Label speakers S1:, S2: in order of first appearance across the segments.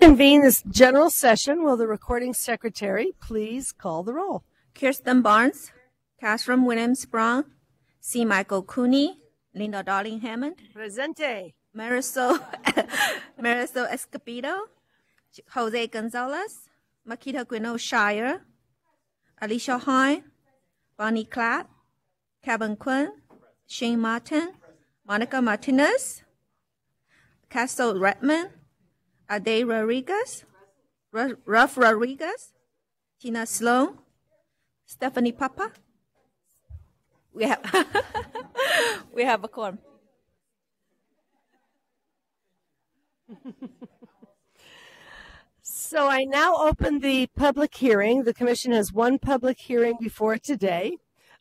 S1: reconvene this general session. Will the recording secretary please call the roll?
S2: Kirsten Barnes, Catherine Williams Brown, C. Michael Cooney, Linda Darling Hammond,
S1: Presente.
S2: Marisol Escobedo, Jose Gonzalez, Makita Gwino Shire, Alicia Hine, Bonnie Clapp, Kevin Quinn, Shane Martin, Monica Martinez, Castle Redmond, Ade Rodriguez, Ruff Rodriguez, Tina Sloan, Stephanie Papa. We have a quorum.
S1: So I now open the public hearing. The commission has one public hearing before today.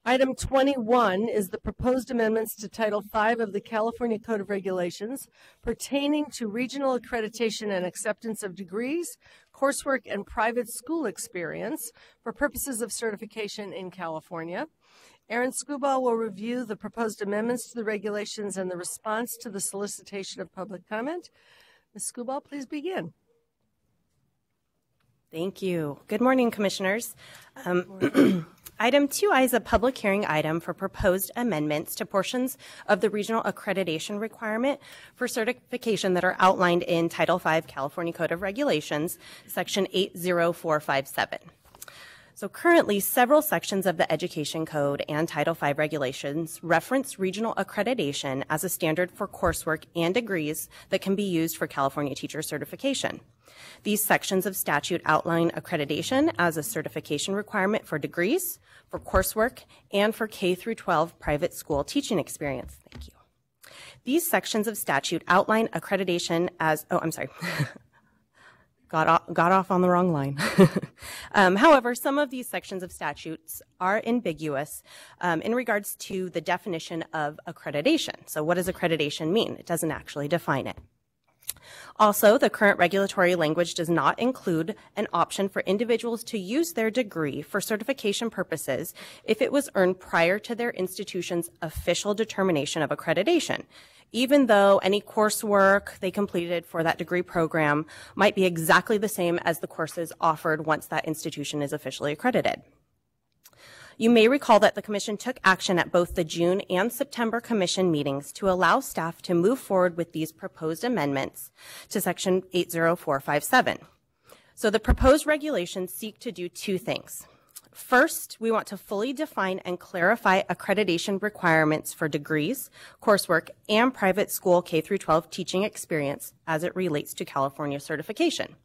S1: Item 21 is the proposed amendments to Title V of the California Code of Regulations pertaining to regional accreditation and acceptance of degrees, coursework, and private school experience for purposes of certification in California. Aaron Skubal will review the proposed amendments to the regulations and the response to the solicitation of public comment. Ms. Skubal, please begin.
S3: Thank you. Good morning, Commissioners. Item 2I is a public hearing item for proposed amendments to portions of the regional accreditation requirement for certification that are outlined in Title V California Code of Regulations, Section 80457. So currently, several sections of the Education Code and Title V regulations reference regional accreditation as a standard for coursework and degrees that can be used for California teacher certification. These sections of statute outline accreditation as a certification requirement for degrees, for coursework, and for K-12 private school teaching experience. Thank you. These sections of statute outline accreditation as, got off on the wrong line. However, some of these sections of statutes are ambiguous in regards to the definition of accreditation. So what does accreditation mean? It doesn't actually define it. Also, the current regulatory language does not include an option for individuals to use their degree for certification purposes if it was earned prior to their institution's official determination of accreditation, even though any coursework they completed for that degree program might be exactly the same as the courses offered once that institution is officially accredited. You may recall that the Commission took action at both the June and September Commission meetings to allow staff to move forward with these proposed amendments to Section 80457. So the proposed regulations seek to do two things. First, we want to fully define and clarify accreditation requirements for degrees, coursework, and private school K-12 teaching experience as it relates to California certification.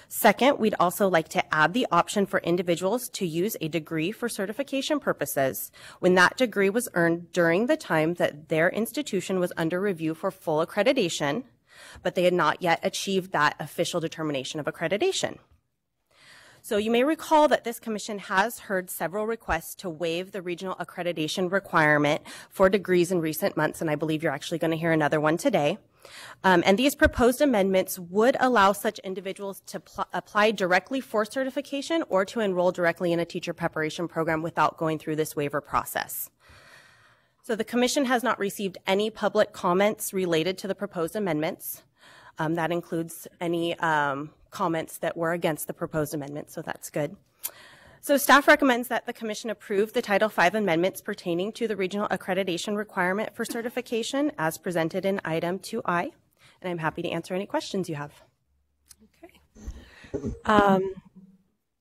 S3: Second, we'd also like to add the option for individuals to use a degree for certification purposes when that degree was earned during the time that their institution was under review for full accreditation, but they had not yet achieved that official determination of accreditation. So you may recall that this commission has heard several requests to waive the regional accreditation requirement for degrees in recent months, and I believe you're actually going to hear another one today. And these proposed amendments would allow such individuals to apply directly for certification or to enroll directly in a teacher preparation program without going through this waiver process. So the commission has not received any public comments related to the proposed amendments. That includes any comments that were against the proposed amendment, so that's good. So staff recommends that the commission approve the Title V amendments pertaining to the regional accreditation requirement for certification as presented in item 2I, and I'm happy to answer any questions you have.
S1: Okay.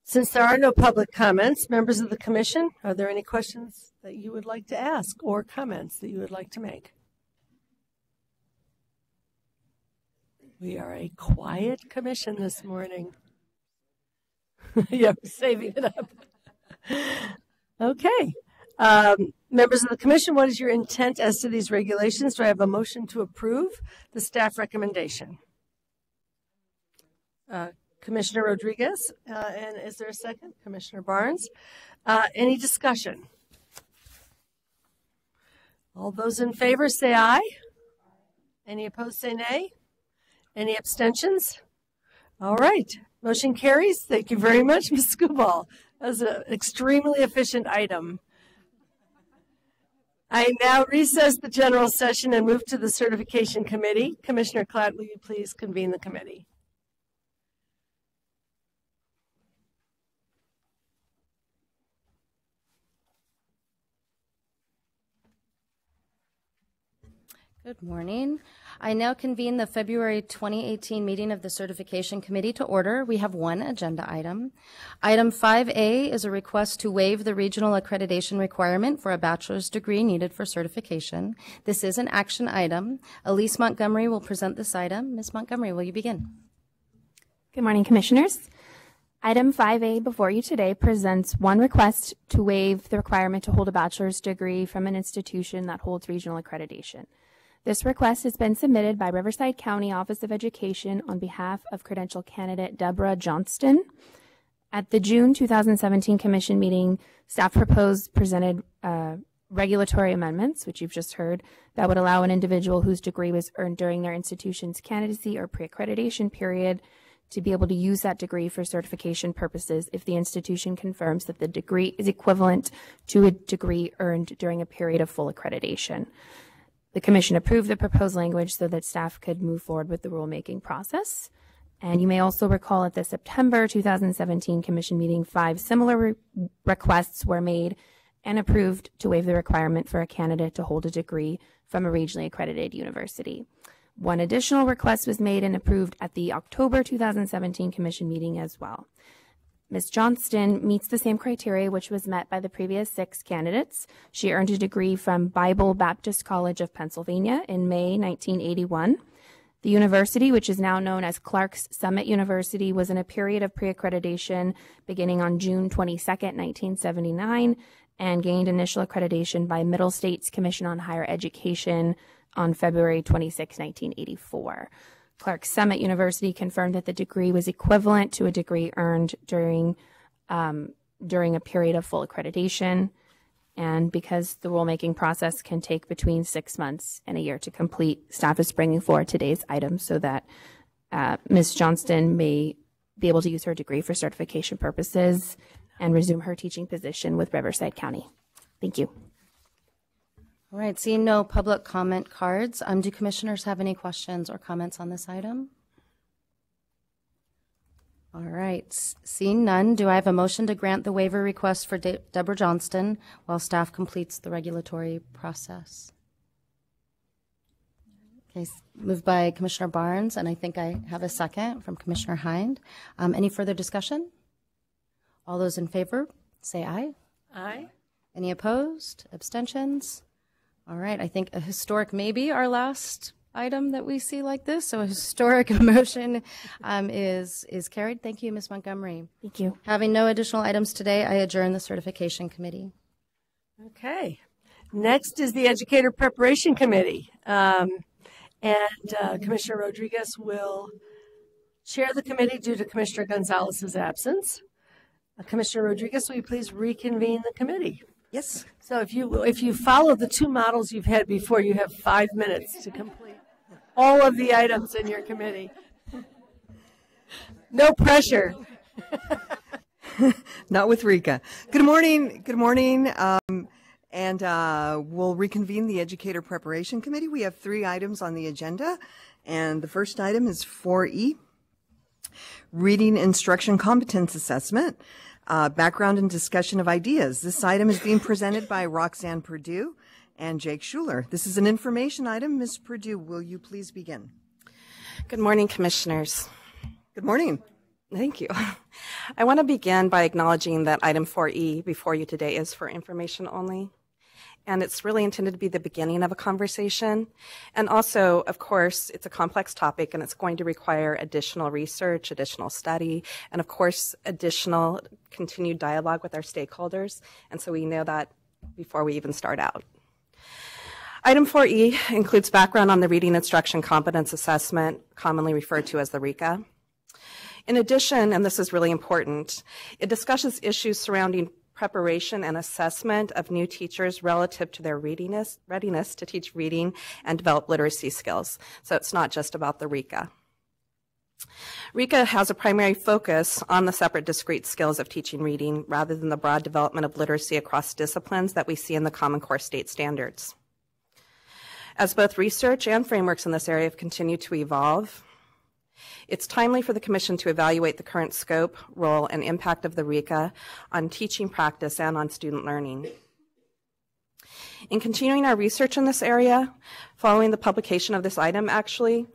S1: Since there are no public comments, members of the commission, are there any questions that you would like to ask or comments that you would like to make? We are a quiet commission this morning. Yeah, we're saving it up. Okay. Members of the commission, what is your intent as to these regulations? Do I have a motion to approve the staff recommendation? Commissioner Rodriguez, and is there a second? Commissioner Barnes. Any discussion? All those in favor say aye. Any opposed say nay. Any abstentions? All right. Motion carries. Thank you very much, Ms. Skubal. That was an extremely efficient item. I now recess the general session and move to the certification committee. Commissioner Klatt, will you please convene the committee?
S4: Good morning. I now convene the February 2018 meeting of the Certification Committee to order. We have one agenda item. Item 5A is a request to waive the regional accreditation requirement for a bachelor's degree needed for certification. This is an action item. Elise Montgomery will present this item. Ms. Montgomery, will you begin?
S5: Good morning, Commissioners. Item 5A before you today presents one request to waive the requirement to hold a bachelor's degree from an institution that holds regional accreditation. This request has been submitted by Riverside County Office of Education on behalf of credential candidate Deborah Johnston. At the June 2017 Commission meeting, staff presented regulatory amendments, which you've just heard, that would allow an individual whose degree was earned during their institution's candidacy or pre-accreditation period to be able to use that degree for certification purposes if the institution confirms that the degree is equivalent to a degree earned during a period of full accreditation. The Commission approved the proposed language so that staff could move forward with the rulemaking process. And you may also recall at the September 2017 Commission meeting, 5 similar requests were made and approved to waive the requirement for a candidate to hold a degree from a regionally accredited university. One additional request was made and approved at the October 2017 Commission meeting as well. Ms. Johnston meets the same criteria which was met by the previous 6 candidates. She earned a degree from Bible Baptist College of Pennsylvania in May 1981. The university, which is now known as Clark's Summit University, was in a period of pre-accreditation beginning on June 22, 1979, and gained initial accreditation by Middle States Commission on Higher Education on February 26, 1984. Clark's Summit University confirmed that the degree was equivalent to a degree earned during a period of full accreditation. And because the rulemaking process can take between 6 months and a year to complete, staff is bringing forward today's item so that Ms. Johnston may be able to use her degree for certification purposes and resume her teaching position with Riverside County. Thank you.
S4: All right, seeing no public comment cards, do commissioners have any questions or comments on this item? All right, seeing none, do I have a motion to grant the waiver request for Deborah Johnston while staff completes the regulatory process? Okay, moved by Commissioner Barnes, and I think I have a second from Commissioner Hind. Any further discussion? All those in favor, say aye.
S1: Aye.
S4: Any opposed? Abstentions? All right, I think a historic maybe our last item that we see like this. So a historic motion is carried. Thank you, Ms. Montgomery.
S5: Thank you.
S4: Having no additional items today, I adjourn the Certification Committee.
S1: Okay. Next is the Educator Preparation Committee. Commissioner Rodriguez will chair the committee due to Commissioner Gonzalez's absence. Commissioner Rodriguez, will you please reconvene the committee?
S6: Yes.
S1: So if you follow the 2 models you've had before, you have 5 minutes to complete all of the items in your committee. No pressure.
S6: Not with RICA. Good morning. Good morning. We'll reconvene the Educator Preparation Committee. We have 3 items on the agenda, and the first item is 4E, Reading Instruction Competence Assessment. Background and discussion of ideas. This item is being presented by Roxanne Purdue and Jake Schuler. This is an information item. Ms. Purdue, will you please begin?
S3: Good morning, Commissioners.
S6: Good morning.
S3: Thank you. I want to begin by acknowledging that item 4E before you today is for information only. And it's really intended to be the beginning of a conversation. And also, of course, it's a complex topic and it's going to require additional research, additional study, and of course, additional continued dialogue with our stakeholders. And so we know that before we even start out. Item 4E includes background on the Reading Instruction Competence Assessment, commonly referred to as the RICA. In addition, and this is really important, it discusses issues surrounding preparation and assessment of new teachers relative to their readiness to teach reading and develop literacy skills. So it's not just about the RICA. RICA has a primary focus on the separate discrete skills of teaching reading rather than the broad development of literacy across disciplines that we see in the Common Core state standards. As both research and frameworks in this area have continued to evolve, it's timely for the Commission to evaluate the current scope, role, and impact of the RICA on teaching practice and on student learning.
S7: In continuing our research in this area, following the publication of this item, actually,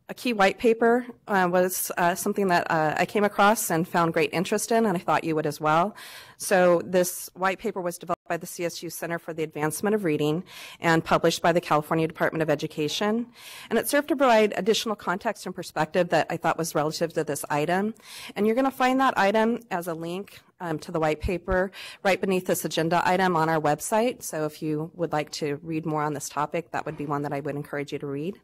S7: a key white paper was something that I came across and found great interest in, and I thought you would as well. So this white paper was developed by the CSU Center for the Advancement of Reading and published by the California Department of Education. And it served to provide additional context and perspective that I thought was relative to this item. And you're going to find that item as a link to the white paper right beneath this agenda item on our website. So if you would like to read more on this topic, that would be one that I would encourage you to read.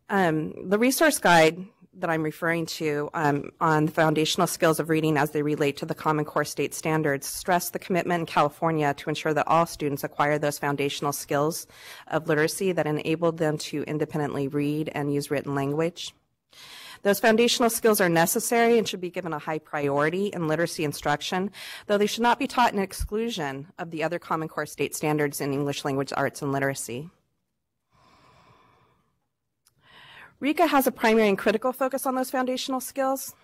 S7: The resource guide that I'm referring to on the foundational skills of reading as they relate to the Common Core state standards stress the commitment in California to ensure that all students acquire those foundational skills of literacy that enable them to independently read and use written language. Those foundational skills are necessary and should be given a high priority in literacy instruction, though they should not be taught in exclusion of the other Common Core state standards in English language arts and literacy. RICA has a primary and critical focus on those foundational skills,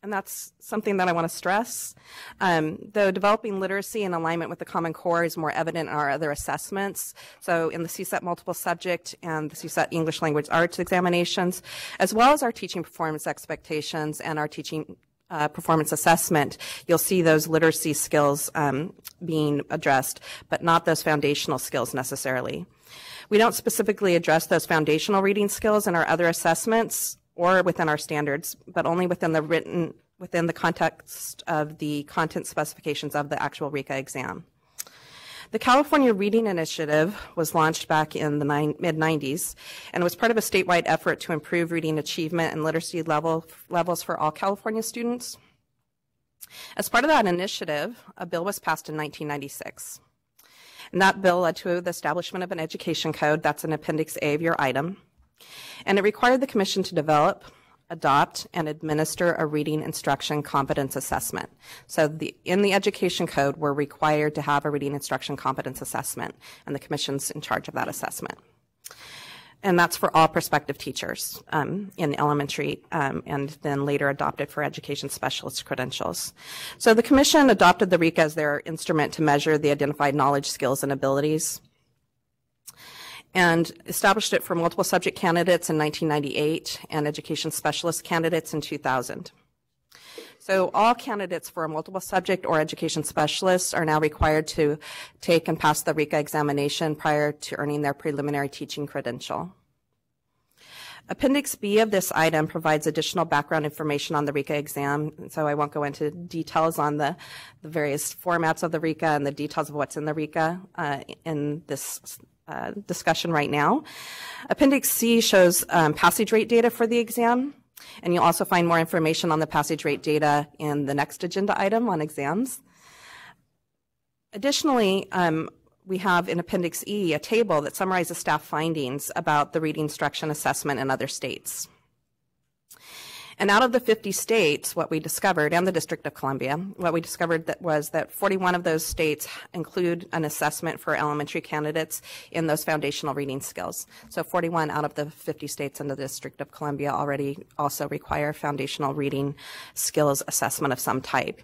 S7: and that's something that I want to stress. Though developing literacy in alignment with the Common Core is more evident in our other assessments, so in the CSET multiple subject and the CSET English language arts examinations, as well as our teaching performance expectations and our teaching performance assessment, you'll see those literacy skills being addressed, but not those foundational skills necessarily. We don't specifically address those foundational reading skills in our other assessments or within our standards, but only within the context of the content specifications of the actual RICA exam. The California Reading Initiative was launched back in the mid-90s and was part of a statewide effort to improve reading achievement and literacy levels for all California students. As part of that initiative, a bill was passed in 1996. And that bill led to the establishment of an education code, that's in Appendix A of your item, and it required the Commission to develop, adopt, and administer a reading instruction competence assessment. So in the education code, we're required to have a reading instruction competence assessment, and the Commission's in charge of that assessment. And that's for all prospective teachers in elementary and then later adopted for education specialist credentials. So the Commission adopted the RICA as their instrument to measure the identified knowledge, skills, and abilities and established it for multiple subject candidates in 1998 and education specialist candidates in 2000. So all candidates for a multiple subject or education specialist are now required to take and pass the RICA examination prior to earning their preliminary teaching credential. Appendix B of this item provides additional background information on the RICA exam, so I won't go into details on the various formats of the RICA and the details of what's in the RICA in this discussion right now. Appendix C shows passage rate data for the exam. And you'll also find more information on the passage rate data in the next agenda item on exams. Additionally, we have in Appendix E a table that summarizes staff findings about the reading instruction assessment in other states. And out of the 50 states, what we discovered, and the District of Columbia, what we discovered was that 41 of those states include an assessment for elementary candidates in those foundational reading skills. So 41 out of the 50 states in the District of Columbia already also require foundational reading skills assessment of some type.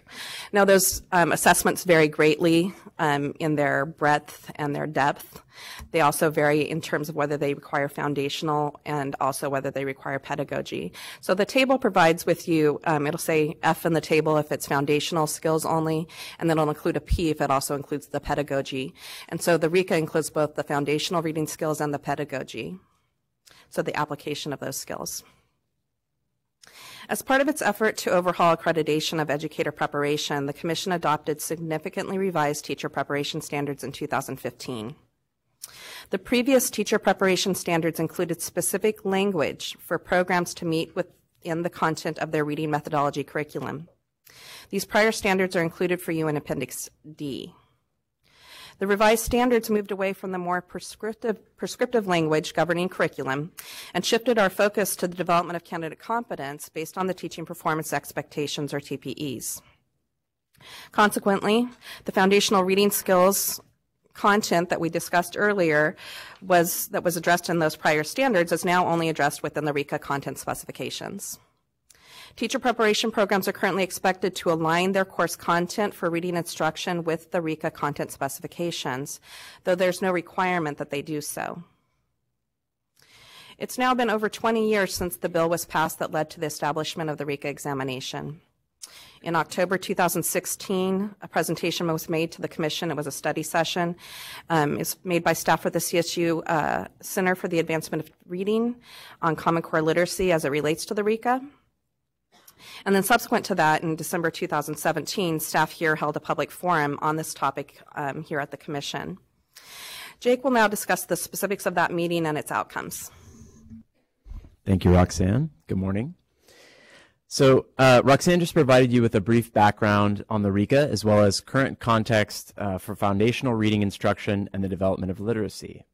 S7: Now those assessments vary greatly in their breadth and their depth. They also vary in terms of whether they require foundational and also whether they require pedagogy. So the table provides with you, it'll say F in the table if it's foundational skills only, and then it'll include a P if it also includes the pedagogy. And so the RICA includes both the foundational reading skills and the pedagogy, so the application of those skills. As part of its effort to overhaul accreditation of educator preparation, the Commission adopted significantly revised teacher preparation standards in 2015. The previous teacher preparation standards included specific language for programs to meet within the content of their reading methodology curriculum. These prior standards are included for you in Appendix D. The revised standards moved away from the more prescriptive language governing curriculum and shifted our focus to the development of candidate competence based on the teaching performance expectations, or TPEs. Consequently, the foundational reading skills content that we discussed earlier that was addressed in those prior standards is now only addressed within the RICA content specifications. Teacher preparation programs are currently expected to align their course content for reading instruction with the RICA content specifications, though there's no requirement that they do so. It's now been over 20 years since the bill was passed that led to the establishment of the RICA examination. In October 2016, a presentation was made to the Commission. It was a study session. It's made by staff for the CSU Center for the Advancement of Reading on Common Core literacy as it relates to the RICA. And then subsequent to that, in December 2017, staff here held a public forum on this topic here at the Commission. Jake will now discuss the specifics of that meeting and its outcomes.
S8: Thank you, Roxanne. Good morning. So Roxanne just provided you with a brief background on the RICA as well as current context for foundational reading instruction and the development of literacy.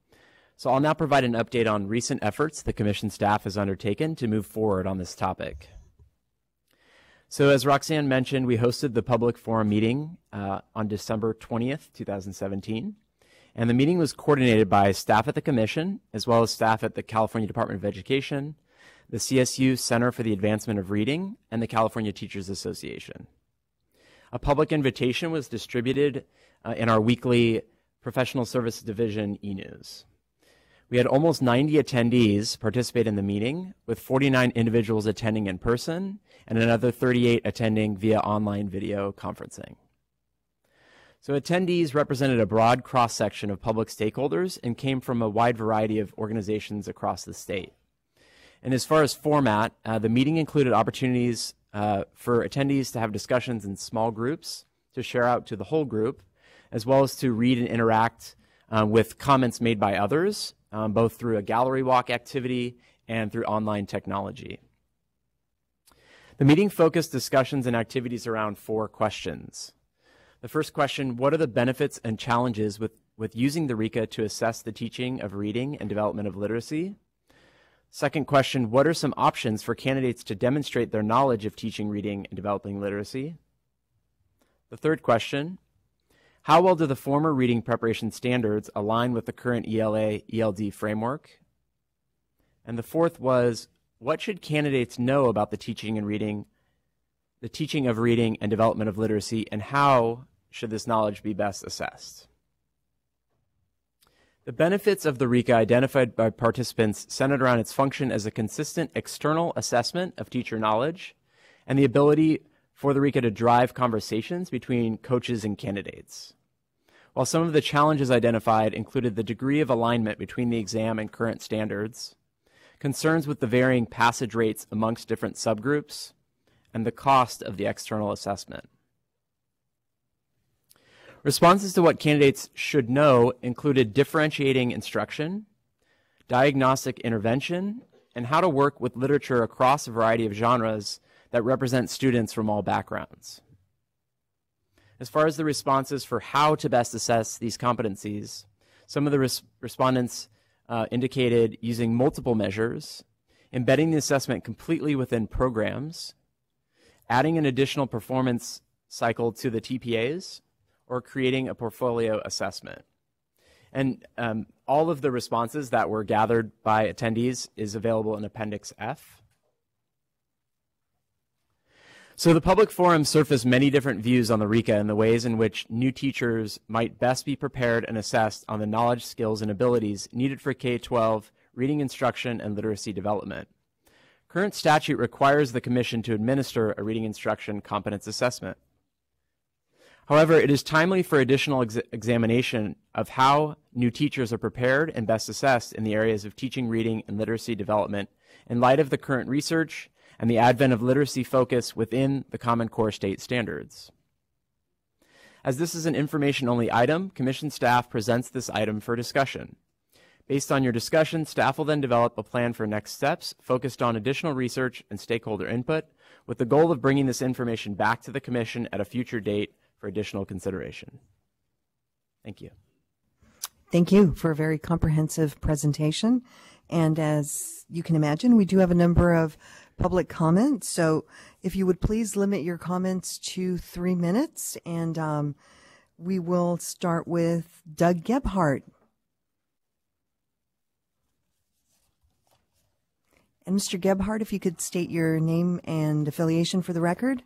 S8: So I'll now provide an update on recent efforts the Commission staff has undertaken to move forward on this topic. So as Roxanne mentioned, we hosted the public forum meeting on December 20th, 2017. And the meeting was coordinated by staff at the Commission, as well as staff at the California Department of Education, the CSU Center for the Advancement of Reading, and the California Teachers Association. A public invitation was distributed in our weekly Professional Service Division e-news. We had almost 90 attendees participate in the meeting, with 49 individuals attending in person and another 38 attending via online video conferencing. So attendees represented a broad cross-section of public stakeholders and came from a wide variety of organizations across the state. And as far as format, the meeting included opportunities for attendees to have discussions in small groups, to share out to the whole group, as well as to read and interact with comments made by others, both through a gallery walk activity and through online technology. The meeting focused discussions and activities around 4 questions. The first question, what are the benefits and challenges with using the RICA to assess the teaching of reading and development of literacy? Second question, what are some options for candidates to demonstrate their knowledge of teaching, reading, and developing literacy? The third question, how well do the former reading preparation standards align with the current ELA/ELD framework? And the fourth was, what should candidates know about the teaching of reading and development of literacy, and how should this knowledge be best assessed? The benefits of the RICA identified by participants centered around its function as a consistent external assessment of teacher knowledge and the ability for the RICA to drive conversations between coaches and candidates. While some of the challenges identified included the degree of alignment between the exam and current standards, concerns with the varying passage rates amongst different subgroups, and the cost of the external assessment. Responses to what candidates should know included differentiating instruction, diagnostic intervention, and how to work with literature across a variety of genres that represent students from all backgrounds. As far as the responses for how to best assess these competencies, some of the respondents indicated using multiple measures, embedding the assessment completely within programs, adding an additional performance cycle to the TPAs, or creating a portfolio assessment. And all of the responses that were gathered by attendees is available in Appendix F. So the public forum surfaced many different views on the RICA and the ways in which new teachers might best be prepared and assessed on the knowledge, skills, and abilities needed for K-12 reading instruction and literacy development. Current statute requires the Commission to administer a reading instruction competence assessment. However, it is timely for additional examination of how new teachers are prepared and best assessed in the areas of teaching, reading, and literacy development in light of the current research and the advent of literacy focus within the Common Core state standards. As this is an information-only item, Commission staff presents this item for discussion. Based on your discussion, staff will then develop a plan for next steps focused on additional research and stakeholder input with the goal of bringing this information back to the Commission at a future date for additional consideration. Thank you.
S6: Thank you for a very comprehensive presentation. And as you can imagine, we do have a number of public comments. So if you would please limit your comments to 3 minutes, and we will start with Doug Gebhardt. And Mr. Gebhardt, if you could state your name and affiliation for the record.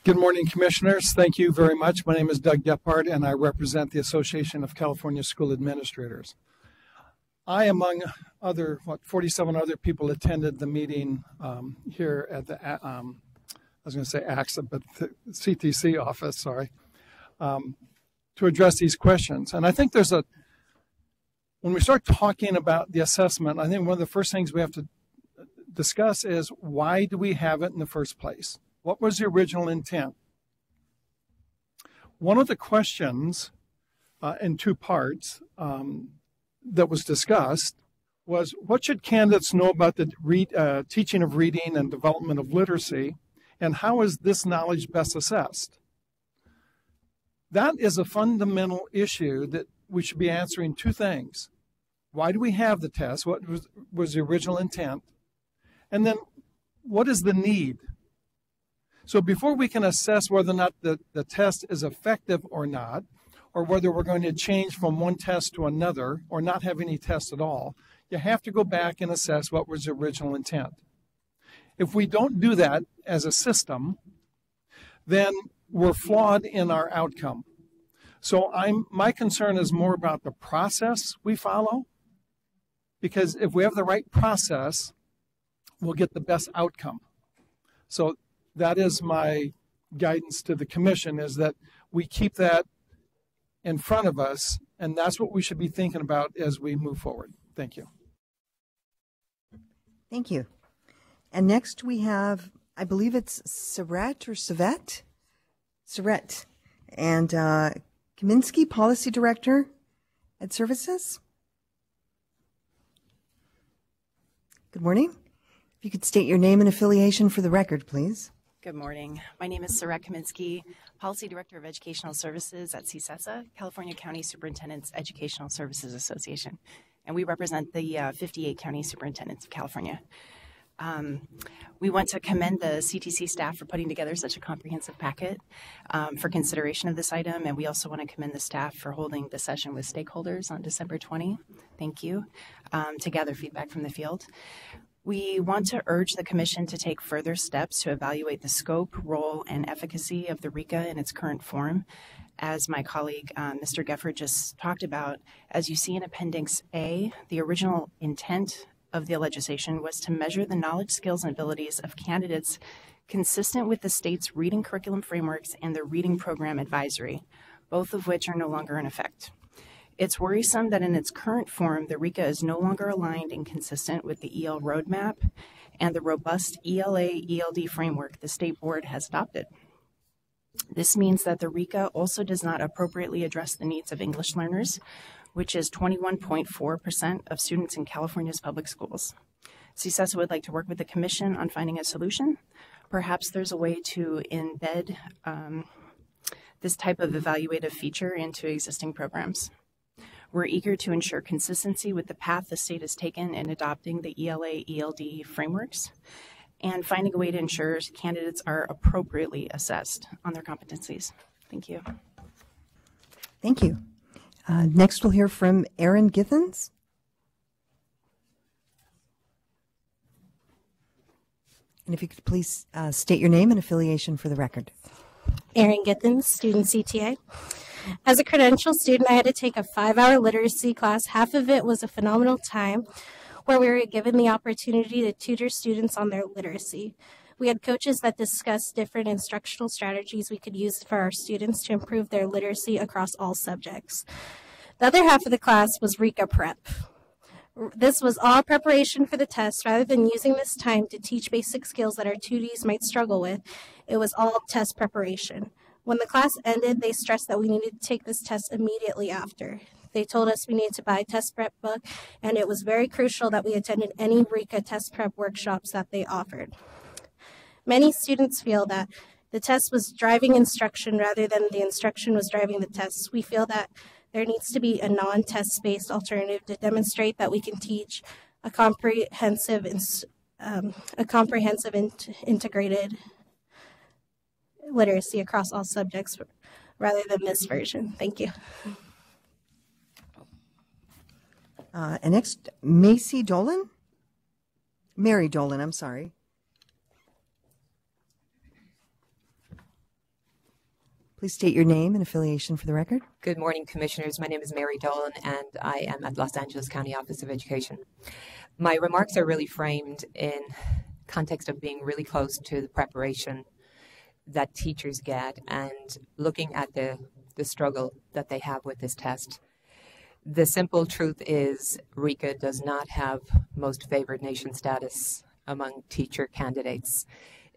S9: Good morning, Commissioners. Thank you very much. My name is Doug Gebhardt, and I represent the Association of California School Administrators. I, among other, 47 other people, attended the meeting here at the, I was going to say AXA, but the CTC office, sorry, to address these questions. And I think there's when we start talking about the assessment, I think one of the first things we have to discuss is, why do we have it in the first place? What was the original intent? One of the questions in two parts that was discussed was, what should candidates know about the teaching of reading and development of literacy, and how is this knowledge best assessed? That is a fundamental issue that we should be answering two things. Why do we have the test? What was the original intent? And then, what is the need? So before we can assess whether or not the test is effective or not, or whether we're going to change from one test to another, or not have any tests at all, you have to go back and assess what was the original intent. If we don't do that as a system, then we're flawed in our outcome. So my concern is more about the process we follow, because if we have the right process, we'll get the best outcome. So that is my guidance to the Commission, is that we keep that in front of us, and that's what we should be thinking about as we move forward. Thank you.
S6: Thank you. And next we have, I believe it's Saret or Savet? Saret. And Kaminsky, Policy Director at Services. Good morning. If you could state your name and affiliation for the record, please.
S10: Good morning. My name is Saret Kaminsky, Policy Director of Educational Services at CSESA, California County Superintendents Educational Services Association, and we represent the 58 county superintendents of California. We want to commend the CTC staff for putting together such a comprehensive packet for consideration of this item, and we also want to commend the staff for holding the session with stakeholders on December 20. Thank you, to gather feedback from the field. We want to urge the Commission to take further steps to evaluate the scope, role, and efficacy of the RICA in its current form. As my colleague, Mr. Gefford, just talked about, as you see in Appendix A, the original intent of the legislation was to measure the knowledge, skills, and abilities of candidates consistent with the state's reading curriculum frameworks and the reading program advisory, both of which are no longer in effect. It's worrisome that in its current form, the RICA is no longer aligned and consistent with the EL roadmap and the robust ELA-ELD framework the State Board has adopted. This means that the RICA also does not appropriately address the needs of English learners, which is 21.4% of students in California's public schools. CSESA would like to work with the Commission on finding a solution. Perhaps there's a way to embed this type of evaluative feature into existing programs. We're eager to ensure consistency with the path the state has taken in adopting the ELA-ELD frameworks and finding a way to ensure candidates are appropriately assessed on their competencies. Thank you.
S6: Thank you. Next, we'll hear from Erin Githens. And if you could please state your name and affiliation for the record.
S11: Erin Githens, student CTA. As a credential student, I had to take a 5-hour literacy class. Half of it was a phenomenal time where we were given the opportunity to tutor students on their literacy. We had coaches that discussed different instructional strategies we could use for our students to improve their literacy across all subjects. The other half of the class was RICA prep. This was all preparation for the test. Rather than using this time to teach basic skills that our 2Ds might struggle with, it was all test preparation. When the class ended, they stressed that we needed to take this test immediately after. They told us we needed to buy a test prep book, and it was very crucial that we attended any RICA test prep workshops that they offered. Many students feel that the test was driving instruction rather than the instruction was driving the test. We feel that there needs to be a non-test-based alternative to demonstrate that we can teach a comprehensive integrated literacy across all subjects rather than this version. Thank you.
S6: And next, Mary Dolan, I'm sorry. Please state your name and affiliation for the record.
S12: Good morning, Commissioners. My name is Mary Dolan, and I am at Los Angeles County Office of Education. My remarks are really framed in context of being really close to the preparation that teachers get and looking at the struggle that they have with this test. The simple truth is RICA does not have most favored nation status among teacher candidates.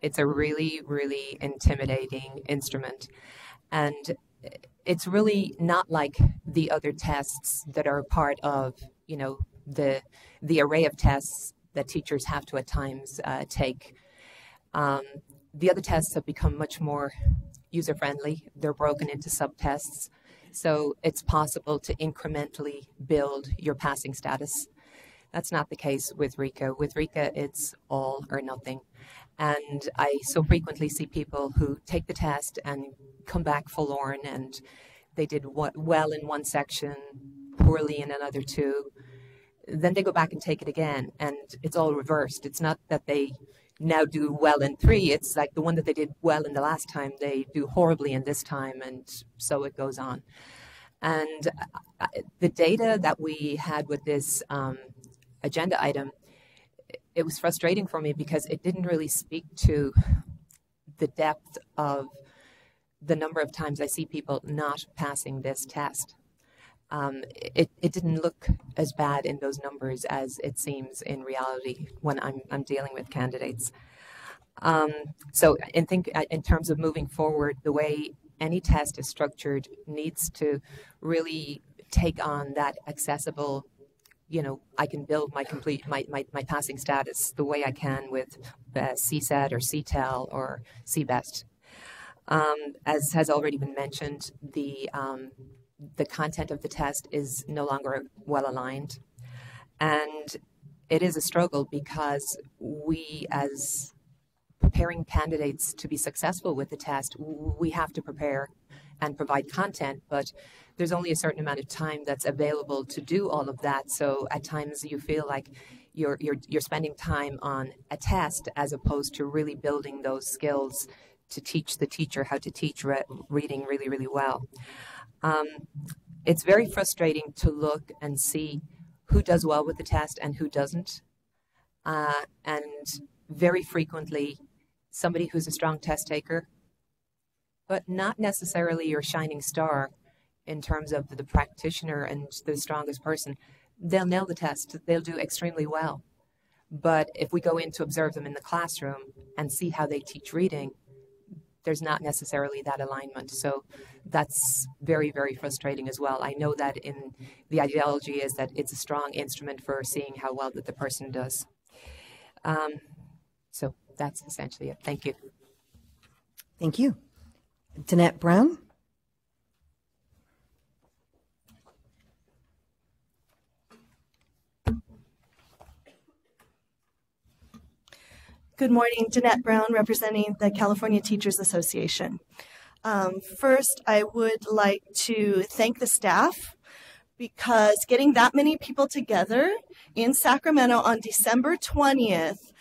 S12: It's a really, really intimidating instrument. And it's really not like the other tests that are part of, you know, the array of tests that teachers have to at times take. The other tests have become much more user-friendly. They're broken into subtests. So it's possible to incrementally build your passing status. That's not the case with RICA. With RICA, it's all or nothing. And I so frequently see people who take the test and come back forlorn, and they did well in one section, poorly in another two. Then they go back and take it again, and it's all reversed. It's not that they now do well in three. It's like the one that they did well in the last time, they do horribly in this time, and so it goes on. And the data that we had with this agenda item, it was frustrating for me because it didn't really speak to the depth of the number of times I see people not passing this test. It didn't look as bad in those numbers as it seems in reality when I'm dealing with candidates. So in terms of moving forward, the way any test is structured needs to really take on that accessible, you know, I can build my passing status the way I can with CSAT or CTEL or CBEST. As has already been mentioned, the content of the test is no longer well aligned, and it is a struggle because we, as preparing candidates to be successful with the test, we have to prepare and provide content, but there's only a certain amount of time that's available to do all of that. So at times you feel like you're spending time on a test as opposed to really building those skills to teach the teacher how to teach reading really, really well. It's very frustrating to look and see who does well with the test and who doesn't. And very frequently, somebody who's a strong test taker, but not necessarily your shining star in terms of the practitioner and the strongest person, they'll nail the test. They'll do extremely well. But if we go in to observe them in the classroom and see how they teach reading, there's not necessarily that alignment. So that's very, very frustrating as well. I know that in the ideology is that it's a strong instrument for seeing how well that the person does. So that's essentially it. Thank you.
S6: Thank you. Danette Brown.
S13: Good morning, Danette Brown, representing the California Teachers Association. First, I would like to thank the staff because getting that many people together in Sacramento on December 20th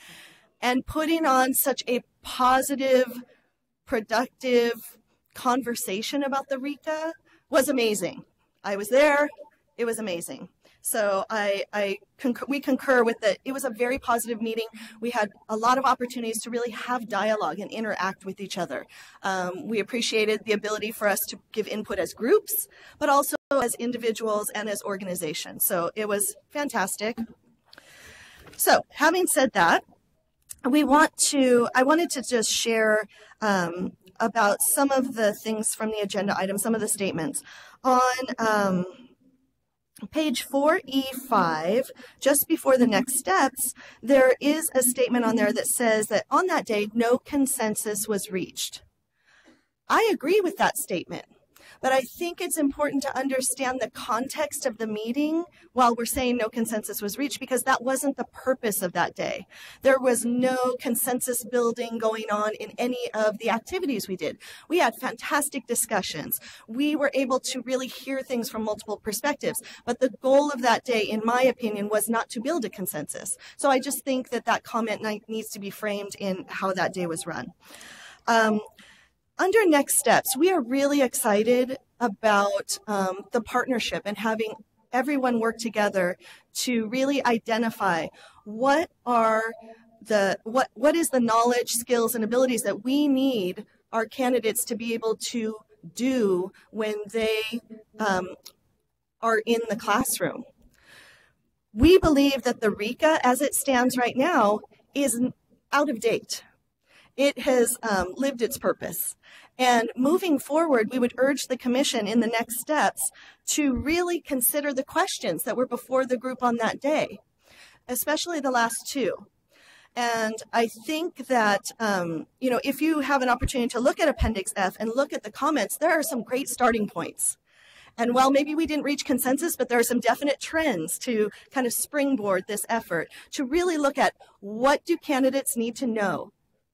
S13: and putting on such a positive, productive conversation about the RICA was amazing. I was there. It was amazing. So we concur with that. It was a very positive meeting. We had a lot of opportunities to really have dialogue and interact with each other. We appreciated the ability for us to give input as groups, but also as individuals and as organizations. So it was fantastic. So having said that, I wanted to just share about some of the things from the agenda item, some of the statements. On page 4E5, just before the next steps, there is a statement on there that says that on that day, no consensus was reached. I agree with that statement, But I think it's important to understand the context of the meeting while we're saying no consensus was reached, because that wasn't the purpose of that day. There was no consensus building going on in any of the activities we did. We had fantastic discussions. We were able to really hear things from multiple perspectives. But the goal of that day, in my opinion, was not to build a consensus. So I just think that that comment needs to be framed in how that day was run. Under next steps, we are really excited about the partnership and having everyone work together to really identify what is the knowledge, skills, and abilities that we need our candidates to be able to do when they are in the classroom. We believe that the RICA, as it stands right now, is out of date. It has lived its purpose. And moving forward, we would urge the Commission in the next steps to really consider the questions that were before the group on that day, especially the last two. And I think that, if you have an opportunity to look at Appendix F and look at the comments, there are some great starting points. And while maybe we didn't reach consensus, but there are some definite trends to kind of springboard this effort to really look at what do candidates need to know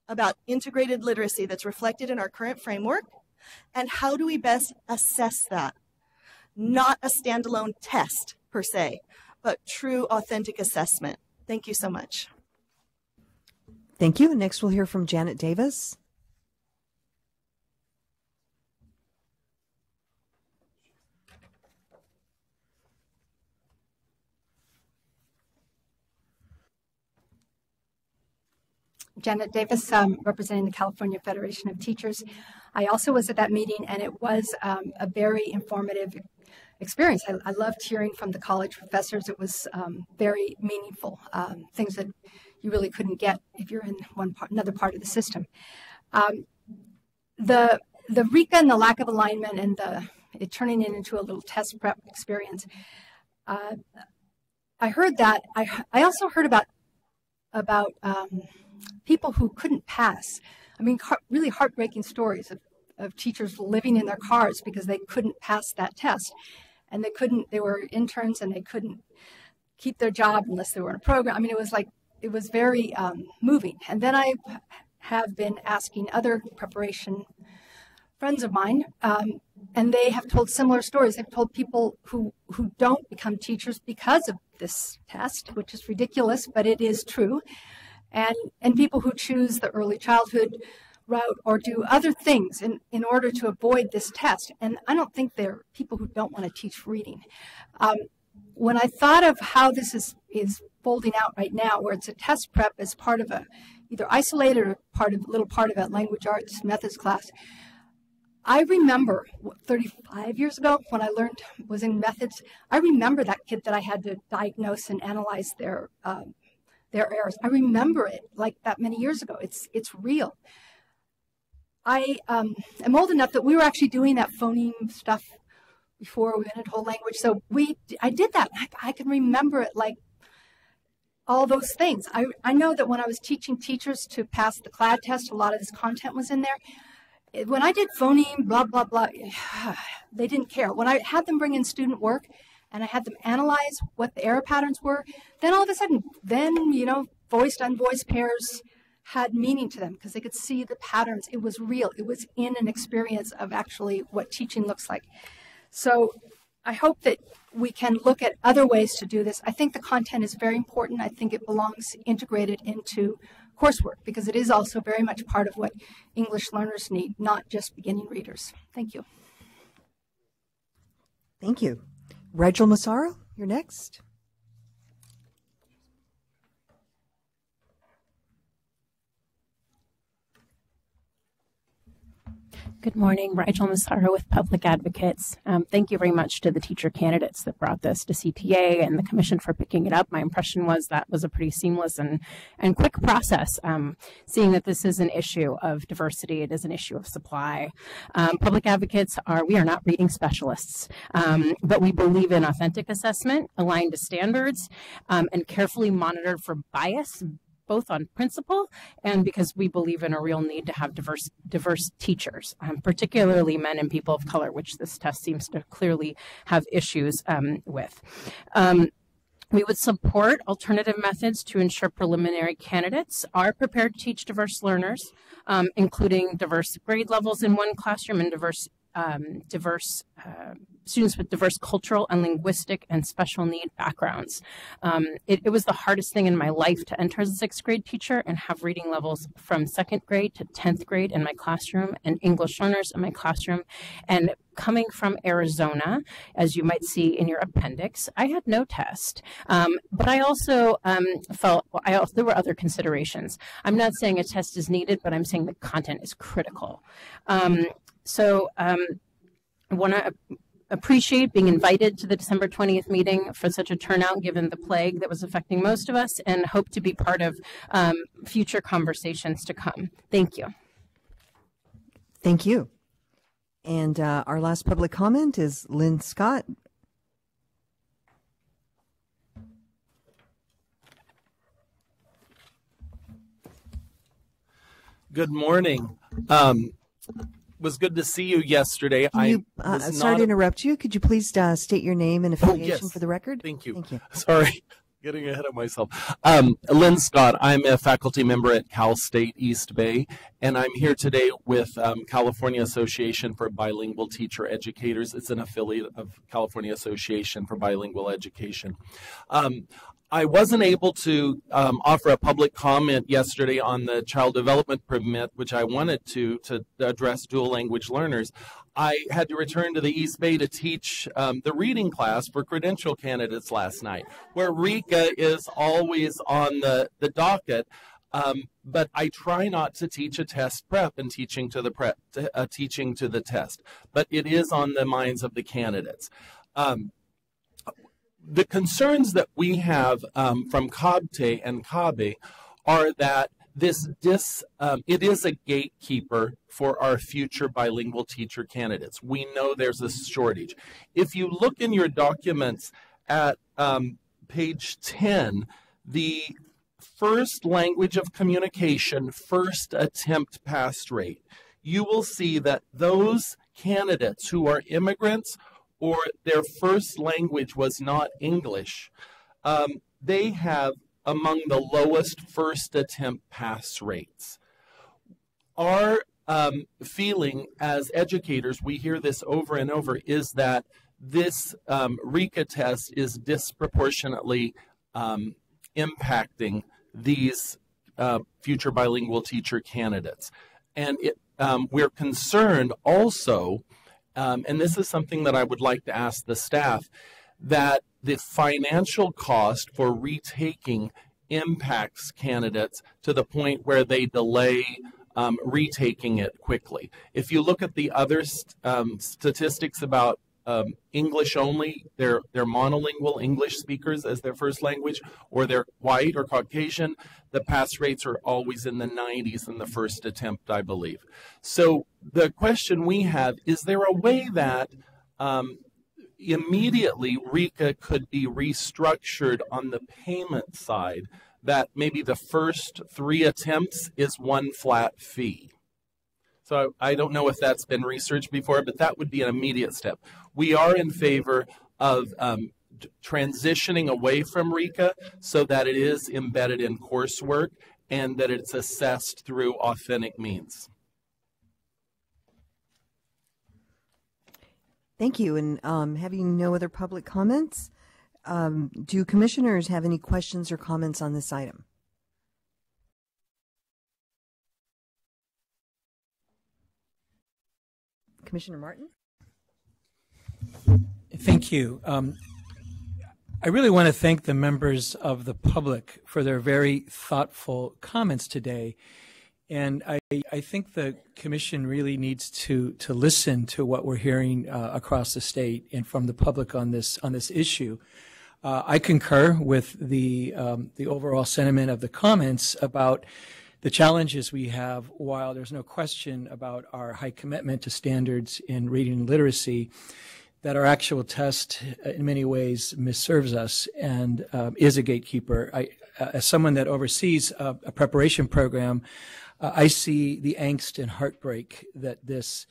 S13: about integrated literacy that's reflected in our current framework, and how do we best assess that? Not a standalone test per se, but true authentic assessment. Thank you so much.
S6: Thank you. Next we'll hear from Janet Davis.
S14: Janet Davis, representing the California Federation of Teachers. I also was at that meeting, and it was a very informative experience. I loved hearing from the college professors. It was very meaningful, things that you really couldn't get if you're in another part of the system. The RICA and the lack of alignment and it turning it into a little test prep experience. I heard that. I also heard about people who couldn't pass. I mean, really heartbreaking stories of teachers living in their cars because they couldn't pass that test. And they were interns and they couldn't keep their job unless they were in a program. I mean, it was very moving. And then I have been asking other preparation friends of mine, and they have told similar stories. They've told people who don't become teachers because of this test, which is ridiculous, but it is true. And people who choose the early childhood route or do other things in order to avoid this test. And I don't think they're people who don't want to teach reading. When I thought of how this is folding out right now, where it's a test prep as part of either isolated or little part of a language arts methods class, I remember 35 years ago when I was in methods, I remember that kid that I had to diagnose and analyze their errors. I remember it like that many years ago. It's real. I am old enough that we were actually doing that phoneme stuff before we went into whole language. So I did that. I can remember it like all those things. I know that when I was teaching teachers to pass the CLAD test, a lot of this content was in there. When I did phoneme, blah, blah, blah, they didn't care. When I had them bring in student work and I had them analyze what the error patterns were, then all of a sudden, voiced, unvoiced pairs had meaning to them because they could see the patterns. It was real. It was in an experience of actually what teaching looks like. So I hope that we can look at other ways to do this. I think the content is very important. I think it belongs integrated into coursework because it is also very much part of what English learners need, not just beginning readers. Thank you.
S6: Thank you. Rachel Massaro, you're next.
S15: Good morning, Rachel Massaro with Public Advocates. Thank you very much to the teacher candidates that brought this to CTA and the Commission for picking it up. My impression was that was a pretty seamless and quick process, seeing that this is an issue of diversity, it is an issue of supply. Public Advocates we are not reading specialists, but we believe in authentic assessment, aligned to standards, and carefully monitored for bias both on principle and because we believe in a real need to have diverse teachers, particularly men and people of color, which this test seems to clearly have issues with. We would support alternative methods to ensure preliminary candidates are prepared to teach diverse learners, including diverse grade levels in one classroom and diverse students with diverse cultural and linguistic and special need backgrounds. It was the hardest thing in my life to enter as a 6th grade teacher and have reading levels from 2nd grade to 10th grade in my classroom and English learners in my classroom. And coming from Arizona, as you might see in your appendix, I had no test. But I also felt, there were other considerations. I'm not saying a test is needed, but I'm saying the content is critical. So I want to appreciate being invited to the December 20th meeting for such a turnout, given the plague that was affecting most of us, and hope to be part of future conversations to come. Thank you.
S6: Thank you. And our last public comment is Lynn Scott.
S16: Good morning. Was good to see you yesterday.
S6: Sorry to interrupt you. Could you please state your name and affiliation for the record?
S16: Thank you.
S6: Thank you.
S16: Sorry, getting ahead of myself. Lynn Scott. I'm a faculty member at Cal State East Bay, and I'm here today with California Association for Bilingual Teacher Educators. It's an affiliate of California Association for Bilingual Education. I wasn't able to offer a public comment yesterday on the child development permit, which I wanted to address dual language learners. I had to return to the East Bay to teach the reading class for credential candidates last night, where RICA is always on the docket. But I try not to teach a test prep and teaching to the test, but it is on the minds of the candidates. The concerns that we have from COBTE and CABE are that it is a gatekeeper for our future bilingual teacher candidates. We know there's a shortage. If you look in your documents at page 10, the first language of communication, first attempt pass rate, you will see that those candidates who are immigrants or their first language was not English, they have among the lowest first attempt pass rates. Our feeling as educators, we hear this over and over, is that this RICA test is disproportionately impacting these future bilingual teacher candidates. And we're concerned also, and this is something that I would like to ask the staff, that the financial cost for retaking impacts candidates to the point where they delay retaking it quickly. If you look at the other statistics about English only, they're monolingual English speakers as their first language, or they're white or Caucasian, the pass rates are always in the 90s in the first attempt, I believe. So the question we have, is there a way that immediately RICA could be restructured on the payment side, that maybe the first 3 attempts is one flat fee? So I don't know if that's been researched before, but that would be an immediate step. We are in favor of transitioning away from RICA so that it is embedded in coursework and that it's assessed through authentic means.
S6: Thank you. And having no other public comments, do commissioners have any questions or comments on this item? Commissioner Martin?
S17: Thank you. I really want to thank the members of the public for their very thoughtful comments today. And I think the commission really needs to listen to what we're hearing across the state and from the public on this issue. I concur with the overall sentiment of the comments about the challenges we have. While there's no question about our high commitment to standards in reading and literacy, that our actual test in many ways misserves us and is a gatekeeper. as someone that oversees a preparation program, I see the angst and heartbreak that this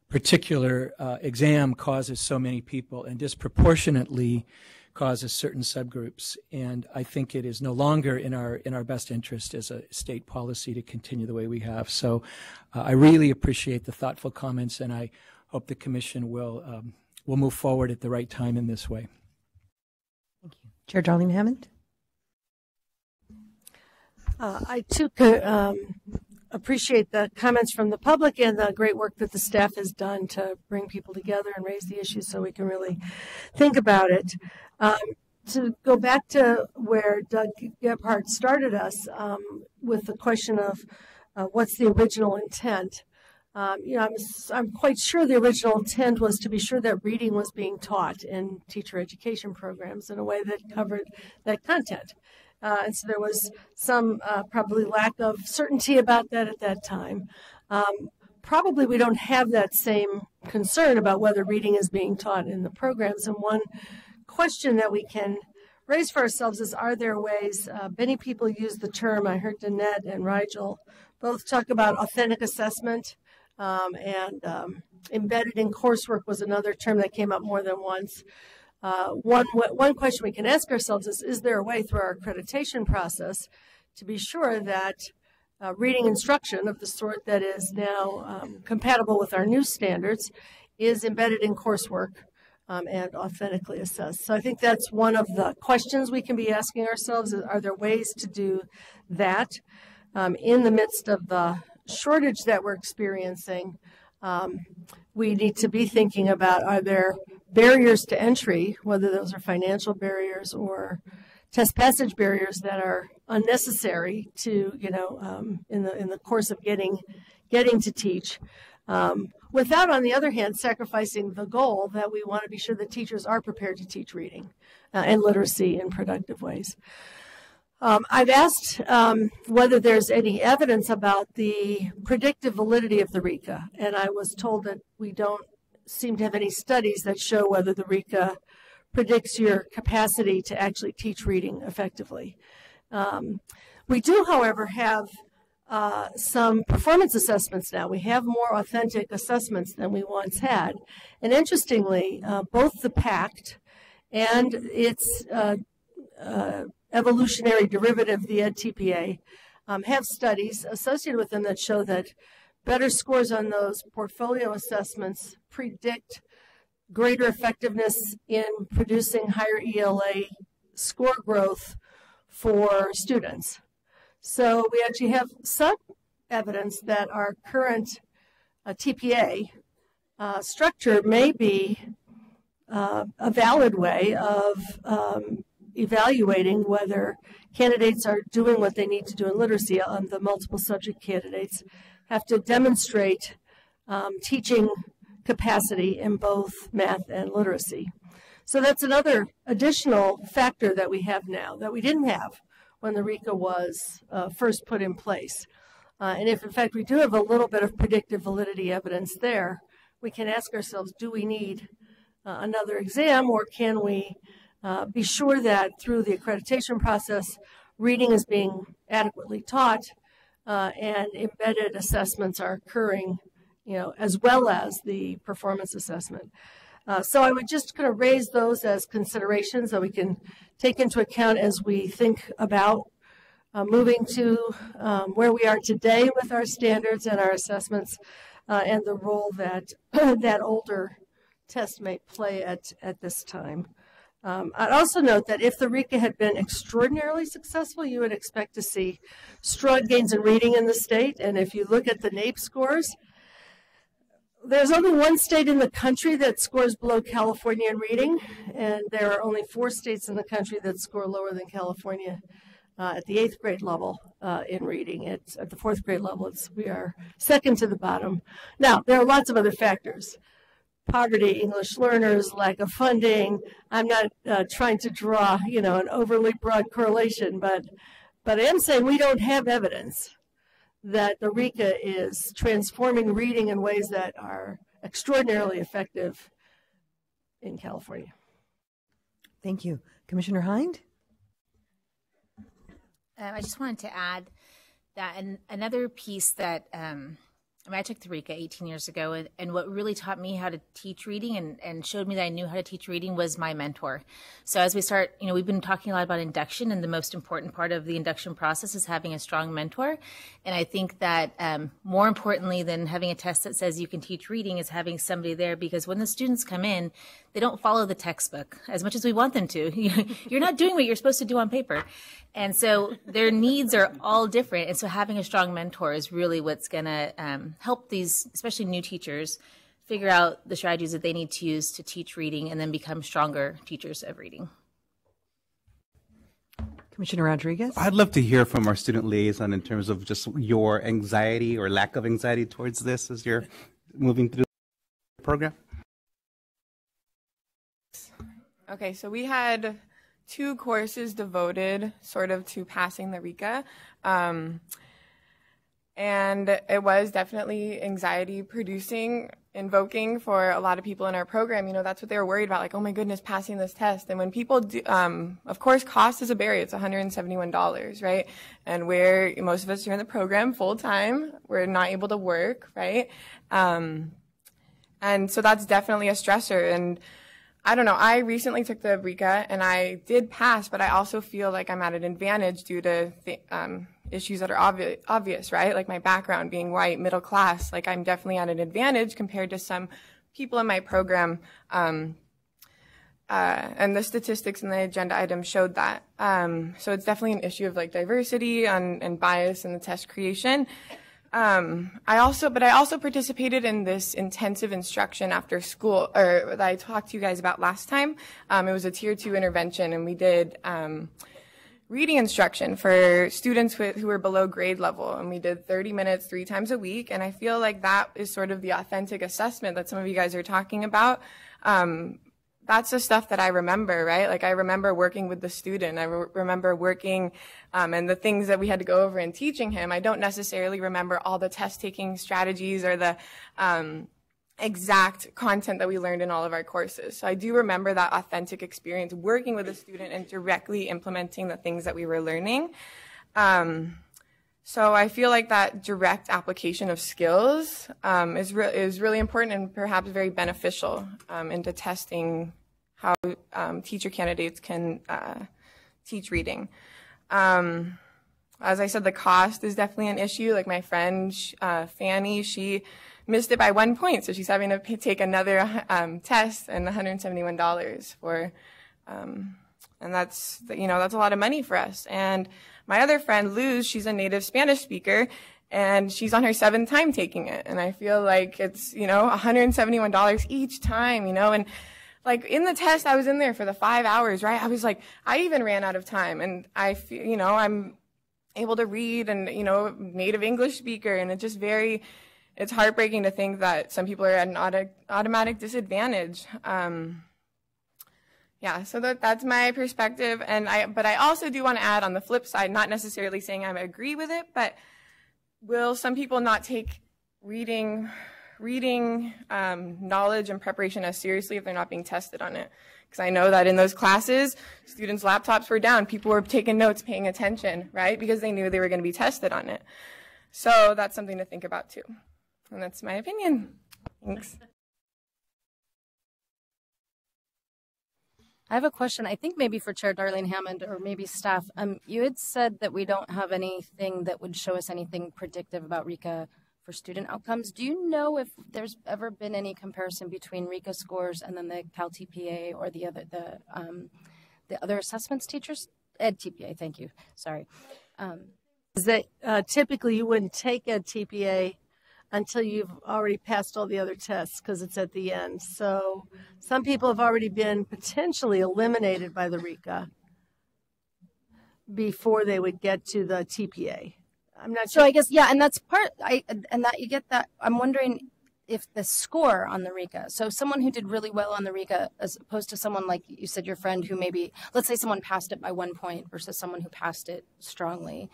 S17: particular exam causes so many people and disproportionately causes certain subgroups. And I think it is no longer in our best interest as a state policy to continue the way we have. So I really appreciate the thoughtful comments, and I hope the Commission will move forward at the right time in this way.
S18: Thank you. Chair Darlene Hammond.
S1: I too appreciate the comments from the public and the great work that the staff has done to bring people together and raise the issues so we can really think about it. To go back to where Doug Gebhardt started us with the question of what's the original intent. I'm quite sure the original intent was to be sure that reading was being taught in teacher education programs in a way that covered that content. And so there was some probably lack of certainty about that at that time. Probably we don't have that same concern about whether reading is being taught in the programs. And one question that we can raise for ourselves is, are there ways, many people use the term, I heard Danette and Rigel both talk about authentic assessment, and embedded in coursework was another term that came up more than once. One question we can ask ourselves is there a way through our accreditation process to be sure that reading instruction of the sort that is now compatible with our new standards is embedded in coursework and authentically assessed? So I think that's one of the questions we can be asking ourselves. Are there ways to do that in the midst of the shortage that we're experiencing? We need to be thinking about, are there barriers to entry, whether those are financial barriers or test passage barriers that are unnecessary to, in the course of getting to teach, without, on the other hand, sacrificing the goal that we want to be sure that teachers are prepared to teach reading and literacy in productive ways. I've asked whether there's any evidence about the predictive validity of the RICA, and I was told that we don't seem to have any studies that show whether the RICA predicts your capacity to actually teach reading effectively. We do, however, have some performance assessments now. We have more authentic assessments than we once had. And interestingly, both the PACT and its evolutionary derivative, the EdTPA, have studies associated with them that show that better scores on those portfolio assessments predict greater effectiveness in producing higher ELA score growth for students. So we actually have some evidence that our current TPA structure may be a valid way of evaluating whether candidates are doing what they need to do in literacy. The multiple subject candidates have to demonstrate teaching capacity in both math and literacy. So that's another additional factor that we have now that we didn't have when the RICA was first put in place. And if, in fact, we do have a little bit of predictive validity evidence there, we can ask ourselves, do we need another exam, or can we be sure that through the accreditation process, reading is being adequately taught and embedded assessments are occurring, as well as the performance assessment. So I would just kind of raise those as considerations that we can take into account as we think about moving to where we are today with our standards and our assessments and the role that that older test may play at this time. I'd also note that if the RICA had been extraordinarily successful, you would expect to see strong gains in reading in the state. And if you look at the NAEP scores, there's only one state in the country that scores below California in reading, and there are only 4 states in the country that score lower than California at the 8th grade level in reading. It's at the 4th grade level, we are second to the bottom. Now, there are lots of other factors. Poverty, English learners, lack of funding. I'm not trying to draw, an overly broad correlation, but I am saying we don't have evidence that the RICA is transforming reading in ways that are extraordinarily effective in California.
S18: Thank you. Commissioner Hind?
S19: I just wanted to add that another piece that I took the RICA 18 years ago, and what really taught me how to teach reading and showed me that I knew how to teach reading was my mentor. So as we start, we've been talking a lot about induction, and the most important part of the induction process is having a strong mentor. And I think that more importantly than having a test that says you can teach reading is having somebody there, because when the students come in, they don't follow the textbook as much as we want them to. You're not doing what you're supposed to do on paper. And so their needs are all different. And so having a strong mentor is really what's going to help these, especially new teachers, figure out the strategies that they need to use to teach reading and then become stronger teachers of reading.
S18: Commissioner Rodriguez?
S20: I'd love to hear from our student liaison in terms of just your anxiety or lack of anxiety towards this as you're moving through the program.
S21: Okay, so we had 2 courses devoted sort of to passing the RICA. And it was definitely anxiety producing, invoking for a lot of people in our program. That's what they were worried about, like, oh my goodness, passing this test. And when people do, of course, cost is a barrier. It's $171, right? And most of us are in the program full time. We're not able to work, right? And so that's definitely a stressor. And I don't know, I recently took the RICA and I did pass, but I also feel like I'm at an advantage due to issues that are obvious, right? Like my background being white, middle class, like I'm definitely at an advantage compared to some people in my program. And the statistics in the agenda item showed that. So it's definitely an issue of like diversity and bias in the test creation. I also participated in this intensive instruction after school, or that I talked to you guys about last time. It was a tier 2 intervention, and we did reading instruction for students who were below grade level, and we did 30 minutes 3 times a week. And I feel like that is sort of the authentic assessment that some of you guys are talking about. That's the stuff that I remember, right? Like I remember working with the student. I remember working and the things that we had to go over and teaching him. I don't necessarily remember all the test-taking strategies or the exact content that we learned in all of our courses. So I do remember that authentic experience working with the student and directly implementing the things that we were learning. So I feel like that direct application of skills is really important and perhaps very beneficial into testing how teacher candidates can teach reading. As I said, the cost is definitely an issue. Like my friend Fanny, she missed it by 1 point, so she's having to take another test and $171 for, and that's a lot of money for us. And my other friend, Luz, she's a native Spanish speaker, and she's on her 7th time taking it. And I feel like it's, $171 each time, and like in the test, I was in there for the 5 hours, right? I was like, I even ran out of time, and I feel, I'm able to read and, native English speaker, and it's heartbreaking to think that some people are at an automatic disadvantage. Yeah, so that's my perspective, but I also do want to add on the flip side, not necessarily saying I agree with it, but will some people not take reading knowledge and preparation as seriously if they're not being tested on it? Because I know that in those classes, students' laptops were down, people were taking notes, paying attention, right? Because they knew they were going to be tested on it. So that's something to think about too, and that's my opinion. Thanks.
S4: I have a question, I think maybe for Chair Darlene Hammond or maybe staff. You had said that we don't have anything that would show us anything predictive about RICA for student outcomes. Do you know if there's ever been any comparison between RICA scores and then the Cal TPA or the other assessments teachers? Ed TPA, thank you. Sorry.
S1: Is that typically you wouldn't take Ed TPA until you've already passed all the other tests because it's at the end. So some people have already been potentially eliminated by the RICA before they would get to the TPA. I'm not sure.
S4: So I guess, yeah, and that's and that you get that. I'm wondering if the score on the RICA, so someone who did really well on the RICA as opposed to someone like you said, your friend who maybe, let's say someone passed it by 1 point versus someone who passed it strongly.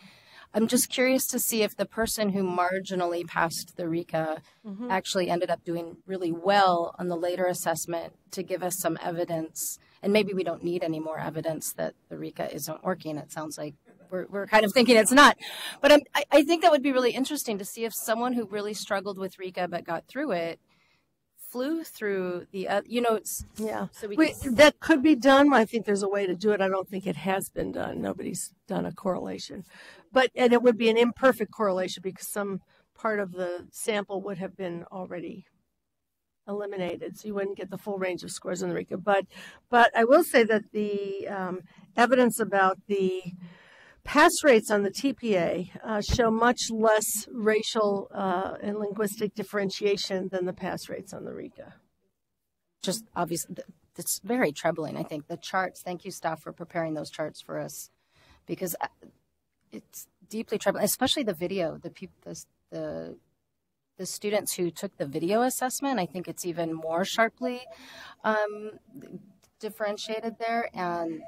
S4: I'm just curious to see if the person who marginally passed the RICA actually ended up doing really well on the later assessment to give us some evidence. And maybe we don't need any more evidence that the RICA isn't working. It sounds like we're kind of thinking it's not. But I think that would be really interesting to see if someone who really struggled with RICA but got through it flew through the,
S1: yeah.
S4: So
S1: that could be done. I think there's a way to do it. I don't think it has been done. Nobody's done a correlation. And it would be an imperfect correlation because some part of the sample would have been already eliminated, so you wouldn't get the full range of scores in the RICA. But I will say that the evidence about the pass rates on the TPA show much less racial and linguistic differentiation than the pass rates on the RICA.
S4: Just obviously, it's very troubling. I think the charts. Thank you, staff, for preparing those charts for us, because it's deeply troubling, especially the video. The students who took the video assessment, I think it's even more sharply differentiated there, and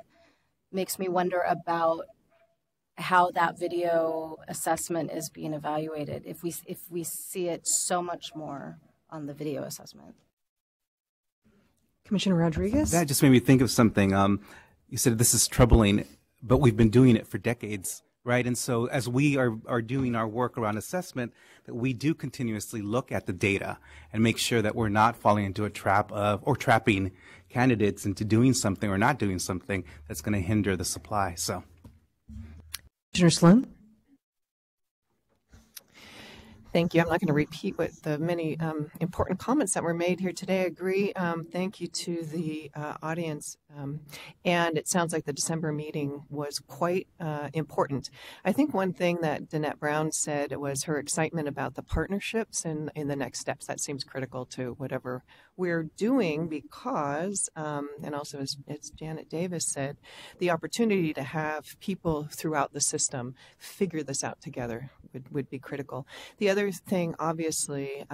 S4: makes me wonder about how that video assessment is being evaluated, if we see it so much more on the video assessment.
S6: Commissioner Rodriguez?
S20: That just made me think of something. You said this is troubling, but we've been doing it for decades, right? And so as we are doing our work around assessment, that we do continuously look at the data and make sure that we're not falling into a trap of, or trapping candidates into doing something or not doing something that's going to hinder the supply. So.
S6: Commissioner Sloan?
S2: Thank you. I'm not going to repeat what the many important comments that were made here today. I agree. Thank you to the audience. And it sounds like the December meeting was quite important. I think one thing that Danette Brown said was her excitement about the partnerships and in the next steps. That seems critical to whatever we're doing because, and also as Janet Davis said, the opportunity to have people throughout the system figure this out together would be critical. The other thing, obviously,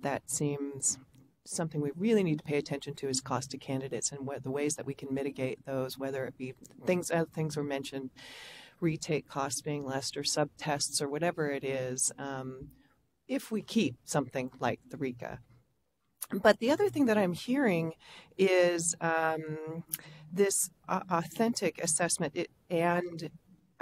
S2: that seems something we really need to pay attention to is cost to candidates and the ways that we can mitigate those, whether it be other things were mentioned, retake costs being less or sub-tests or whatever it is, if we keep something like the RICA. But the other thing that I'm hearing is this authentic assessment and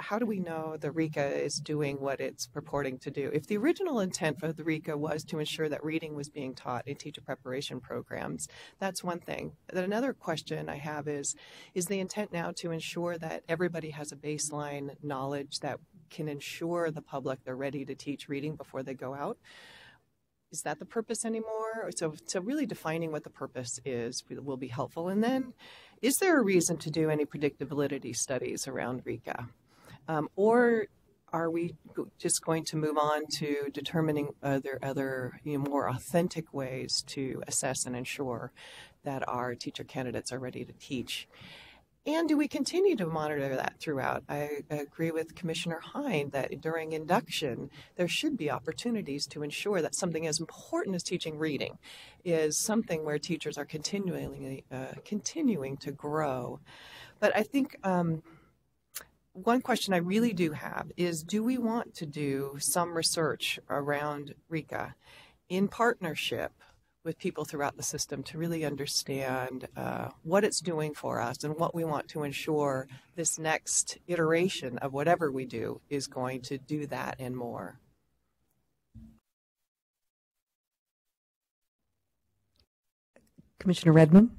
S2: how do we know the RICA is doing what it's purporting to do? If the original intent for the RICA was to ensure that reading was being taught in teacher preparation programs, that's one thing. Then another question I have is the intent now to ensure that everybody has a baseline knowledge that can ensure the public they're ready to teach reading before they go out? Is that the purpose anymore? So really defining what the purpose is will be helpful. And then, is there a reason to do any predictability studies around RICA? Or are we just going to move on to determining other more authentic ways to assess and ensure that our teacher candidates are ready to teach? And do we continue to monitor that throughout? I agree with Commissioner Hine that during induction, there should be opportunities to ensure that something as important as teaching reading is something where teachers are continuing to grow. But I think one question I really do have is, do we want to do some research around RICA in partnership with people throughout the system to really understand what it's doing for us and what we want to ensure this next iteration of whatever we do is going to do that and more?
S6: Commissioner Redmond?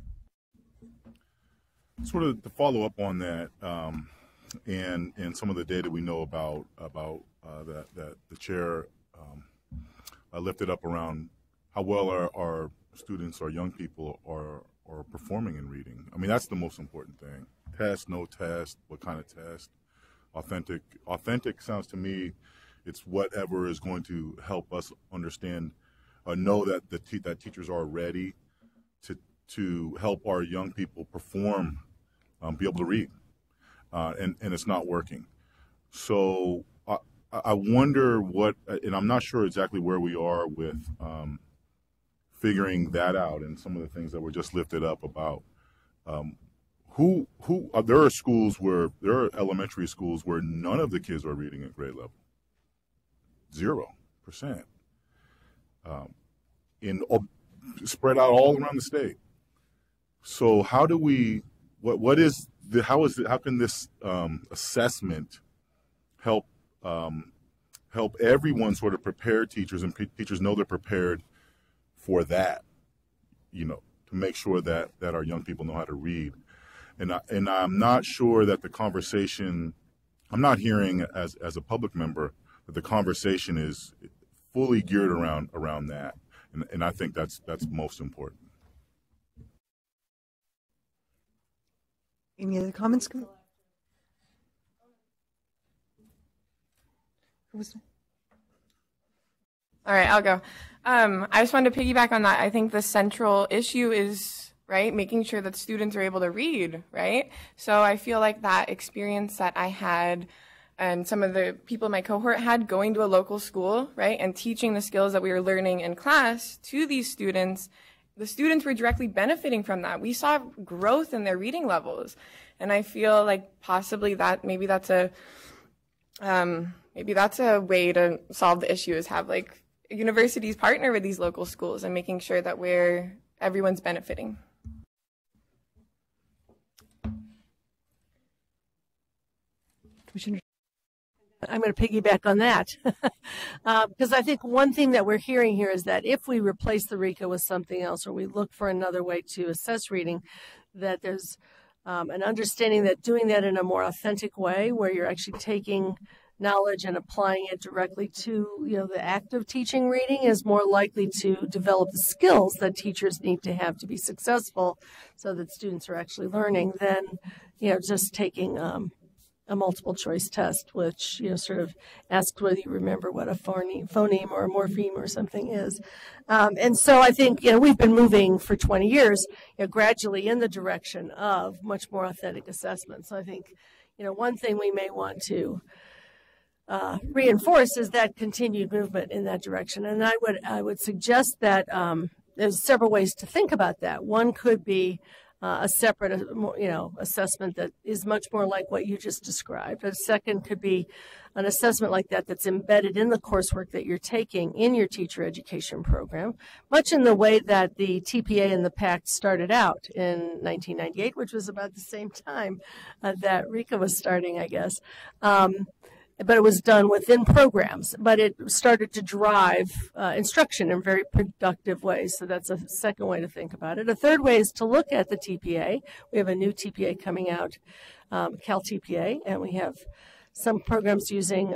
S22: Sort of to follow up on that, and some of the data we know about that the chair lifted up around how well our students or young people are performing in reading. I mean, that's the most important thing. Test, no test, what kind of test? Authentic. Authentic sounds to me, it's whatever is going to help us understand, know that that teachers are ready to help our young people perform, be able to read, and it's not working. So I wonder what, and I'm not sure exactly where we are with figuring that out, and some of the things that were just lifted up about there are schools where there are elementary schools where none of the kids are reading at grade level, 0%, spread out all around the state. So how do we? How can this assessment help help everyone sort of prepare teachers, and teachers know they're prepared for that, to make sure that our young people know how to read. And I'm not sure that the conversation, I'm not hearing as a public member that the conversation is fully geared around that. And I think that's most important.
S6: Any other comments?
S21: All right, I'll go. I just wanted to piggyback on that. I think the central issue is, right, making sure that students are able to read, right? So I feel like that experience that I had and some of the people in my cohort had going to a local school, right, and teaching the skills that we were learning in class to these students, the students were directly benefiting from that. We saw growth in their reading levels. And I feel like possibly that maybe that's a way to solve the issue, is have like universities partner with these local schools and making sure that everyone's benefiting.
S1: Commissioner, I'm going to piggyback on that because I think one thing that we're hearing here is that if we replace the RICA with something else, or we look for another way to assess reading, that there's an understanding that doing that in a more authentic way, where you're actually taking knowledge and applying it directly to the act of teaching reading, is more likely to develop the skills that teachers need to have to be successful, so that students are actually learning, than just taking a multiple choice test, which sort of asks whether you remember what a phoneme or a morpheme or something is. And so I think we've been moving for 20 years gradually in the direction of much more authentic assessment. So I think one thing we may want to reinforce is that continued movement in that direction. And I would suggest that there's several ways to think about that. One could be a separate, assessment that is much more like what you just described. A second could be an assessment like that that's embedded in the coursework that you're taking in your teacher education program, much in the way that the TPA and the PACT started out in 1998, which was about the same time that RICA was starting, I guess. But it was done within programs, but it started to drive instruction in very productive ways. So that's a second way to think about it. A third way is to look at the TPA. We have a new TPA coming out, Cal TPA, and we have some programs using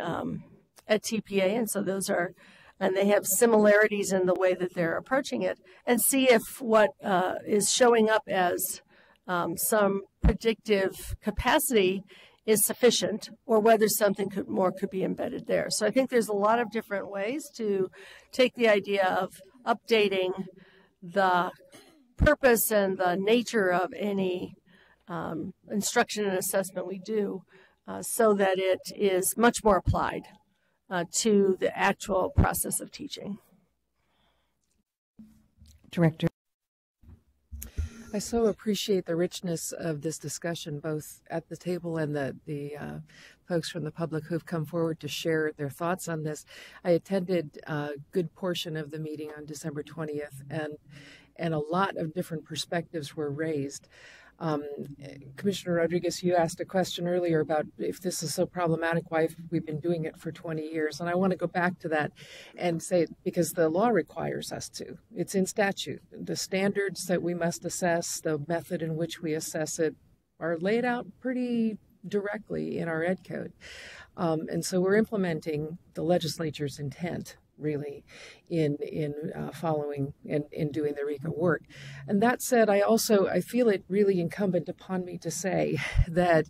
S1: at TPA, and so they have similarities in the way that they're approaching it, and see if what is showing up as some predictive capacity is sufficient, or whether something more could be embedded there. So I think there's a lot of different ways to take the idea of updating the purpose and the nature of any instruction and assessment we do, so that it is much more applied to the actual process of teaching.
S18: Director.
S3: I so appreciate the richness of this discussion, both at the table and the folks from the public who've come forward to share their thoughts on this. I attended a good portion of the meeting on December 20th, and a lot of different perspectives were raised. Commissioner Rodriguez, you asked a question earlier about if this is so problematic, why we've been doing it for 20 years. And I want to go back to that and say, because the law requires us to. It's in statute. The standards that we must assess, the method in which we assess it, are laid out pretty directly in our Ed Code. And so we're implementing the legislature's intent, really, in following and in doing the RICA work. And that said, I feel it really incumbent upon me to say that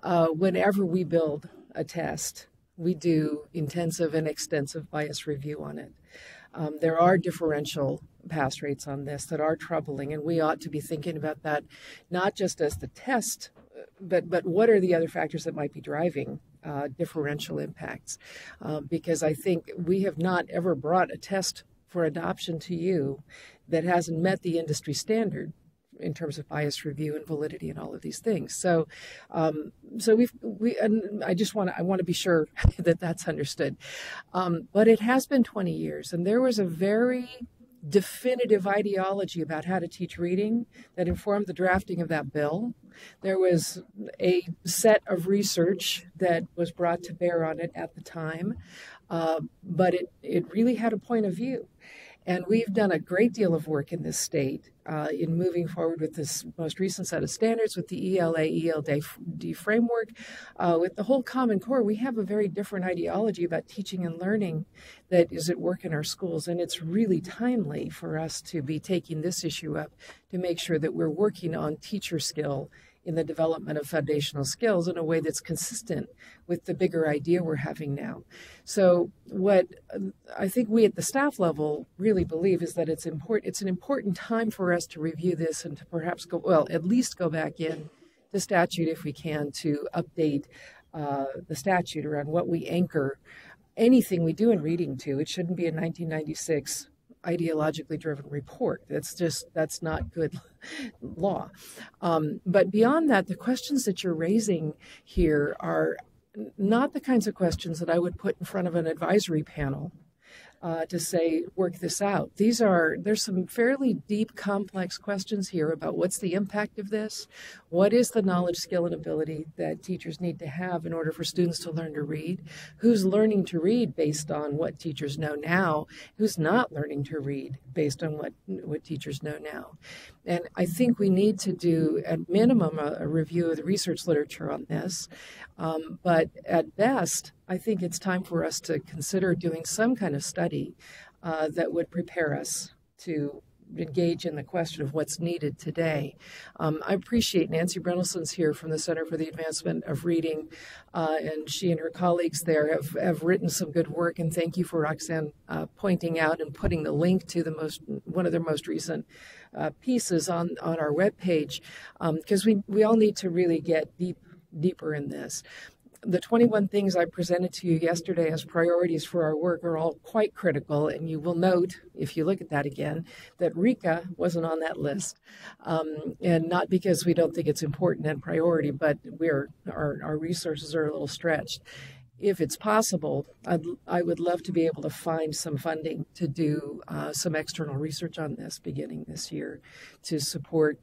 S3: whenever we build a test, we do intensive and extensive bias review on it. There are differential pass rates on this that are troubling, and we ought to be thinking about that, not just as the test, but what are the other factors that might be driving differential impacts, because I think we have not ever brought a test for adoption to you that hasn't met the industry standard in terms of bias review and validity and all of these things. So, I want to be sure that that's understood. But it has been 20 years, and there was a very definitive ideology about how to teach reading that informed the drafting of that bill. There was a set of research that was brought to bear on it at the time, but it really had a point of view. And we've done a great deal of work in this state in moving forward with this most recent set of standards, with the ELD framework, with the whole Common Core. We have a very different ideology about teaching and learning that is at work in our schools. And it's really timely for us to be taking this issue up to make sure that we're working on teacher skill in the development of foundational skills in a way that's consistent with the bigger idea we're having now. So what I think we at the staff level really believe is that it's an important time for us to review this and to perhaps at least go back in the statute if we can to update the statute around what we anchor anything we do in reading to. It shouldn't be a 1996 ideologically driven report. That's not good law. But beyond that, the questions that you're raising here are not the kinds of questions that I would put in front of an advisory panel to say, work this out. There's some fairly deep, complex questions here about what's the impact of this, what is the knowledge, skill, and ability that teachers need to have in order for students to learn to read, who's learning to read based on what teachers know now, who's not learning to read based on what teachers know now. And I think we need to do, at minimum, a review of the research literature on this. But at best, I think it's time for us to consider doing some kind of study that would prepare us to engage in the question of what's needed today. I appreciate Nancy Brennelson's here from the Center for the Advancement of Reading, and she and her colleagues there have written some good work, and thank you for Roxanne pointing out and putting the link to one of their most recent pieces on our webpage, because we all need to really get deeper in this. The 21 things I presented to you yesterday as priorities for our work are all quite critical, and you will note, if you look at that again, that RICA wasn't on that list. And not because we don't think it's important and priority, but our resources are a little stretched. If it's possible, I would love to be able to find some funding to do some external research on this beginning this year to support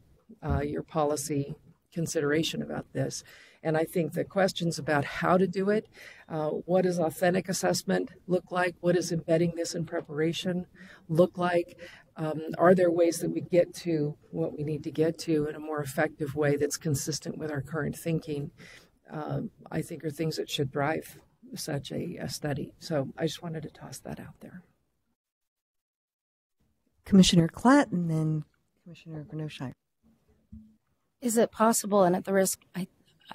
S3: your policy consideration about this. And I think the questions about how to do it, what does authentic assessment look like? What does embedding this in preparation look like? Are there ways that we get to what we need to get to in a more effective way that's consistent with our current thinking? I think are things that should drive such a study. So I just wanted to toss that out there.
S6: Commissioner Klatt and then Commissioner Gronoshire.
S4: Is it possible, and at the risk,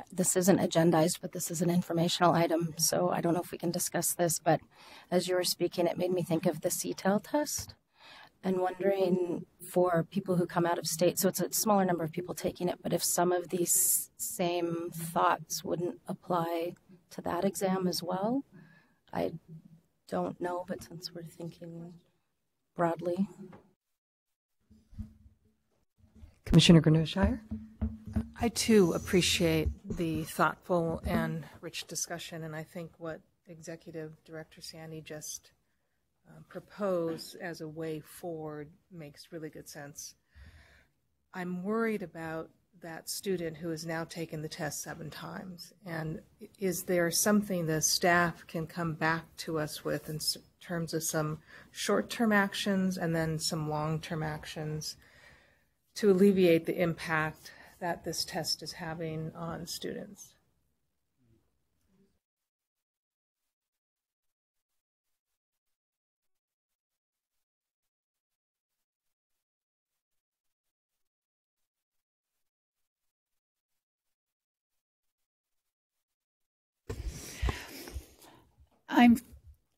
S4: this isn't agendized, but this is an informational item, so I don't know if we can discuss this, but as you were speaking, it made me think of the CTEL test and wondering for people who come out of state, so it's a smaller number of people taking it, but if some of these same thoughts wouldn't apply to that exam as well. I don't know, but since we're thinking broadly.
S6: Commissioner Gronoshire?
S5: I too appreciate the thoughtful and rich discussion, and I think what Executive Director Sandy just proposed as a way forward makes really good sense. I'm worried about that student who has now taken the test 7 times, and is there something the staff can come back to us with in terms of some short-term actions and then some long-term actions to alleviate the impact that this test is having on students?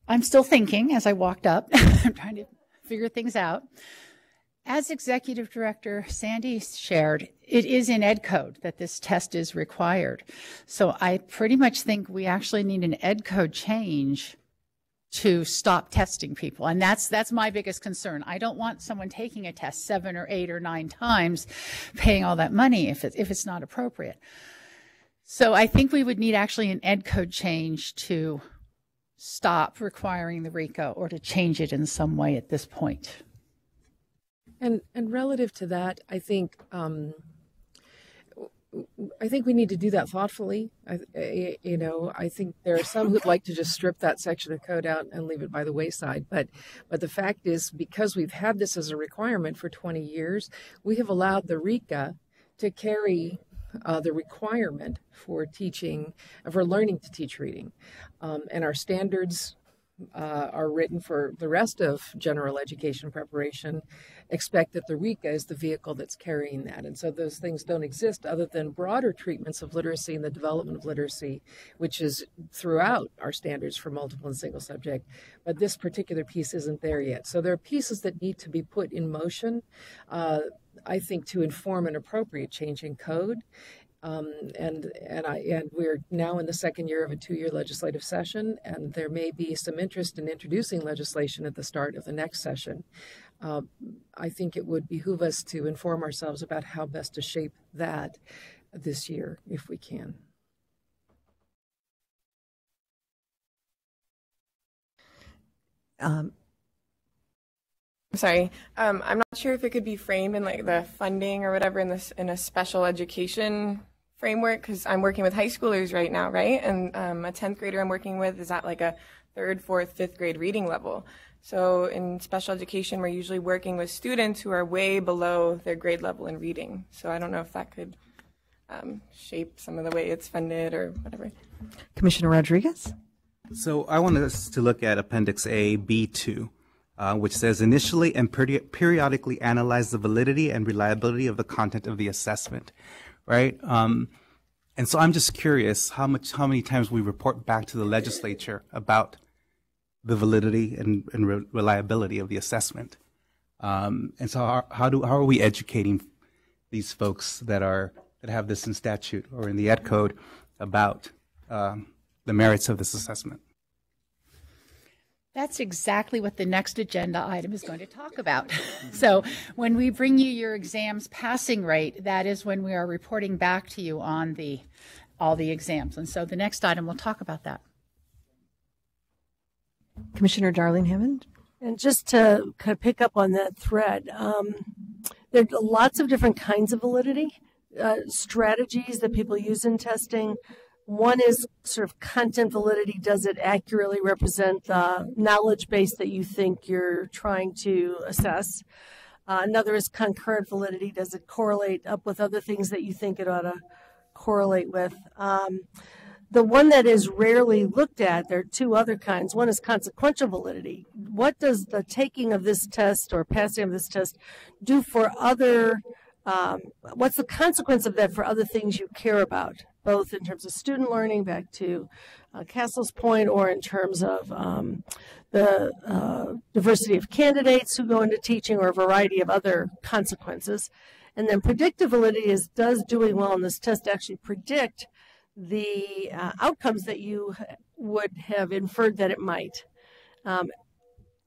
S7: I'm still thinking as I walked up. I'm trying to figure things out. As Executive Director Sandy shared, it is in Ed Code that this test is required. So I pretty much think we actually need an Ed Code change to stop testing people. And that's my biggest concern. I don't want someone taking a test 7 or 8 or 9 times, paying all that money if it's not appropriate. So I think we would need actually an Ed Code change to stop requiring the RICA or to change it in some way at this point.
S3: And relative to that, I think we need to do that thoughtfully. I think there are some who'd like to just strip that section of code out and leave it by the wayside. But the fact is, because we've had this as a requirement for 20 years, we have allowed the RICA to carry the requirement for learning to teach reading. And our standards are written for the rest of general education preparation, expect that the RICA is the vehicle that's carrying that. And so those things don't exist other than broader treatments of literacy and the development of literacy, which is throughout our standards for multiple and single subject. But this particular piece isn't there yet. So there are pieces that need to be put in motion, I think, to inform an appropriate change in code. And we're now in the second year of a 2-year legislative session, and there may be some interest in introducing legislation at the start of the next session. I think it would behoove us to inform ourselves about how best to shape that this year, if we can.
S21: Sorry, I'm not sure if it could be framed in like the funding or whatever in a special education framework, because I'm working with high schoolers right now, right? And a 10th grader I'm working with is at like a 3rd, 4th, 5th grade reading level. So in special education, we're usually working with students who are way below their grade level in reading. So I don't know if that could shape some of the way it's funded or whatever.
S6: Commissioner Rodriguez?
S20: So I want us to look at Appendix A, B2. Which says initially and periodically analyze the validity and reliability of the content of the assessment, right? And so I'm just curious how many times we report back to the legislature about the validity and reliability of the assessment. And so how are we educating these folks that have this in statute or in the Ed Code about the merits of this assessment?
S7: That's exactly what the next agenda item is going to talk about. So when we bring you your exams passing rate, that is when we are reporting back to you on all the exams. And so the next item will talk about that.
S6: Commissioner Darlene Hammond?
S1: And just to kind of pick up on that thread, there are lots of different kinds of validity strategies that people use in testing. One is sort of content validity. Does it accurately represent the knowledge base that you think you're trying to assess? Another is concurrent validity. Does it correlate up with other things that you think it ought to correlate with? The one that is rarely looked at, there are two other kinds. One is consequential validity. What does the taking of this test or passing of this test do for other, what's the consequence of that for other things you care about, both in terms of student learning, back to Castle's point, or in terms of the diversity of candidates who go into teaching, or a variety of other consequences. And then predictive validity is, does doing well on this test actually predict the outcomes that you would have inferred that it might.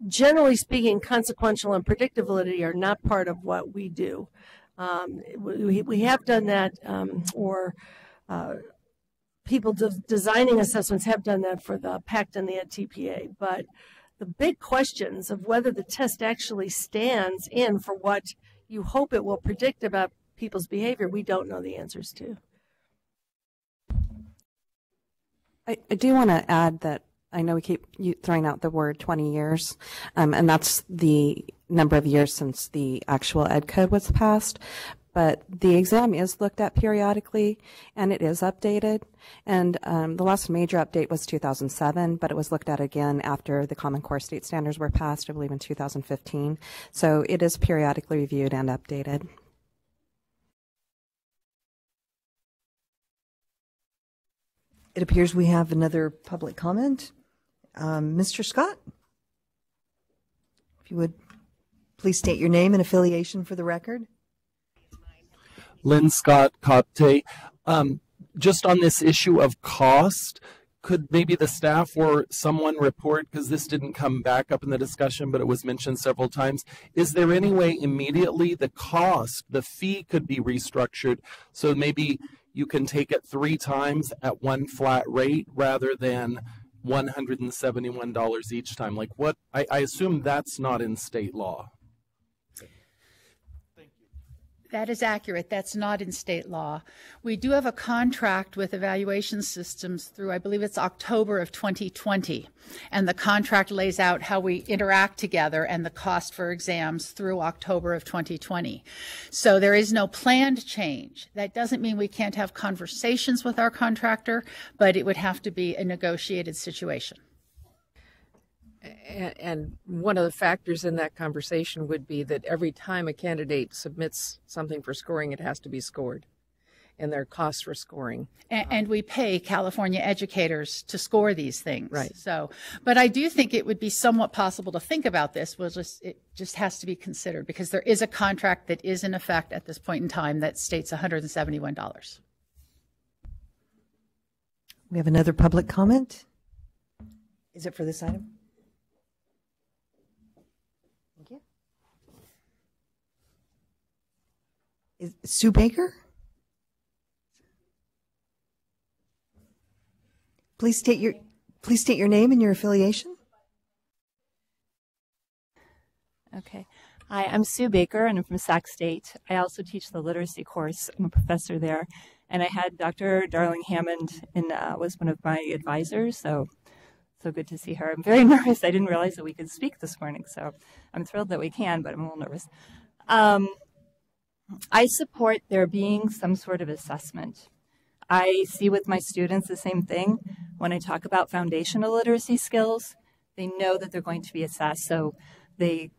S1: Generally speaking, consequential and predictive validity are not part of what we do. We have done that, people designing assessments have done that for the PACT and the TPA, but the big questions of whether the test actually stands in for what you hope it will predict about people's behavior, we don't know the answers to.
S8: I do want to add that I know we keep throwing out the word 20 years, and that's the number of years since the actual Ed Code was passed. But the exam is looked at periodically, and it is updated. And the last major update was 2007, but it was looked at again after the Common Core state standards were passed, I believe in 2015. So it is periodically reviewed and updated.
S6: It appears we have another public comment. Mr. Scott, if you would please state your name and affiliation for the record.
S16: Lynn Scott, Copte. Just on this issue of cost, could maybe the staff or someone report, because this didn't come back up in the discussion, but it was mentioned several times, is there any way immediately the cost, the fee could be restructured so maybe you can take it 3 times at one flat rate rather than $171 each time? Like what, I assume that's not in state law.
S7: That is accurate. That's not in state law. We do have a contract with Evaluation Systems through, I believe it's October of 2020. And the contract lays out how we interact together and the cost for exams through October of 2020. So there is no planned change. That doesn't mean we can't have conversations with our contractor, but it would have to be a negotiated situation.
S3: And one of the factors in that conversation would be that every time a candidate submits something for scoring, it has to be scored, and there are costs for scoring.
S7: And we pay California educators to score these things.
S3: Right.
S7: So, but I do think it would be somewhat possible to think about this. It just has to be considered because there is a contract that is in effect at this point in time that states $171.
S18: We have another public comment. Is it for this item?
S6: Is Sue Baker? Please state your name and your affiliation.
S9: Okay. Hi, I'm Sue Baker, and I'm from Sac State. I also teach the literacy course. I'm a professor there. And I had Dr. Darling Hammond was one of my advisors, so good to see her. I'm very nervous. I didn't realize that we could speak this morning, so I'm thrilled that we can, but I'm a little nervous. I support there being some sort of assessment. I see with my students the same thing. When I talk about foundational literacy skills, they know that they're going to be assessed, so they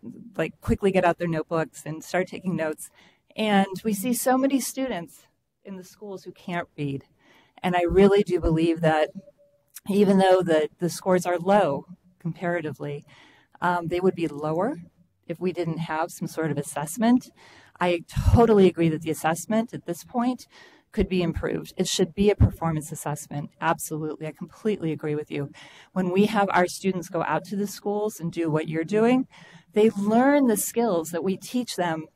S9: quickly get out their notebooks and start taking notes. And we see so many students in the schools who can't read. And I really do believe that even though the scores are low comparatively, they would be lower if we didn't have some sort of assessment. I totally agree that the assessment at this point could be improved. It should be a performance assessment. Absolutely. I completely agree with you. When we have our students go out to the schools and do what you're doing, they learn the skills that we teach them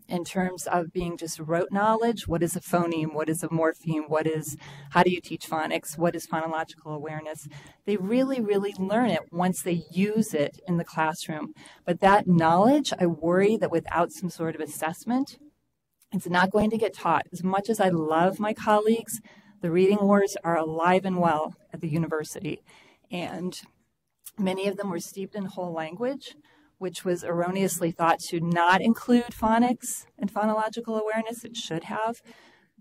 S9: in terms of being just rote knowledge. What is a phoneme? What is a morpheme? How do you teach phonics? What is phonological awareness? They really, really learn it once they use it in the classroom. But that knowledge, I worry that without some sort of assessment, it's not going to get taught. As much as I love my colleagues, the reading wars are alive and well at the university. And many of them were steeped in whole language, which was erroneously thought to not include phonics and phonological awareness. It should have,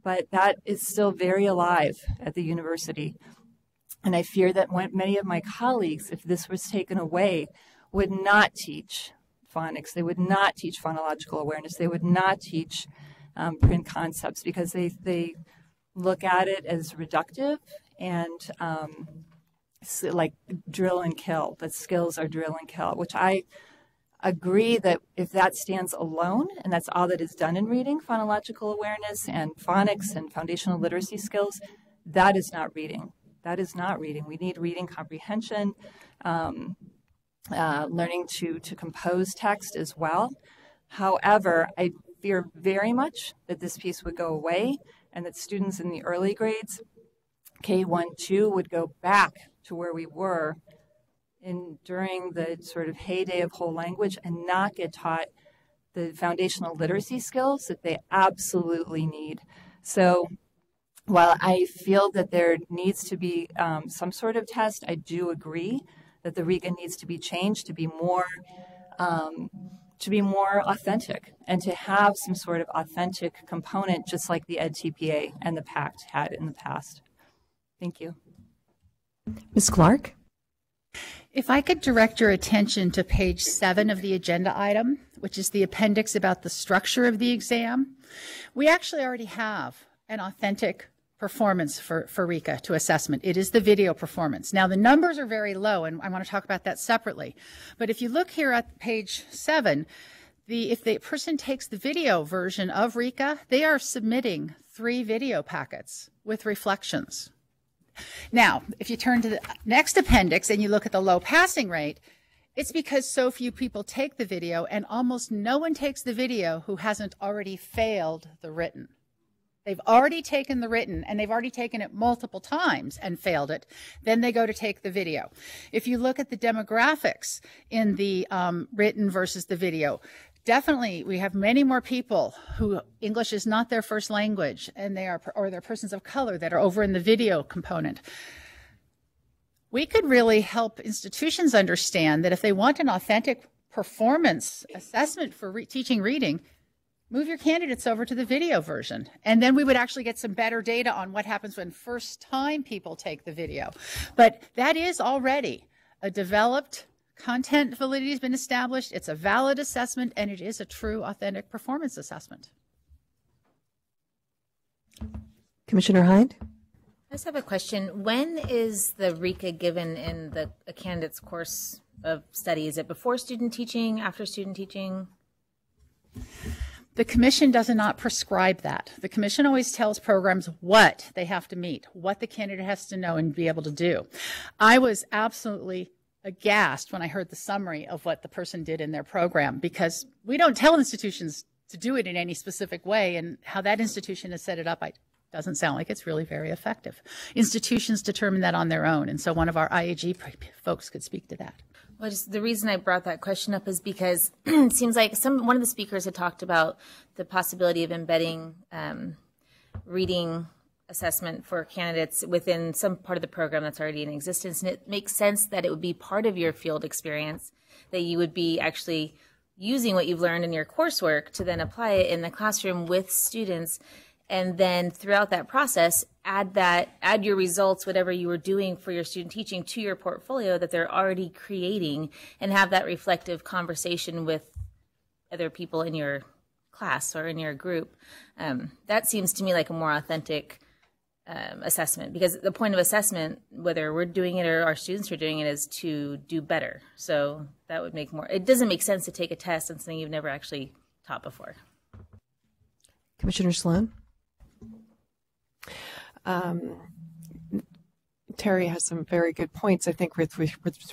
S9: but that is still very alive at the university. And I fear that many of my colleagues, if this was taken away, would not teach phonics. They would not teach phonological awareness. They would not teach print concepts because they look at it as reductive and like drill and kill, that skills are drill and kill, which I agree that if that stands alone and that's all that is done in reading, phonological awareness and phonics and foundational literacy skills, that is not reading. That is not reading. We need reading comprehension, learning to compose text as well. However, I fear very much that this piece would go away and that students in the early grades, K1, 2, would go back to where we were during the sort of heyday of whole language and not get taught the foundational literacy skills that they absolutely need. So while I feel that there needs to be some sort of test, I do agree that the RICA needs to be changed to be more authentic and to have some sort of authentic component, just like the EdTPA and the PACT had in the past. Thank you.
S18: Ms. Clark?
S7: If I could direct your attention to page 7 of the agenda item, which is the appendix about the structure of the exam, we actually already have an authentic performance for RICA to assessment. It is the video performance. Now, the numbers are very low, and I want to talk about that separately. But if you look here at page 7, if the person takes the video version of RICA, they are submitting 3 video packets with reflections. Now, if you turn to the next appendix and you look at the low passing rate, it's because so few people take the video and almost no one takes the video who hasn't already failed the written. They've already taken the written and they've already taken it multiple times and failed it. Then they go to take the video. If you look at the demographics in the written versus the video, Definitely, we have many more people who English is not their first language, and they're persons of color that are over in the video component. We could really help institutions understand that if they want an authentic performance assessment for teaching reading, move your candidates over to the video version. And then we would actually get some better data on what happens when first time people take the video. But that is already a developed content validity has been established. It's a valid assessment, and it is a true authentic performance assessment.
S18: Commissioner Hyde?
S19: I just have a question. When is the RICA given in a candidate's course of study? Is it before student teaching, after student teaching?
S7: The commission does not prescribe that. The commission always tells programs what they have to meet, what the candidate has to know and be able to do. I was absolutely aghast when I heard the summary of what the person did in their program, because we don't tell institutions to do it in any specific way, and how that institution has set it up, doesn't sound like it's really very effective. Institutions determine that on their own, and so one of our IAG folks could speak to that.
S19: Well, just the reason I brought that question up is because it seems like one of the speakers had talked about the possibility of embedding reading assessment for candidates within some part of the program that's already in existence. And it makes sense that it would be part of your field experience, that you would be actually using what you've learned in your coursework to then apply it in the classroom with students. And then throughout that process, add your results, whatever you were doing for your student teaching, to your portfolio that they're already creating, and have that reflective conversation with other people in your class or in your group. That seems to me like a more authentic assessment, because the point of assessment, whether we're doing it or our students are doing it, is to do better. So that would make more, it doesn't make sense to take a test on something you've never actually taught before.
S18: Commissioner Sloan?
S2: Terry has some very good points. I think with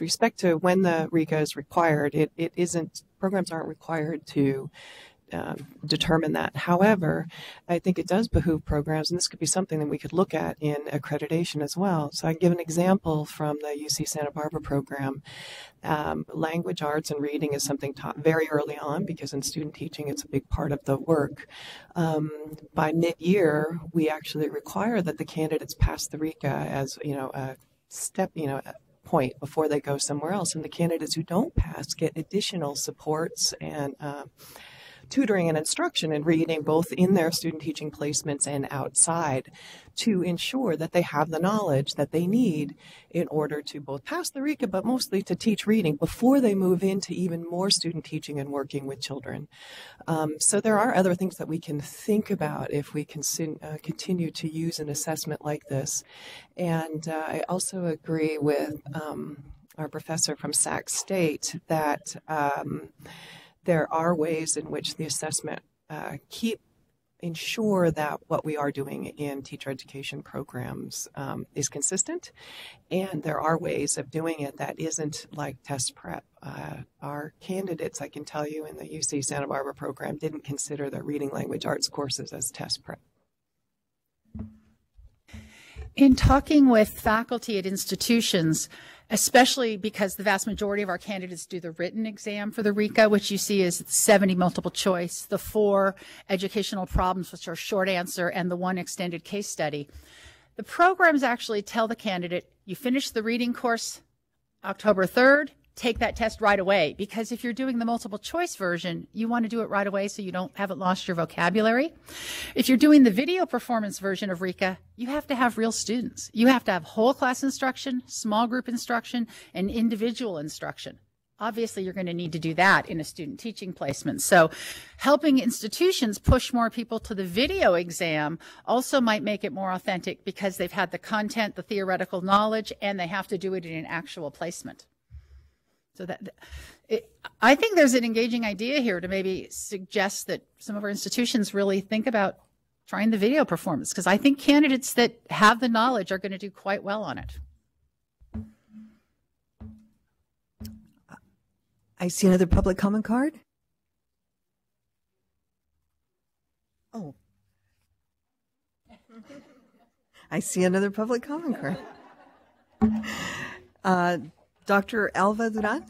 S2: respect to when the RICA is required, it isn't, programs aren't required to determine that. However, I think it does behoove programs, and this could be something that we could look at in accreditation as well. So I can give an example from the UC Santa Barbara program. Language arts and reading is something taught very early on, because in student teaching it's a big part of the work. By mid-year, we actually require that the candidates pass the RICA as a step, a point before they go somewhere else. And the candidates who don't pass get additional supports and tutoring and instruction in reading, both in their student teaching placements and outside, to ensure that they have the knowledge that they need in order to both pass the RICA, but mostly to teach reading before they move into even more student teaching and working with children. So there are other things that we can think about if we can continue to use an assessment like this. And I also agree with our professor from Sac State that there are ways in which the assessment ensure that what we are doing in teacher education programs is consistent, and there are ways of doing it that isn't like test prep. Our candidates, I can tell you, in the UC Santa Barbara program didn't consider their reading language arts courses as test prep.
S7: In talking with faculty at institutions, especially because the vast majority of our candidates do the written exam for the RICA, which you see is 70 multiple choice, the 4 educational problems, which are short answer, and the 1 extended case study. The programs actually tell the candidate, you finish the reading course October 3rd, take that test right away, because if you're doing the multiple choice version, you want to do it right away so you haven't lost your vocabulary. If you're doing the video performance version of RICA, you have to have real students. You have to have whole class instruction, small group instruction, and individual instruction. Obviously, you're going to need to do that in a student teaching placement. So helping institutions push more people to the video exam also might make it more authentic, because they've had the content, the theoretical knowledge, and they have to do it in an actual placement. So I think there's an engaging idea here to maybe suggest that some of our institutions really think about trying the video performance, because I think candidates that have the knowledge are going to do quite well on it.
S18: I see another public comment card. Oh. I see another public comment card. Dr. Alva Duran?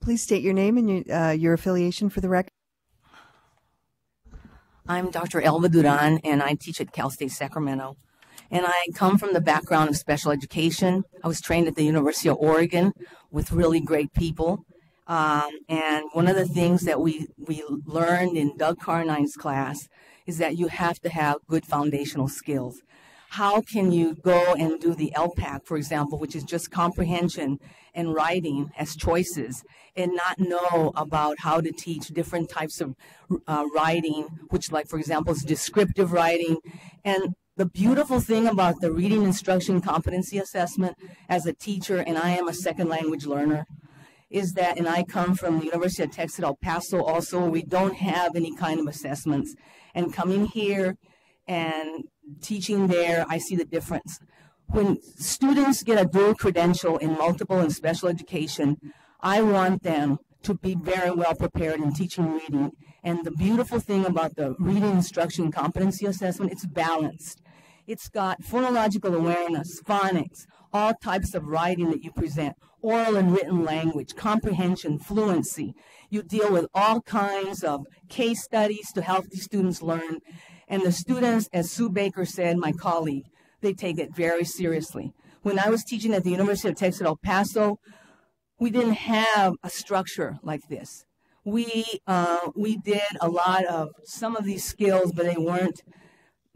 S6: please state your name and your affiliation for the record?
S10: I'm Dr. Elva Duran, and I teach at Cal State Sacramento. And I come from the background of special education. I was trained at the University of Oregon with really great people. And one of the things that we learned in Doug Carnine's class is that you have to have good foundational skills. How can you go and do the LPAC, for example, which is just comprehension and writing as choices, and not know about how to teach different types of writing, which, like, for example, is descriptive writing. And the beautiful thing about the reading instruction competency assessment as a teacher, and I am a second language learner, is that, and I come from the University of Texas El Paso also, we don't have any kind of assessments. And coming here and teaching there, I see the difference. When students get a dual credential in multiple and special education, I want them to be very well prepared in teaching reading. And the beautiful thing about the reading instruction competency assessment, it's balanced. It's got phonological awareness, phonics, all types of writing that you present, oral and written language, comprehension, fluency. You deal with all kinds of case studies to help these students learn. And the students, as Sue Baker said, my colleague, they take it very seriously. When I was teaching at the University of Texas El Paso, we didn't have a structure like this. We did a lot of some of these skills, but they weren't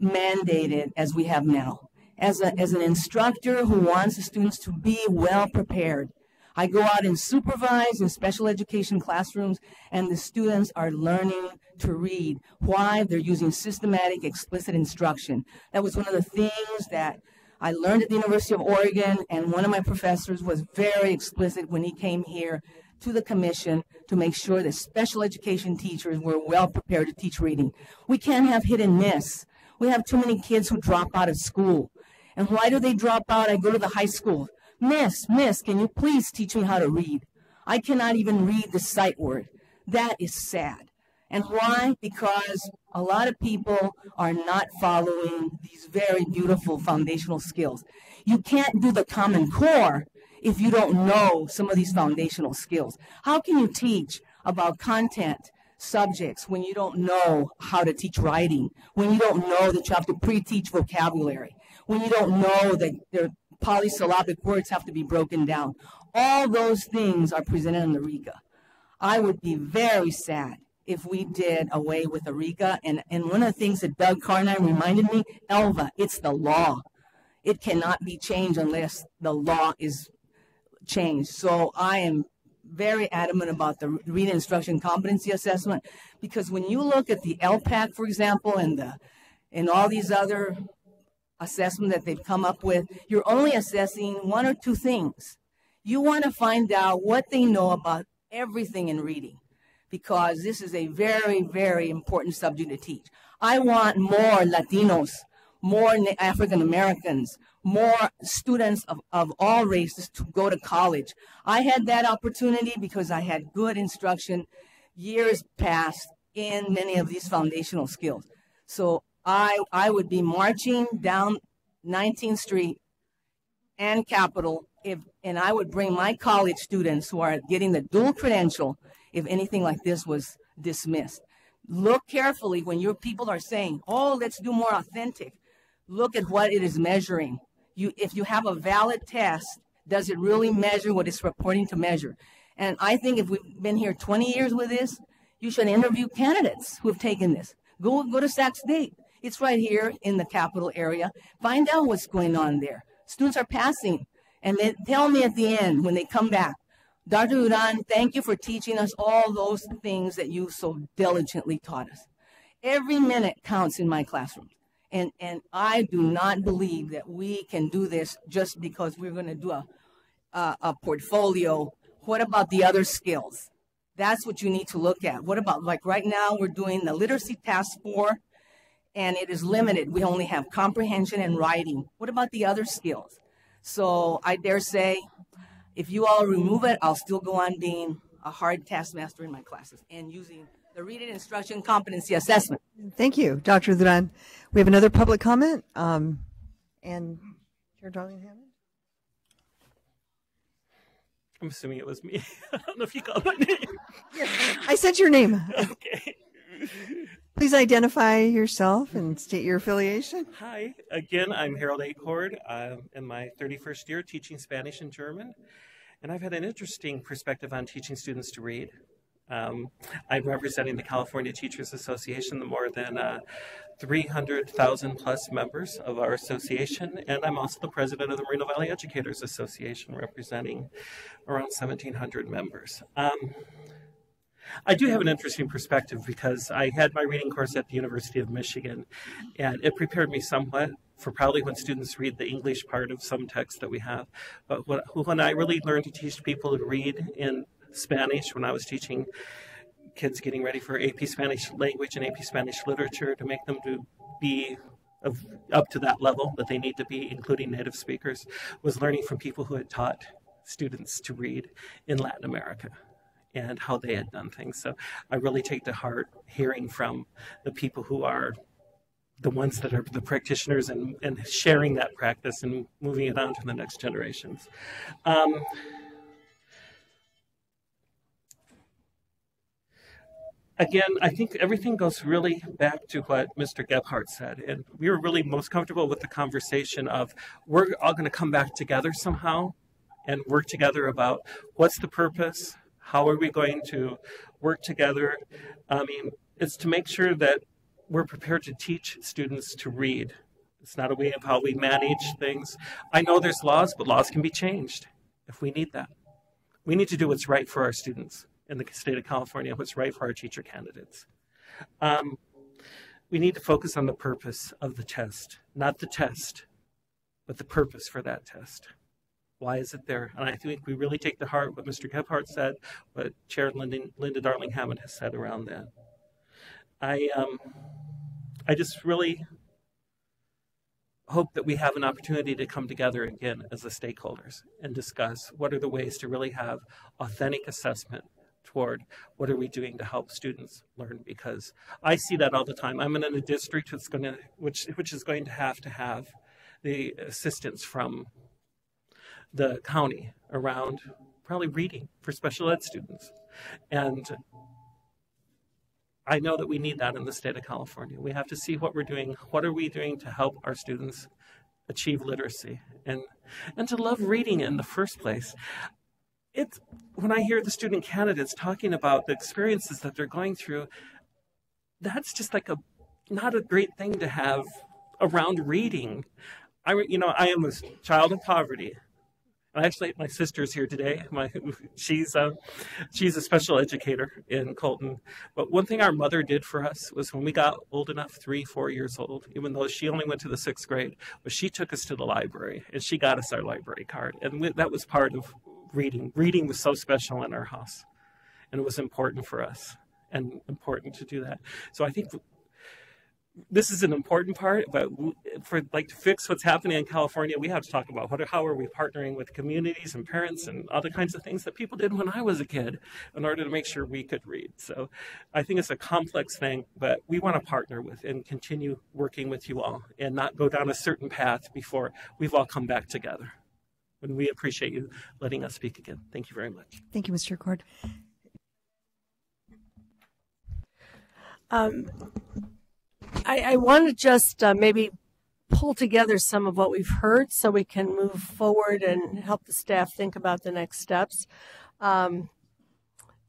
S10: mandated as we have now. As an instructor who wants the students to be well prepared, I go out and supervise in special education classrooms, and the students are learning to read. Why? They're using systematic, explicit instruction. That was one of the things that I learned at the University of Oregon, and one of my professors was very explicit when he came here to the commission to make sure that special education teachers were well prepared to teach reading. We can't have hit and miss. We have too many kids who drop out of school. And why do they drop out? I go to the high school. Miss, can you please teach me how to read? I cannot even read the sight word. That is sad. And why? Because a lot of people are not following these very beautiful foundational skills. You can't do the Common Core if you don't know some of these foundational skills. How can you teach about content subjects when you don't know how to teach writing, when you don't know that you have to pre-teach vocabulary, when you don't know that their polysyllabic words have to be broken down? All those things are presented in the RICA. I would be very sad if we did away with the RICA. And one of the things that Doug Carnine reminded me, Elva, it's the law. It cannot be changed unless the law is changed. So I am very adamant about the reading instruction competency assessment, because when you look at the LPAC, for example, and all these other assessments that they've come up with, you're only assessing one or two things. You want to find out what they know about everything in reading, because this is a very, very important subject to teach. I want more Latinos, more African Americans, more students of all races to go to college. I had that opportunity because I had good instruction years past in many of these foundational skills. So I would be marching down 19th Street and Capitol, and I would bring my college students who are getting the dual credential if anything like this was dismissed. Look carefully when your people are saying, oh, let's do more authentic. Look at what it is measuring. If you have a valid test, does it really measure what it's purporting to measure? And I think if we've been here 20 years with this, you should interview candidates who have taken this. Go to Sac State. It's right here in the capital area. Find out what's going on there. Students are passing, and they tell me at the end when they come back, Dr. Duran, thank you for teaching us all those things that you so diligently taught us. Every minute counts in my classroom. And I do not believe that we can do this just because we're going to do a portfolio. What about the other skills? That's what you need to look at. What about, like right now, we're doing the literacy task 4, and it is limited. We only have comprehension and writing. What about the other skills? So I dare say, if you all remove it, I'll still go on being a hard taskmaster in my classes and using the reading instruction competency assessment.
S6: Thank you, Dr. Duran. We have another public comment. And Chair Darlene Hammond.
S11: I'm assuming it was me. I don't know if you called my name.
S6: I said your name.
S11: Okay.
S6: Please identify yourself and state your affiliation.
S11: Hi, again, I'm Harold Acord. I'm in my 31st year teaching Spanish and German, and I've had an interesting perspective on teaching students to read. I'm representing the California Teachers Association, the more than 300,000 plus members of our association, and I'm also the president of the Moreno Valley Educators Association, representing around 1,700 members. I do have an interesting perspective because I had my reading course at the University of Michigan, and it prepared me somewhat for probably when students read the English part of some text that we have. But when I really learned to teach people to read in Spanish, when I was teaching kids getting ready for AP Spanish language and AP Spanish literature, to make them to be up to that level that they need to be, including native speakers, was learning from people who had taught students to read in Latin America and how they had done things. So I really take to heart hearing from the people who are the ones that are the practitioners and sharing that practice and moving it on to the next generations. Again, I think everything goes really back to what Mr. Gebhardt said, and we were really most comfortable with the conversation of we're all going to come back together somehow and work together about what's the purpose, how are we going to work together. I mean, it's to make sure that we're prepared to teach students to read. It's not a way of how we manage things. I know there's laws, but laws can be changed if we need that. We need to do what's right for our students in the state of California, what's right for our teacher candidates. We need to focus on the purpose of the test, not the test, but the purpose for that test. Why is it there? And I think we really take to heart what Mr. Gebhardt said, what Chair Linda Darling-Hammond has said around that. I just really hope that we have an opportunity to come together again as the stakeholders and discuss what are the ways to really have authentic assessment toward what are we doing to help students learn, because I see that all the time. I'm in a district which is going to have the assistance from the county around probably reading for special ed students. And I know that we need that in the state of California. We have to see what we're doing. What are we doing to help our students achieve literacy and to love reading in the first place? When I hear the student candidates talking about the experiences that they're going through, that's just like not a great thing to have around reading. I am a child of poverty. Actually, my sister's here today. She's a special educator in Colton. But one thing our mother did for us was when we got old enough, 3-4 years old, even though she only went to the 6th grade, was she took us to the library and she got us our library card. And that was part of reading. Reading was so special in our house, and it was important for us and important to do that. So I think this is an important part, but to fix what's happening in California, we have to talk about how are we partnering with communities and parents and other kinds of things that people did when I was a kid in order to make sure we could read. So I think it's a complex thing, but we want to partner with and continue working with you all and not go down a certain path before we've all come back together. And we appreciate you letting us speak again. Thank you very much.
S6: Thank you, Mr. Accord.
S1: I want to just maybe pull together some of what we've heard so we can move forward and help the staff think about the next steps.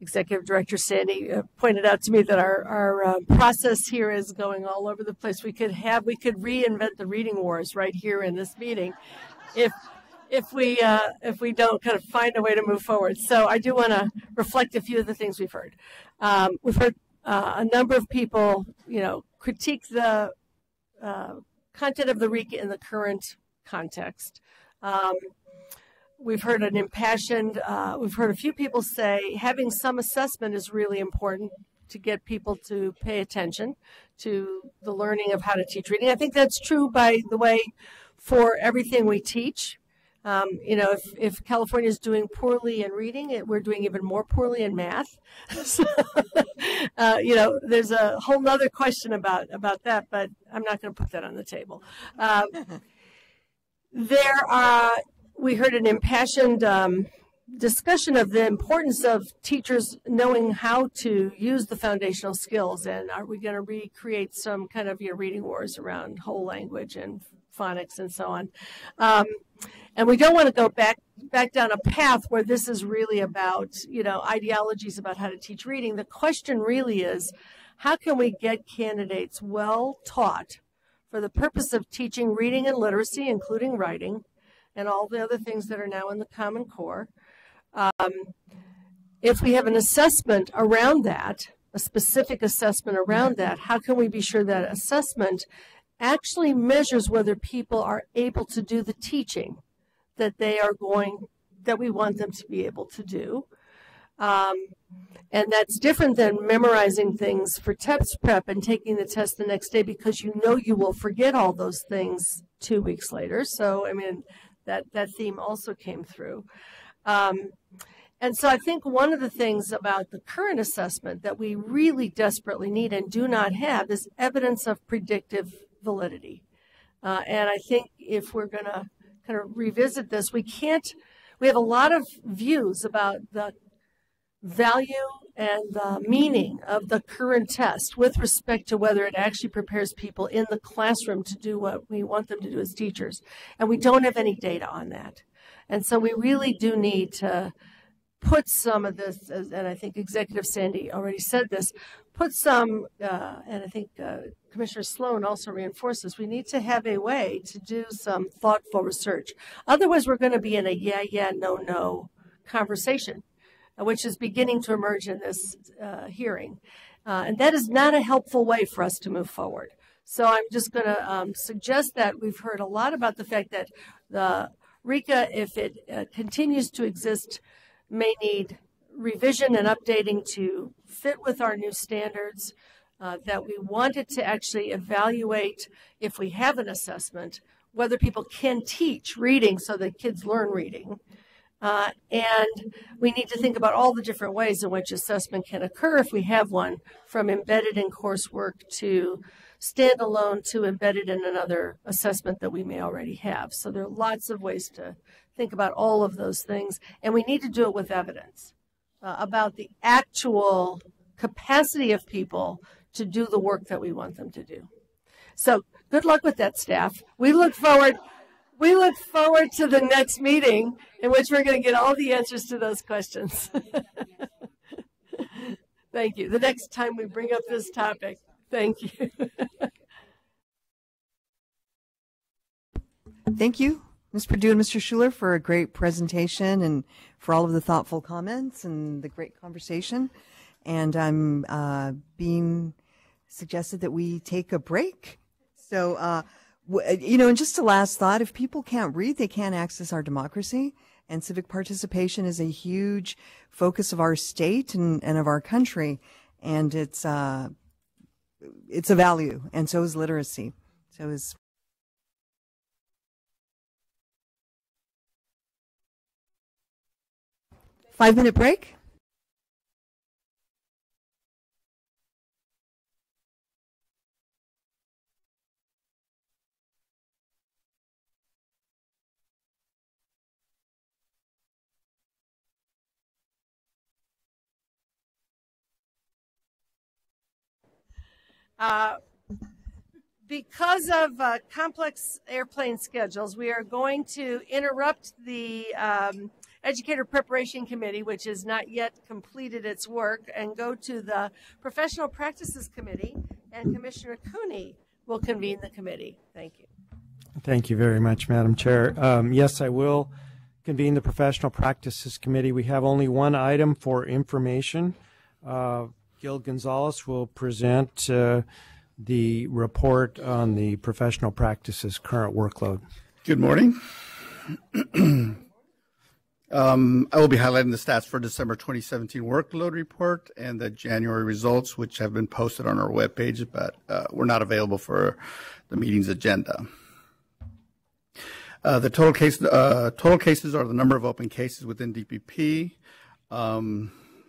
S1: Executive Director Sandy pointed out to me that our process here is going all over the place. We could reinvent the reading wars right here in this meeting if we don't kind of find a way to move forward. So I do want to reflect a few of the things we've heard. We've heard a number of people, critique the content of the RICA in the current context. We've heard we've heard a few people say having some assessment is really important to get people to pay attention to the learning of how to teach reading. I think that's true, by the way, for everything we teach. If California is doing poorly in reading, we're doing even more poorly in math. So, there's a whole nother question about that, but I'm not going to put that on the table. We heard an impassioned discussion of the importance of teachers knowing how to use the foundational skills, and are we going to recreate some kind of reading wars around whole language and phonics and so on. And we don't want to go back down a path where this is really about, ideologies about how to teach reading. The question really is, how can we get candidates well taught for the purpose of teaching reading and literacy, including writing, and all the other things that are now in the Common Core? If we have an assessment around that, a specific assessment around that, how can we be sure that assessment actually measures whether people are able to do the teaching that we want them to be able to do? And that's different than memorizing things for test prep and taking the test the next day, because you will forget all those things 2 weeks later. So, that theme also came through. And so I think one of the things about the current assessment that we really desperately need and do not have is evidence of predictive validity. And I think if we're going to kind of revisit this, we have a lot of views about the value and the meaning of the current test with respect to whether it actually prepares people in the classroom to do what we want them to do as teachers. And we don't have any data on that. And so we really do need to put some of this, and I think Executive Sandy already said this, put some, and I think Commissioner Sloan also reinforces, we need to have a way to do some thoughtful research. Otherwise, we're going to be in a yeah, no conversation, which is beginning to emerge in this hearing. And that is not a helpful way for us to move forward. So I'm just going to suggest that we've heard a lot about the fact that the RICA, if it continues to exist, may need revision and updating to fit with our new standards, that we wanted to actually evaluate, if we have an assessment, whether people can teach reading so that kids learn reading. And we need to think about all the different ways in which assessment can occur if we have one, from embedded in coursework to standalone to embedded in another assessment that we may already have. So there are lots of ways to think about all of those things, and we need to do it with evidence about the actual capacity of people to do the work that we want them to do. So good luck with that, staff. We look forward to the next meeting in which we're going to get all the answers to those questions. Thank you. The next time we bring up this topic. Thank you.
S6: Thank you, Ms. Perdue and Mr. Schuler, for a great presentation and for all of the thoughtful comments and the great conversation. And I'm being suggested that we take a break. So, and just a last thought, if people can't read, they can't access our democracy. And civic participation is a huge focus of our state and of our country. And it's a value, and so is literacy. So is 5-minute break.
S1: Because of complex airplane schedules, we are going to interrupt the Educator Preparation Committee, which has not yet completed its work, and go to the Professional Practices Committee, and Commissioner Cooney will convene the committee. Thank you.
S12: Thank you very much, Madam Chair. Yes, I will convene the Professional Practices Committee. We have only one item for information. Gil Gonzalez will present the report on the professional practices current workload.
S13: Good morning. I will be highlighting the stats for December 2017 workload report and the January results, which have been posted on our webpage, but were not available for the meeting's agenda. The total cases are the number of open cases within DPP.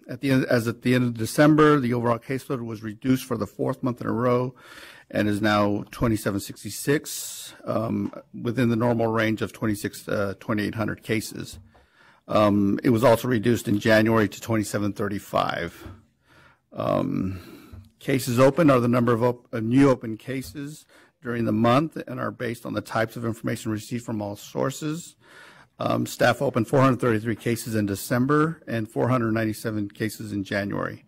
S13: As at the end of December, the overall caseload was reduced for the fourth month in a row and is now 2766, within the normal range of 26 to 2,800 cases. It was also reduced in January to 2735. Cases open are the number of new open cases during the month and are based on the types of information received from all sources. Staff opened 433 cases in December and 497 cases in January.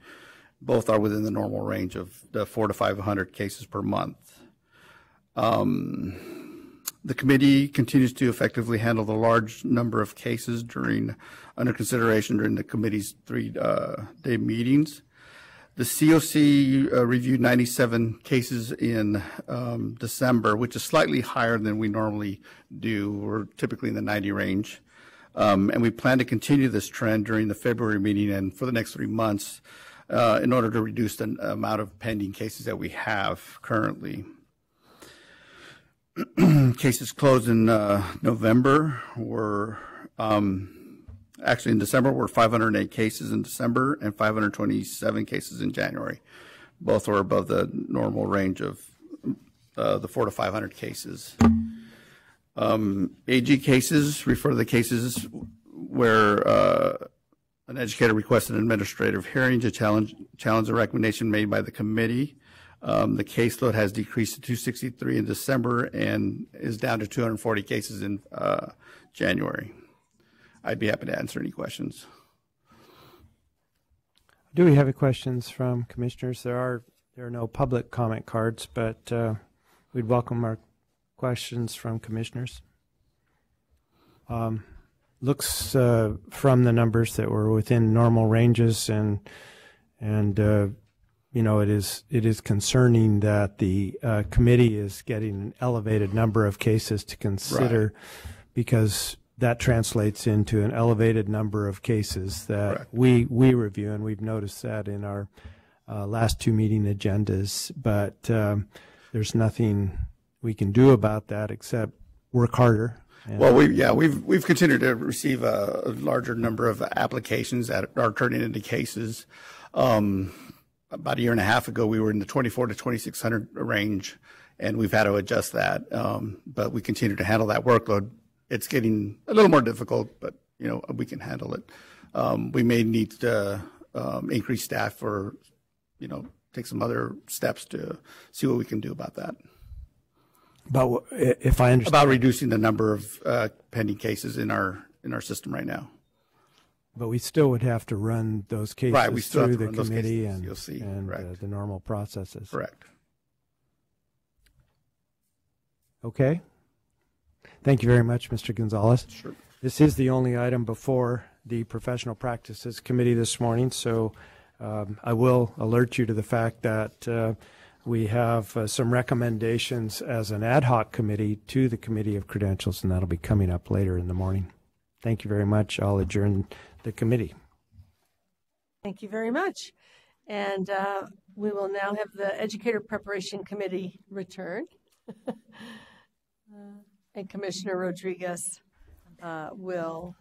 S13: Both are within the normal range of the 400 to 500 cases per month. The committee continues to effectively handle the large number of cases under consideration during the committee's 3-day meetings. The COC reviewed 97 cases in December, which is slightly higher than we normally do. We're typically in the 90 range. And we plan to continue this trend during the February meeting and for the next 3 months in order to reduce the amount of pending cases that we have currently. Cases closed in November were actually, in December, were 508 cases in December and 527 cases in January. Both were above the normal range of the 400 to 500 cases. AG cases refer to the cases where an educator requested an administrative hearing to challenge a recommendation made by the committee. The caseload has decreased to 263 in December and is down to 240 cases in January. I'd be happy to answer any questions.
S12: Do we have any questions from commissioners? There are no public comment cards, but we'd welcome our questions from commissioners. Looks from the numbers that were within normal ranges, and you know, it is concerning that the committee is getting an elevated number of cases to consider, because that translates into an elevated number of cases that we review, and we've noticed that in our last 2 meeting agendas. But there's nothing we can do about that except work harder.
S13: Well, we've continued to receive a larger number of applications that are turning into cases. About a year and a half ago, we were in the 2,400 to 2,600 range, and we've had to adjust that. But we continue to handle that workload. It's getting a little more difficult, but you know, we can handle it. We may need to increase staff, or you know, take some other steps to see what we can do about that.
S12: But if I understand,
S13: about reducing the number of pending cases in our system right now.
S12: But we still would have to run those cases through the committee and the normal processes.
S13: Correct.
S12: Okay. Thank you very much, Mr. Gonzalez.
S13: Sure.
S12: This is the only item before the Professional Practices Committee this morning, so I will alert you to the fact that we have some recommendations as an ad hoc committee to the Committee of Credentials, and that'll be coming up later in the morning. Thank you very much. I'll adjourn the committee.
S1: Thank you very much. And we will now have the Educator Preparation Committee return. And Commissioner Rodriguez will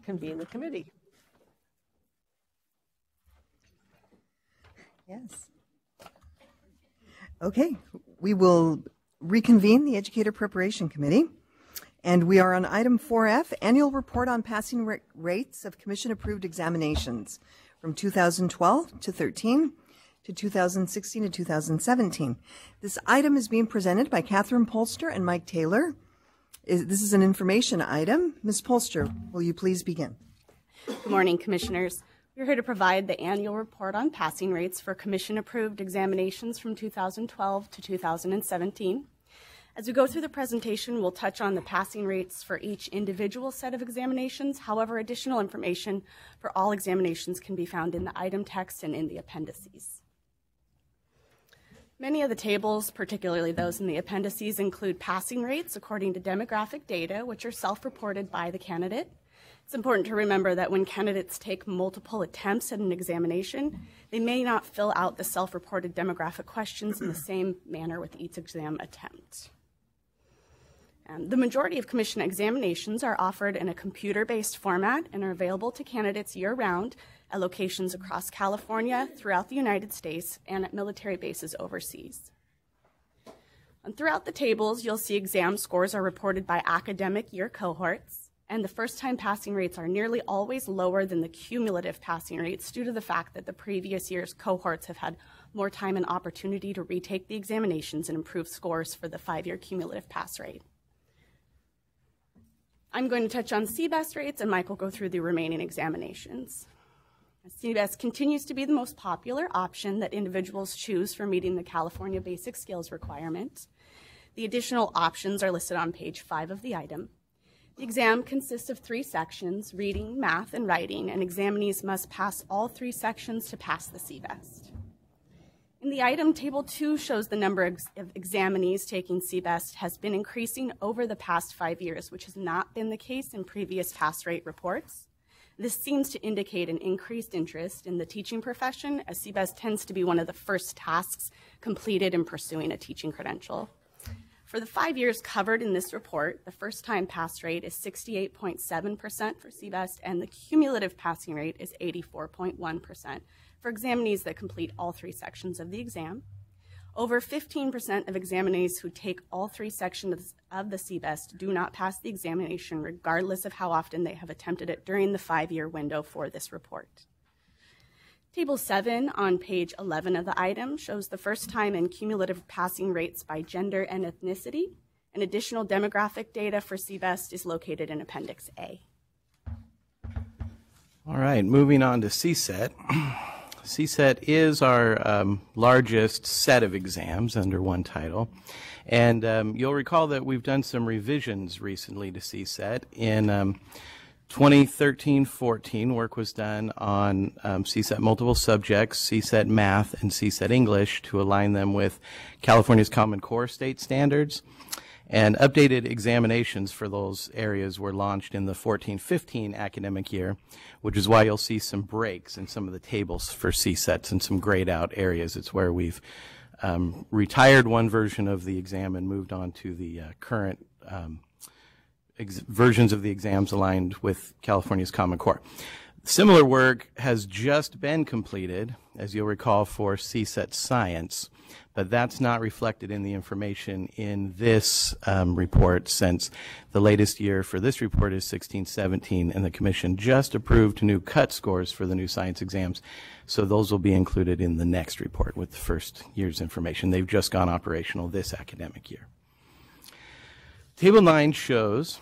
S1: convene the committee.
S6: Yes. Okay, we will reconvene the Educator Preparation Committee. And we are on item 4F, Annual Report on Passing Rates of Commission-Approved Examinations from 2012 to 13 to 2016 to 2017. This item is being presented by Catherine Polster and Mike Taylor. This is an information item. Ms. Polster, will you please begin?
S14: Good morning, Commissioners. We're here to provide the annual report on passing rates for commission-approved examinations from 2012 to 2017. As we go through the presentation, we'll touch on the passing rates for each individual set of examinations. However, additional information for all examinations can be found in the item text and in the appendices. Many of the tables, particularly those in the appendices, include passing rates according to demographic data, which are self-reported by the candidate. It's important to remember that when candidates take multiple attempts at an examination, they may not fill out the self-reported demographic questions in the same manner with each exam attempt. The majority of commission examinations are offered in a computer-based format and are available to candidates year-round at locations across California, throughout the United States, and at military bases overseas. And throughout the tables, you'll see exam scores are reported by academic year cohorts. and the first-time passing rates are nearly always lower than the cumulative passing rates due to the fact that the previous year's cohorts have had more time and opportunity to retake the examinations and improve scores for the 5-year cumulative pass rate. I'm going to touch on CBEST rates, and Mike will go through the remaining examinations. CBEST continues to be the most popular option that individuals choose for meeting the California Basic Skills requirement. The additional options are listed on page 5 of the item. The exam consists of 3 sections, reading, math, and writing, and examinees must pass all 3 sections to pass the CBEST. In the item, Table 2 shows the number of examinees taking CBEST has been increasing over the past 5 years, which has not been the case in previous pass rate reports. This seems to indicate an increased interest in the teaching profession, as CBEST tends to be one of the first tasks completed in pursuing a teaching credential. For the 5 years covered in this report, the first-time pass rate is 68.7% for CBEST, and the cumulative passing rate is 84.1% for examinees that complete all 3 sections of the exam. Over 15% of examinees who take all 3 sections of the CBEST do not pass the examination, regardless of how often they have attempted it during the 5-year window for this report. Table 7 on page 11 of the item shows the first time and cumulative passing rates by gender and ethnicity, and additional demographic data for CBEST is located in Appendix A.
S15: All right, moving on to CSET. CSET is our largest set of exams under one title, and you'll recall that we've done some revisions recently to CSET. In 2013-14, work was done on CSET multiple subjects, CSET math, and CSET English to align them with California's Common Core state standards. And updated examinations for those areas were launched in the 14-15 academic year, which is why you'll see some breaks in some of the tables for CSETs and some grayed out areas. It's where we've retired one version of the exam and moved on to the current versions of the exams aligned with California's Common Core. Similar work has just been completed, as you'll recall, for CSET Science, but that's not reflected in the information in this report, since the latest year for this report is 16-17, and the Commission just approved new cut scores for the new science exams, so those will be included in the next report with the first year's information. They've just gone operational this academic year. Table 9 shows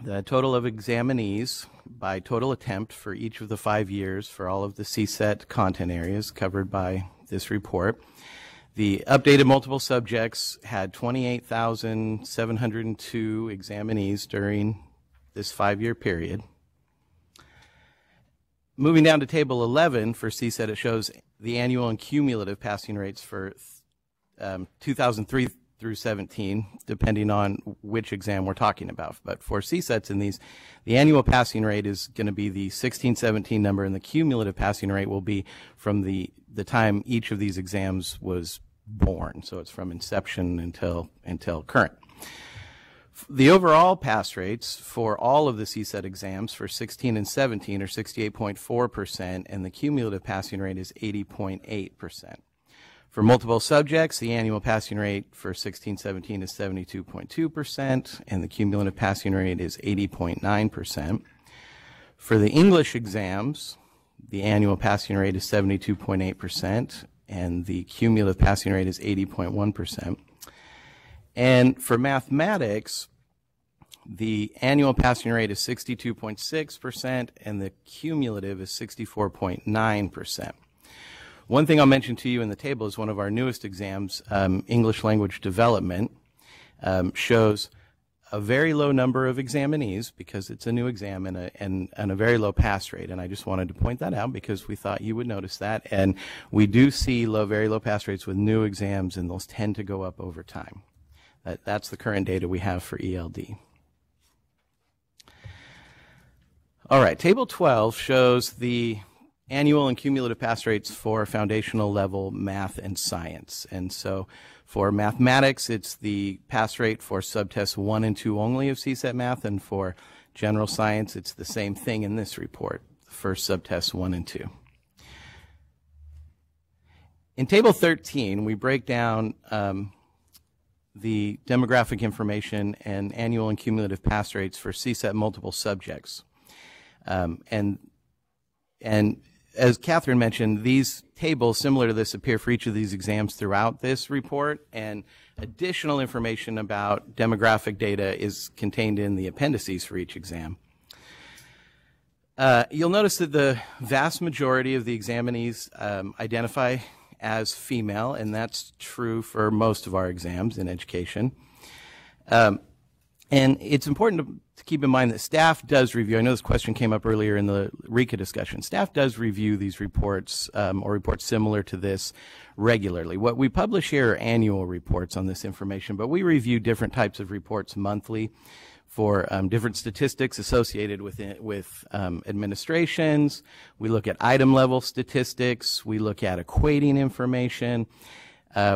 S15: the total of examinees by total attempt for each of the 5 years for all of the CSET content areas covered by this report. The updated multiple subjects had 28,702 examinees during this 5-year period. Moving down to Table 11 for CSET, it shows the annual and cumulative passing rates for 2003 through 17, depending on which exam we're talking about. But for CSETs in these, the annual passing rate is going to be the 16-17 number, and the cumulative passing rate will be from the time each of these exams was born. So it's from inception until current. The overall pass rates for all of the CSET exams for 16 and 17 are 68.4%, and the cumulative passing rate is 80.8%. For multiple subjects, the annual passing rate for 16-17 is 72.2%, and the cumulative passing rate is 80.9%. For the English exams, the annual passing rate is 72.8%, and the cumulative passing rate is 80.1%. And for mathematics, the annual passing rate is 62.6%, and the cumulative is 64.9%. One thing I'll mention to you in the table is one of our newest exams, English Language Development, shows a very low number of examinees because it's a new exam and a very low pass rate. And I just wanted to point that out because we thought you would notice that. And we do see very low pass rates with new exams, and those tend to go up over time. That's the current data we have for ELD. All right, Table 12 shows the annual and cumulative pass rates for foundational level math and science. And so for mathematics, it's the pass rate for subtests 1 and 2 only of CSET math, and for general science, it's the same thing in this report, the first subtests 1 and 2. In Table 13, we break down the demographic information and annual and cumulative pass rates for CSET multiple subjects. And as Catherine mentioned, these tables similar to this appear for each of these exams throughout this report, and additional information about demographic data is contained in the appendices for each exam. You'll notice that the vast majority of the examinees identify as female, and that's true for most of our exams in education. And it's important to keep in mind that staff does review. I know this question came up earlier in the RICA discussion. Staff does review these reports or reports similar to this regularly. What we publish here are annual reports on this information, but we review different types of reports monthly for different statistics associated with administrations. We look at item level statistics. We look at equating information.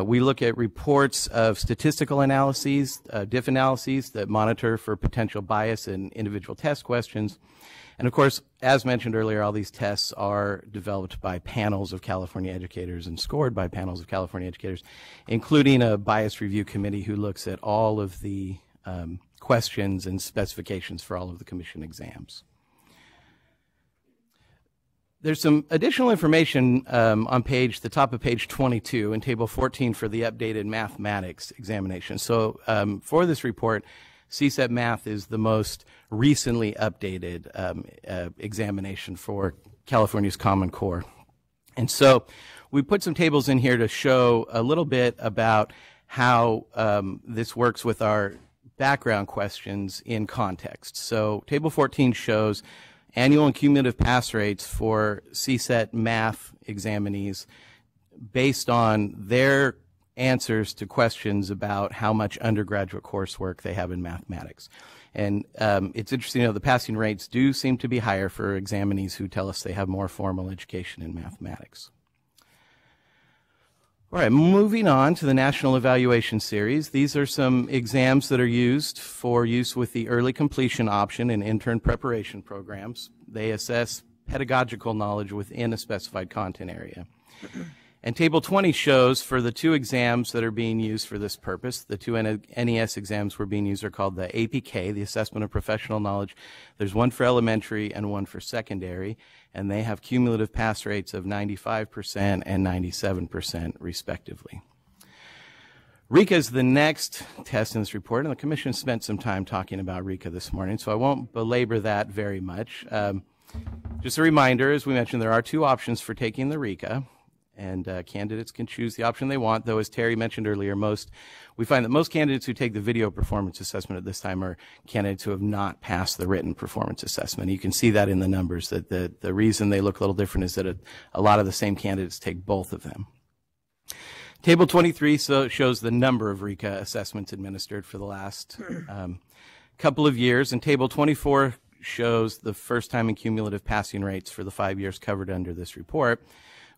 S15: We look at reports of statistical analyses, diff analyses that monitor for potential bias in individual test questions. And of course, as mentioned earlier, all these tests are developed by panels of California educators and scored by panels of California educators, including a bias review committee who looks at all of the questions and specifications for all of the commission exams. There's some additional information on the top of page 22 in table 14 for the updated mathematics examination. So for this report, CSET Math is the most recently updated examination for California's Common Core. And so we put some tables in here to show a little bit about how this works with our background questions in context. So table 14 shows annual and cumulative pass rates for CSET Math examinees based on their answers to questions about how much undergraduate coursework they have in mathematics. And it's interesting to know the passing rates do seem to be higher for examinees who tell us they have more formal education in mathematics. All right, moving on to the National Evaluation Series. These are some exams that are used for use with the early completion option in intern preparation programs. They assess pedagogical knowledge within a specified content area. And table 20 shows for the two exams that are being used for this purpose, the two NES exams we're being used are called the APK, the Assessment of Professional Knowledge. There's one for elementary and one for secondary, and they have cumulative pass rates of 95% and 97% respectively. RICA is the next test in this report, and the Commission spent some time talking about RICA this morning, so I won't belabor that very much. Just a reminder, as we mentioned, there are two options for taking the RICA. And candidates can choose the option they want, though as Terry mentioned earlier, we find that most candidates who take the video performance assessment at this time are candidates who have not passed the written performance assessment. You can see that in the numbers, that the reason they look a little different is that a lot of the same candidates take both of them. Table 23 shows the number of RICA assessments administered for the last couple of years, and Table 24 shows the first time and cumulative passing rates for the 5 years covered under this report,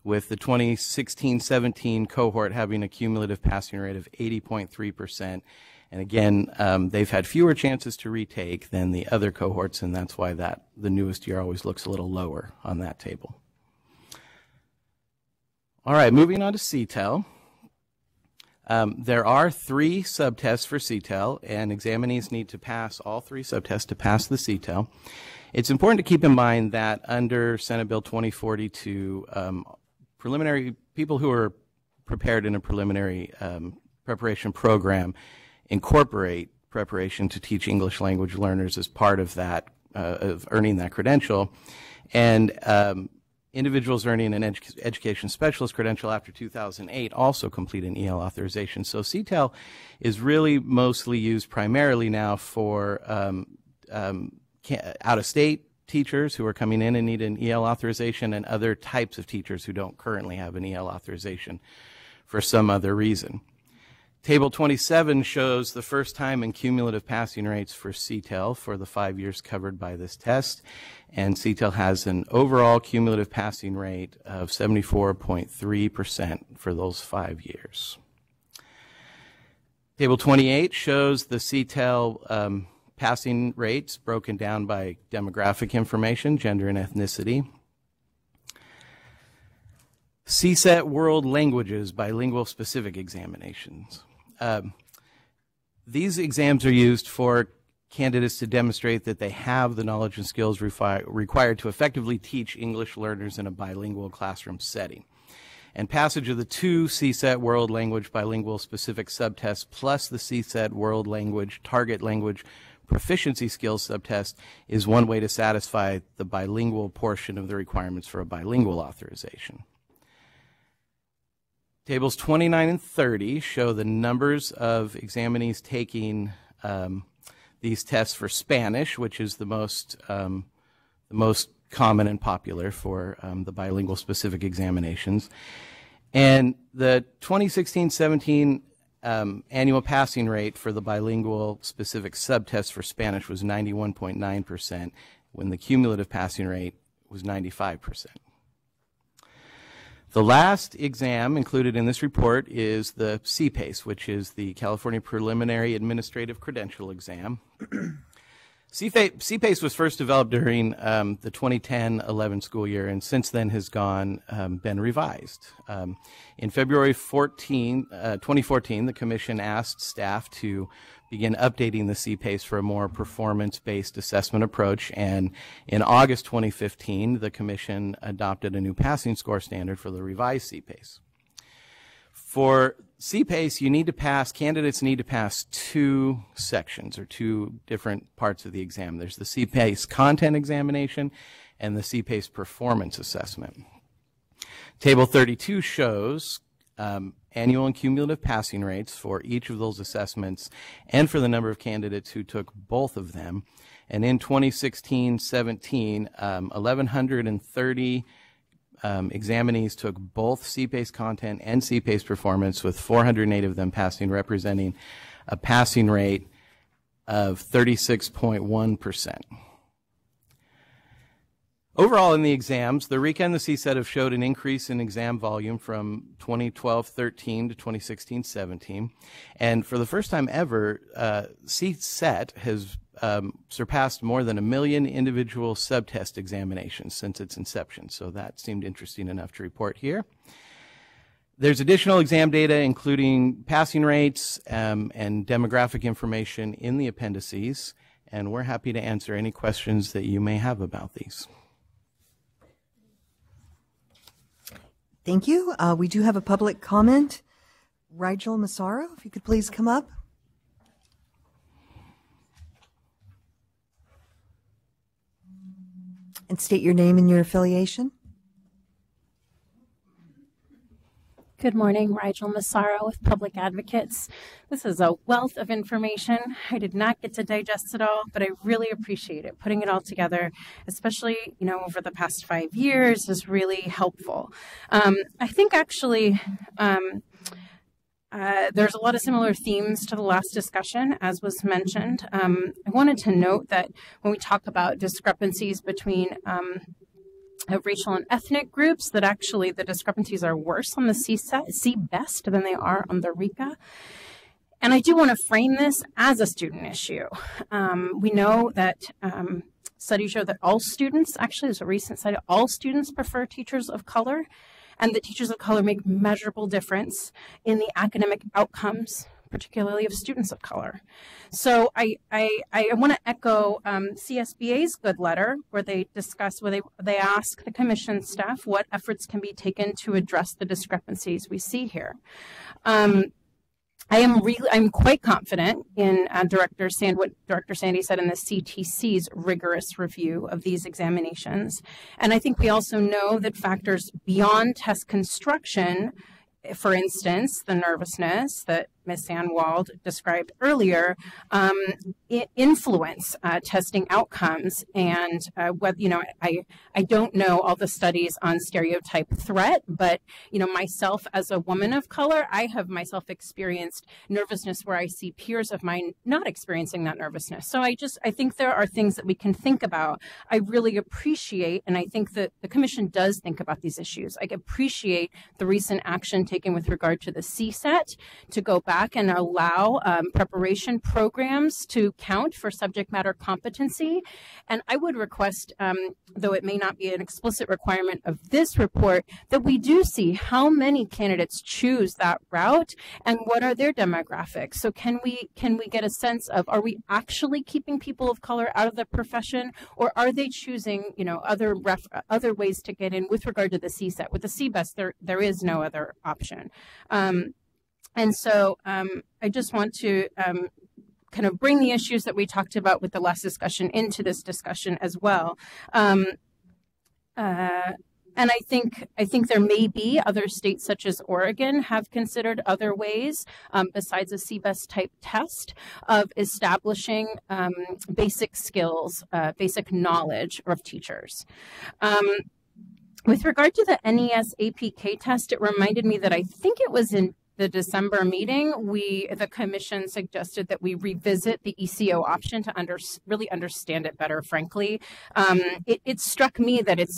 S15: with the 2016-17 cohort having a cumulative passing rate of 80.3%. And again, they've had fewer chances to retake than the other cohorts, and that's why the newest year always looks a little lower on that table. All right, moving on to CTEL. There are 3 subtests for CTEL, and examinees need to pass all 3 subtests to pass the CTEL. It's important to keep in mind that under Senate Bill 2042, preliminary people who are prepared in a preliminary preparation program incorporate preparation to teach English language learners as part of that, of earning that credential. And individuals earning an education specialist credential after 2008 also complete an EL authorization. So CTEL is really mostly used primarily now for out-of-state teachers who are coming in and need an EL authorization, and other types of teachers who don't currently have an EL authorization for some other reason. Table 27 shows the first time and cumulative passing rates for CTEL for the 5 years covered by this test, and CTEL has an overall cumulative passing rate of 74.3% for those 5 years. Table 28 shows the CTEL passing rates broken down by demographic information, gender and ethnicity. CSET World Languages bilingual specific examinations. These exams are used for candidates to demonstrate that they have the knowledge and skills required to effectively teach English learners in a bilingual classroom setting. And passage of the 2 CSET World Language Bilingual Specific Subtests plus the CSET World Language Target Language Proficiency Skills Subtest is one way to satisfy the bilingual portion of the requirements for a bilingual authorization. Tables 29 and 30 show the numbers of examinees taking these tests for Spanish, which is the most common and popular for the bilingual specific examinations. And the 2016-17 annual passing rate for the bilingual specific subtest for Spanish was 91.9%, when the cumulative passing rate was 95%. The last exam included in this report is the CPACE, which is the California Preliminary Administrative Credential Exam. CPACE was first developed during the 2010-11 school year, and since then has been revised. In February 2014, the Commission asked staff to begin updating the CPACE for a more performance-based assessment approach, and in August 2015, the Commission adopted a new passing score standard for the revised CPACE. For CPACE, candidates need to pass 2 sections or 2 different parts of the exam. There's the CPACE content examination and the CPACE performance assessment. Table 32 shows annual and cumulative passing rates for each of those assessments and for the number of candidates who took both of them. And in 2016-17, 1,130 examinees took both CPACE content and CPACE performance, with 408 of them passing, representing a passing rate of 36.1%. Overall, in the exams, the RICA and the CSET have showed an increase in exam volume from 2012-13 to 2016-17. And for the first time ever, CSET has surpassed more than 1 million individual subtest examinations since its inception. So that seemed interesting enough to report here. There's additional exam data, including passing rates and demographic information in the appendices, and we're happy to answer any questions that you may have about these.
S6: Thank you. We do have a public comment. Rigel Massaro, if you could please come up. And state your name and your affiliation.
S17: Good morning, Rigel Massaro with Public Advocates. This is a wealth of information. I did not get to digest it all, but I really appreciate it. Putting it all together, especially, over the past 5 years, is really helpful. I think actually there's a lot of similar themes to the last discussion, as was mentioned. I wanted to note that when we talk about discrepancies between racial and ethnic groups, that actually the discrepancies are worse on the CBEST than they are on the RICA. And I do want to frame this as a student issue. We know that studies show that all students, actually there's a recent study, all students prefer teachers of color, and that teachers of color make measurable difference in the academic outcomes, particularly of students of color. So I want to echo CSBA's good letter, where they discuss, where they ask the commission staff what efforts can be taken to address the discrepancies we see here. I'm quite confident in what Director Sandy said in the CTC's rigorous review of these examinations. And I think we also know that factors beyond test construction, for instance, the nervousness that Ms. Sandwald described earlier, influence testing outcomes. And I don't know all the studies on stereotype threat, but myself as a woman of color, I have myself experienced nervousness where I see peers of mine not experiencing that nervousness. So I think there are things that we can think about. I really appreciate, and I think that the commission does think about these issues. I appreciate the recent action taken with regard to the CSET to go back and allow preparation programs to count for subject matter competency. And I would request, though it may not be an explicit requirement of this report, that we do see how many candidates choose that route and what are their demographics. So can we get a sense of, are we actually keeping people of color out of the profession, or are they choosing, other ways to get in with regard to the CSET? With the CBEST, there is no other option. And so I just want to kind of bring the issues that we talked about with the last discussion into this discussion as well. And I think there may be other states such as Oregon have considered other ways besides a CBEST type test of establishing basic skills, basic knowledge of teachers. With regard to the NES APK test, it reminded me that I think it was in the December meeting, the commission suggested that we revisit the ECO option to really understand it better, frankly. It struck me that it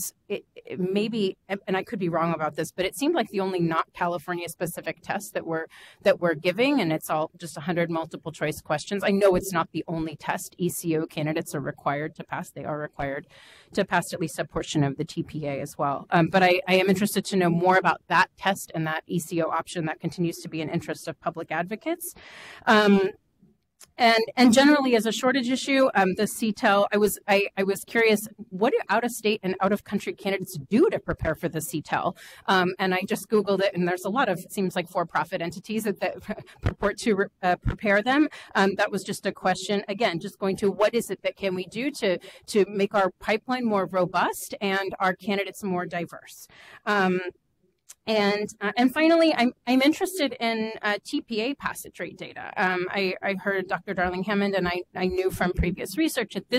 S17: maybe, and I could be wrong about this, but it seemed like the only not California specific test that we're giving, and it's all just 100 multiple choice questions. I know it's not the only test ECO candidates are required to pass. They are required to pass at least a portion of the TPA as well. But I am interested to know more about that test and that ECO option that continues to be an interest of public advocates. And generally, as a shortage issue, the CTEL, I was curious, what do out-of-state and out-of-country candidates do to prepare for the CTEL? And I just Googled it, and there's a lot of, it seems like, for-profit entities that purport to prepare them. That was just a question, again, just going to what is it that can we do to make our pipeline more robust and our candidates more diverse? And finally, I'm interested in TPA passage rate data. I heard Dr. Darling-Hammond, and I knew from previous research that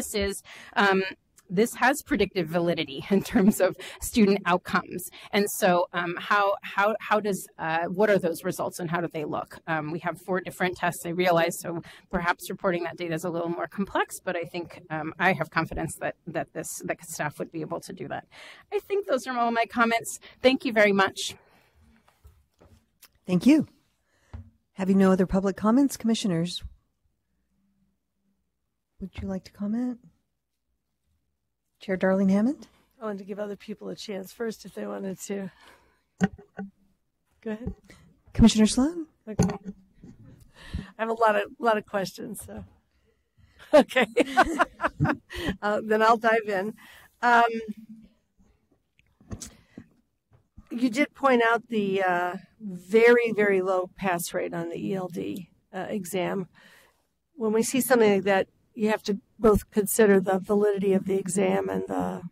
S17: this has predictive validity in terms of student outcomes. And so how does, what are those results and how do they look? We have 4 different tests, I realize, so perhaps reporting that data is a little more complex, but I think I have confidence that staff would be able to do that. I think those are all my comments. Thank you very much.
S18: Thank you. Having no other public comments, commissioners, would you like to comment? Chair Darling-Hammond?
S1: I wanted to give other people a chance first if they wanted to. Go ahead.
S18: Commissioner Sloan?
S1: Okay. I have a lot of questions, so. Okay. Then I'll dive in. You did point out the very, very low pass rate on the ELD exam. When we see something like that, you have to both consider the validity of the exam and the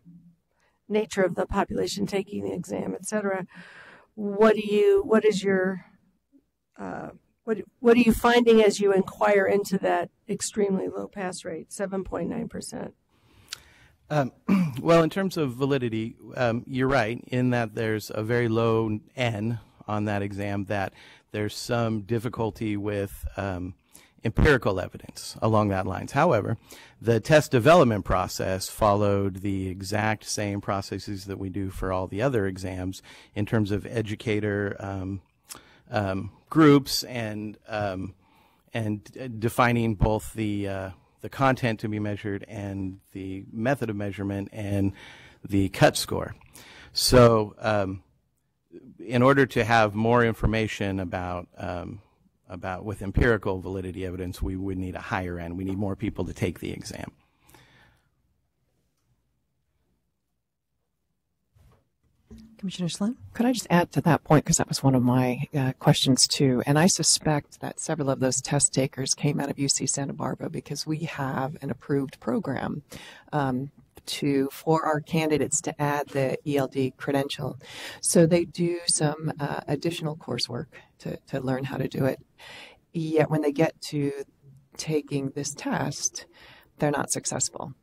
S1: nature of the population taking the exam, et cetera. What are you finding as you inquire into that extremely low pass rate, 7.9%?
S15: Well, in terms of validity, you're right in that there's a very low N on that exam, that there's some difficulty with empirical evidence along that lines. However, the test development process followed the exact same processes that we do for all the other exams in terms of educator groups and defining both the content to be measured and the method of measurement and the cut score. So in order to have more information about with empirical validity evidence, we would need a higher end. We need more people to take the exam.
S18: Commissioner Sloan?
S2: Could I just add to that point, because that was one of my questions too, and I suspect that several of those test takers came out of UC Santa Barbara because we have an approved program for our candidates to add the ELD credential. So they do some additional coursework to learn how to do it. Yet when they get to taking this test, they're not successful.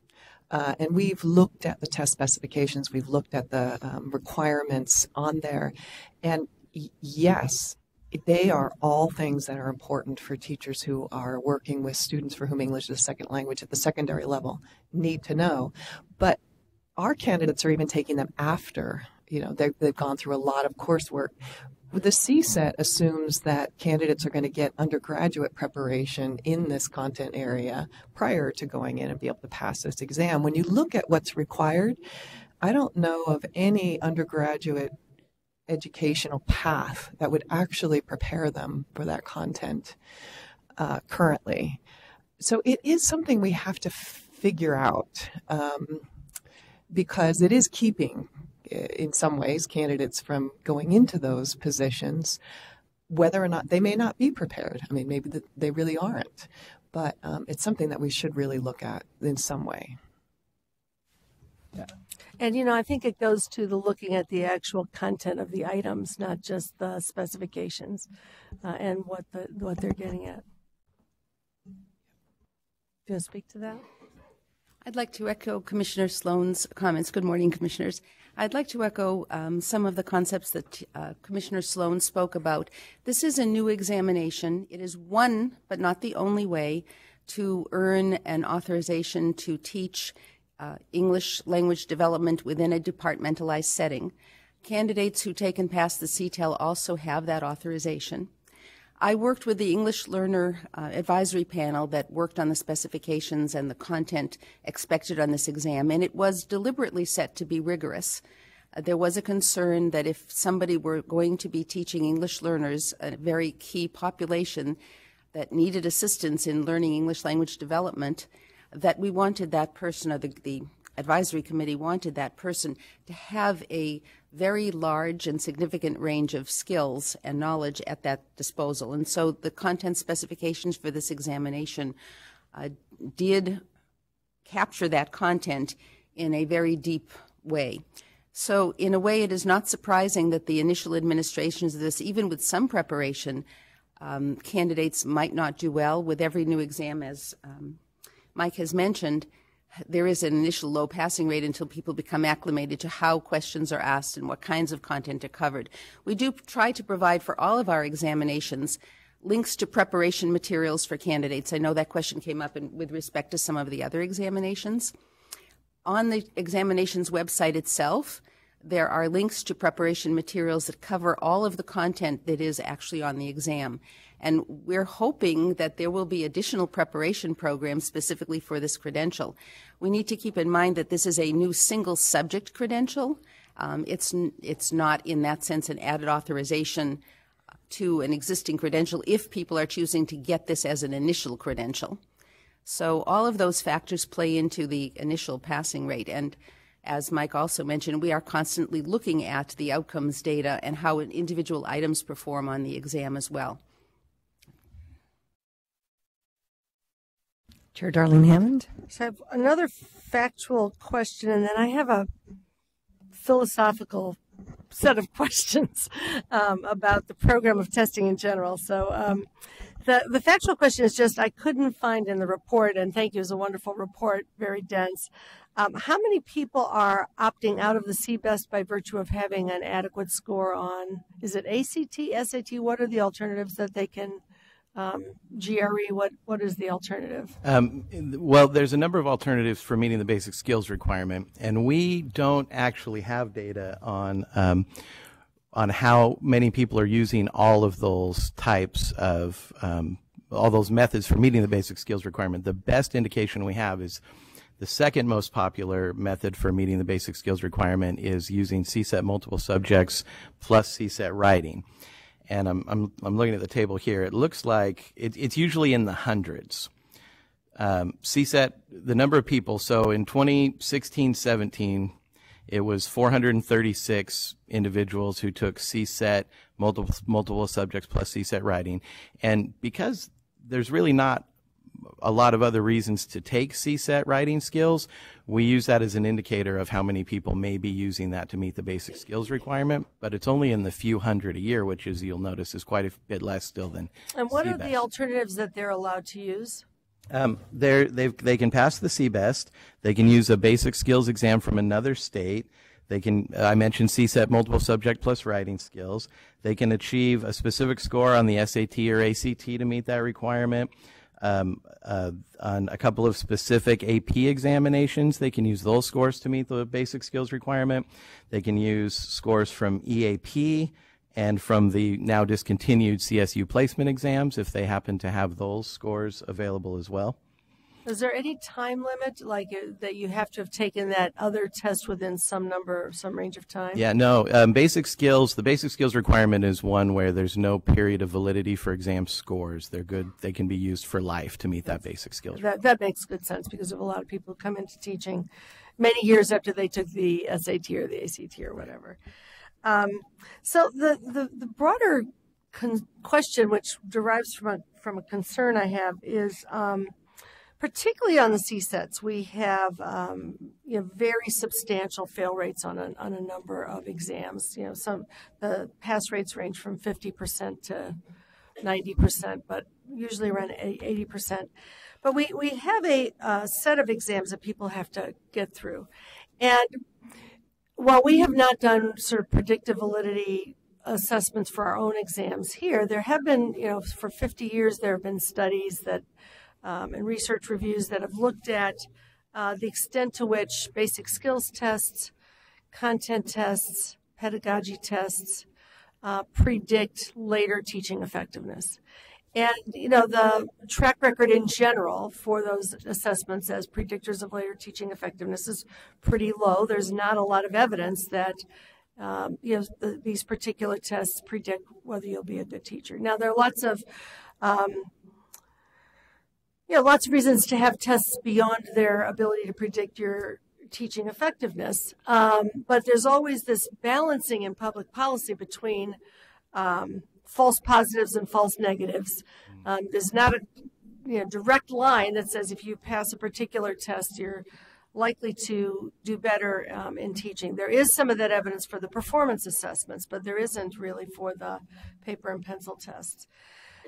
S2: And we've looked at the test specifications, we've looked at the requirements on there, and yes, they are all things that are important for teachers who are working with students for whom English is a second language at the secondary level need to know. But our candidates are even taking them after, they've gone through a lot of coursework. The CSET assumes that candidates are going to get undergraduate preparation in this content area prior to going in and be able to pass this exam. When you look at what's required, I don't know of any undergraduate educational path that would actually prepare them for that content currently. So it is something we have to figure out because it is keeping, in some ways, candidates from going into those positions, whether or not they may not be prepared. I mean, maybe they really aren't, but it's something that we should really look at in some way.
S1: Yeah. And, you know, I think it goes to the looking at the actual content of the items, not just the specifications and what they're getting at. Do you want to speak to that?
S4: I'd like to echo Commissioner Sloan's comments. Good morning, Commissioners. I'd like to echo some of the concepts that Commissioner Sloan spoke about. This is a new examination. It is one, but not the only way, to earn an authorization to teach English language development within a departmentalized setting. Candidates who take and pass the CTEL also have that authorization. I worked with the English Learner Advisory Panel that worked on the specifications and the content expected on this exam, and it was deliberately set to be rigorous. There was a concern that if somebody were going to be teaching English learners, a very key population that needed assistance in learning English language development, that we wanted that person, or the advisory committee wanted that person to have a very large and significant range of skills and knowledge at that disposal. And so the content specifications for this examination did capture that content in a very deep way. So in a way, it is not surprising that the initial administrations of this, even with some preparation, candidates might not do well. With every new exam, as Mike has mentioned, there is an initial low passing rate until people become acclimated to how questions are asked and what kinds of content are covered. We do try to provide for all of our examinations links to preparation materials for candidates. I know that question came up with respect to some of the other examinations. On the examinations website itself, there are links to preparation materials that cover all of the content that is actually on the exam. And we're hoping that there will be additional preparation programs specifically for this credential. We need to keep in mind that this is a new single subject credential. It's not in that sense an added authorization to an existing credential if people are choosing to get this as an initial credential. So all of those factors play into the initial passing rate. And as Mike also mentioned, we are constantly looking at the outcomes data and how individual items perform on the exam as well.
S18: Chair Darlene Hammond.
S1: So I have another factual question, and then I have a philosophical set of questions about the program of testing in general. So the factual question is just I couldn't find in the report, and thank you, it was a wonderful report, very dense. How many people are opting out of the CBEST by virtue of having an adequate score on, is it ACT, SAT? What are the alternatives that they can GRE, what is the alternative?
S15: Well, there's a number of alternatives for meeting the basic skills requirement, and we don't actually have data on how many people are using all of those types of all those methods for meeting the basic skills requirement. The best indication we have is the second most popular method for meeting the basic skills requirement is using CSET multiple subjects plus CSET writing. And I'm looking at the table here. It looks like it's usually in the hundreds. CSET, the number of people, so in 2016-17, it was 436 individuals who took CSET multiple subjects plus CSET writing. And because there's really not a lot of other reasons to take CSET writing skills, we use that as an indicator of how many people may be using that to meet the basic skills requirement, but it's only in the few hundred a year, which, as you'll notice, is quite a bit less still than
S1: And what
S15: CBEST.
S1: are the alternatives that they're allowed to use?
S15: They can pass the CBEST. They can use a basic skills exam from another state. They can, I mentioned CSET multiple subject plus writing skills. They can achieve a specific score on the SAT or ACT to meet that requirement. On a couple of specific AP examinations, they can use those scores to meet the basic skills requirement. They can use scores from EAP and from the now discontinued CSU placement exams, if they happen to have those scores available as well.
S1: Is there any time limit, like that you have to have taken that other test within some range of time?
S15: Yeah, no. Basic skills. The basic skills requirement is one where there's no period of validity for exam scores. They're good. They can be used for life to meet that basic skills.
S1: That makes good sense because of a lot of people who come into teaching many years after they took the SAT or the ACT or whatever. So the broader question, which derives from a concern I have, is particularly on the CSETs, we have very substantial fail rates on a number of exams. The pass rates range from 50% to 90%, but usually around 80%. But we have a set of exams that people have to get through, and while we have not done sort of predictive validity assessments for our own exams here, there have been, for 50 years, there have been studies that and research reviews that have looked at the extent to which basic skills tests, content tests, pedagogy tests predict later teaching effectiveness. And, the track record in general for those assessments as predictors of later teaching effectiveness is pretty low. There's not a lot of evidence that, these particular tests predict whether you'll be a good teacher. Now, there are lots of reasons to have tests beyond their ability to predict your teaching effectiveness. But there's always this balancing in public policy between false positives and false negatives. There's not a direct line that says if you pass a particular test, you're likely to do better in teaching. There is some of that evidence for the performance assessments, but there isn't really for the paper and pencil tests.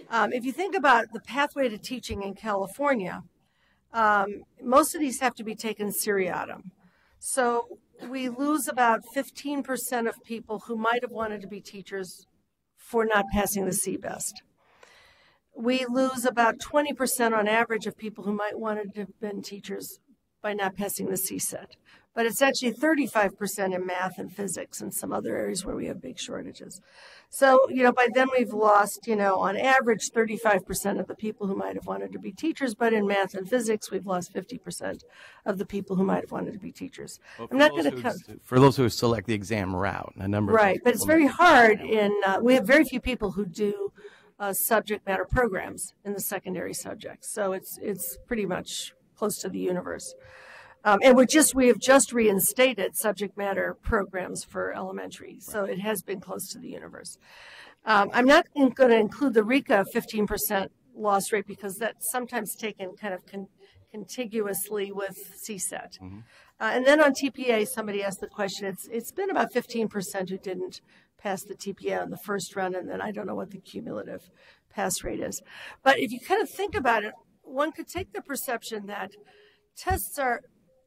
S1: If you think about the pathway to teaching in California, most of these have to be taken seriatim. So we lose about 15% of people who might have wanted to be teachers for not passing the CBEST. We lose about 20% on average of people who might wanted to have been teachers by not passing the CSET. But it's actually 35% in math and physics and some other areas where we have big shortages. So, by then we've lost, on average 35% of the people who might have wanted to be teachers, but in math and physics, we've lost 50% of the people who might have wanted to be teachers. I'm not going to
S15: for those who select the exam route, a number
S1: right,
S15: of
S1: but it's very hard we have very few people who do subject matter programs in the secondary subjects. So it's pretty much close to the universe. And we have just reinstated subject matter programs for elementary, so it has been close to the universe. I'm not going to include the RICA 15% loss rate because that's sometimes taken kind of contiguously with CSET. Mm-hmm. And then on TPA, somebody asked the question, it's been about 15% who didn't pass the TPA on the first run, and then I don't know what the cumulative pass rate is. But if you kind of think about it, one could take the perception that tests are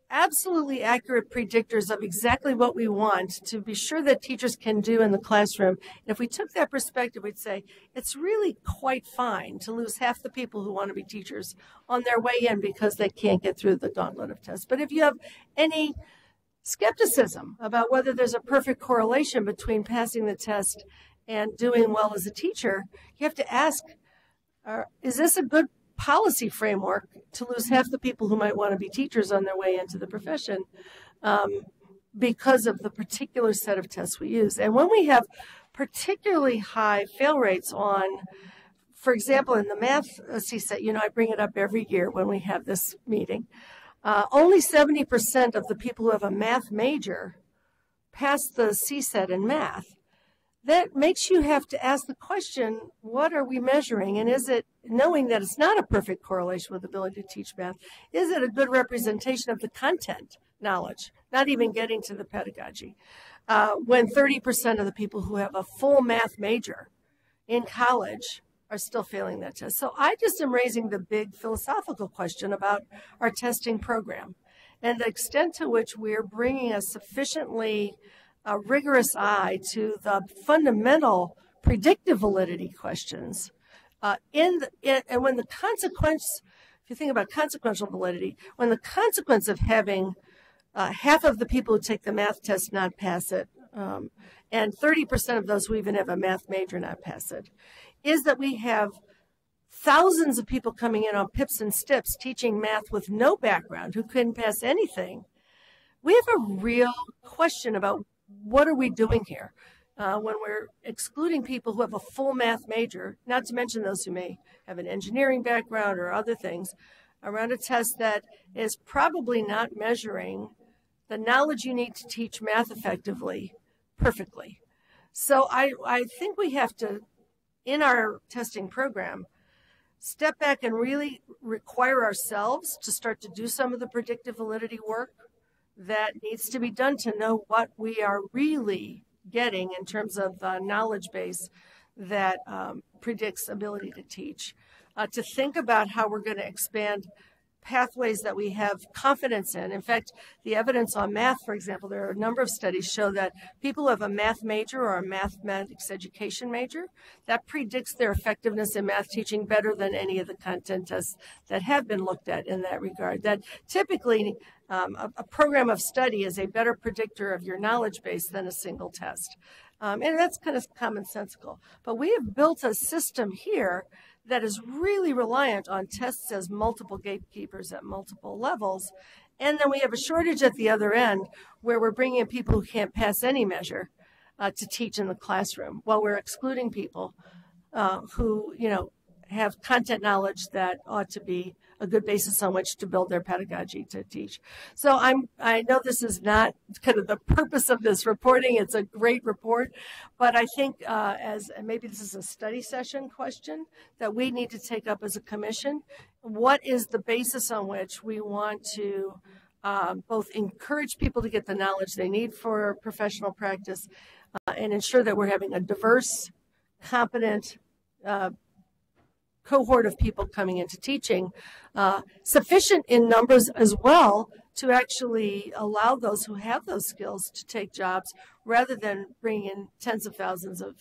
S1: absolutely accurate predictors of exactly what we want to be sure that teachers can do in the classroom. And if we took that perspective, we'd say it's really quite fine to lose half the people who want to be teachers on their way in because they can't get through the gauntlet of tests. But if you have any skepticism about whether there's a perfect correlation between passing the test and doing well as a teacher, you have to ask, is this a good policy framework to lose half the people who might want to be teachers on their way into the profession because of the particular set of tests we use? And when we have particularly high fail rates on, for example, in the math CSET, I bring it up every year when we have this meeting, only 70% of the people who have a math major pass the CSET in math. That makes you have to ask the question, what are we measuring? And is it, knowing that it's not a perfect correlation with ability to teach math, is it a good representation of the content knowledge, not even getting to the pedagogy? When 30% of the people who have a full math major in college are still failing that test. So I just am raising the big philosophical question about our testing program and the extent to which we're bringing a sufficiently rigorous eye to the fundamental predictive validity questions. And when the consequence, if you think about consequential validity, when the consequence of having half of the people who take the math test not pass it, and 30% of those who even have a math major not pass it, is that we have thousands of people coming in on pips and stips teaching math with no background who couldn't pass anything. We have a real question about what are we doing here when we're excluding people who have a full math major, not to mention those who may have an engineering background or other things, around a test that is probably not measuring the knowledge you need to teach math effectively perfectly. So I think we have to, in our testing program, step back and really require ourselves to start to do some of the predictive validity work that needs to be done to know what we are really getting in terms of the knowledge base that predicts ability to teach. To think about how we're going to expand pathways that we have confidence in. In fact, the evidence on math, for example, there are a number of studies show that people who have a math major or a mathematics education major, that predicts their effectiveness in math teaching better than any of the content tests that have been looked at in that regard. That typically a program of study is a better predictor of your knowledge base than a single test. And that's kind of commonsensical. But we have built a system here that is really reliant on tests as multiple gatekeepers at multiple levels. And then we have a shortage at the other end where we're bringing in people who can't pass any measure to teach in the classroom, while we're excluding people who, have content knowledge that ought to be a good basis on which to build their pedagogy to teach. So I know this is not kind of the purpose of this reporting. It's a great report, but I think as maybe this is a study session question that we need to take up as a commission. What is the basis on which we want to both encourage people to get the knowledge they need for professional practice and ensure that we're having a diverse, competent, cohort of people coming into teaching, sufficient in numbers as well to actually allow those who have those skills to take jobs rather than bringing in tens of thousands of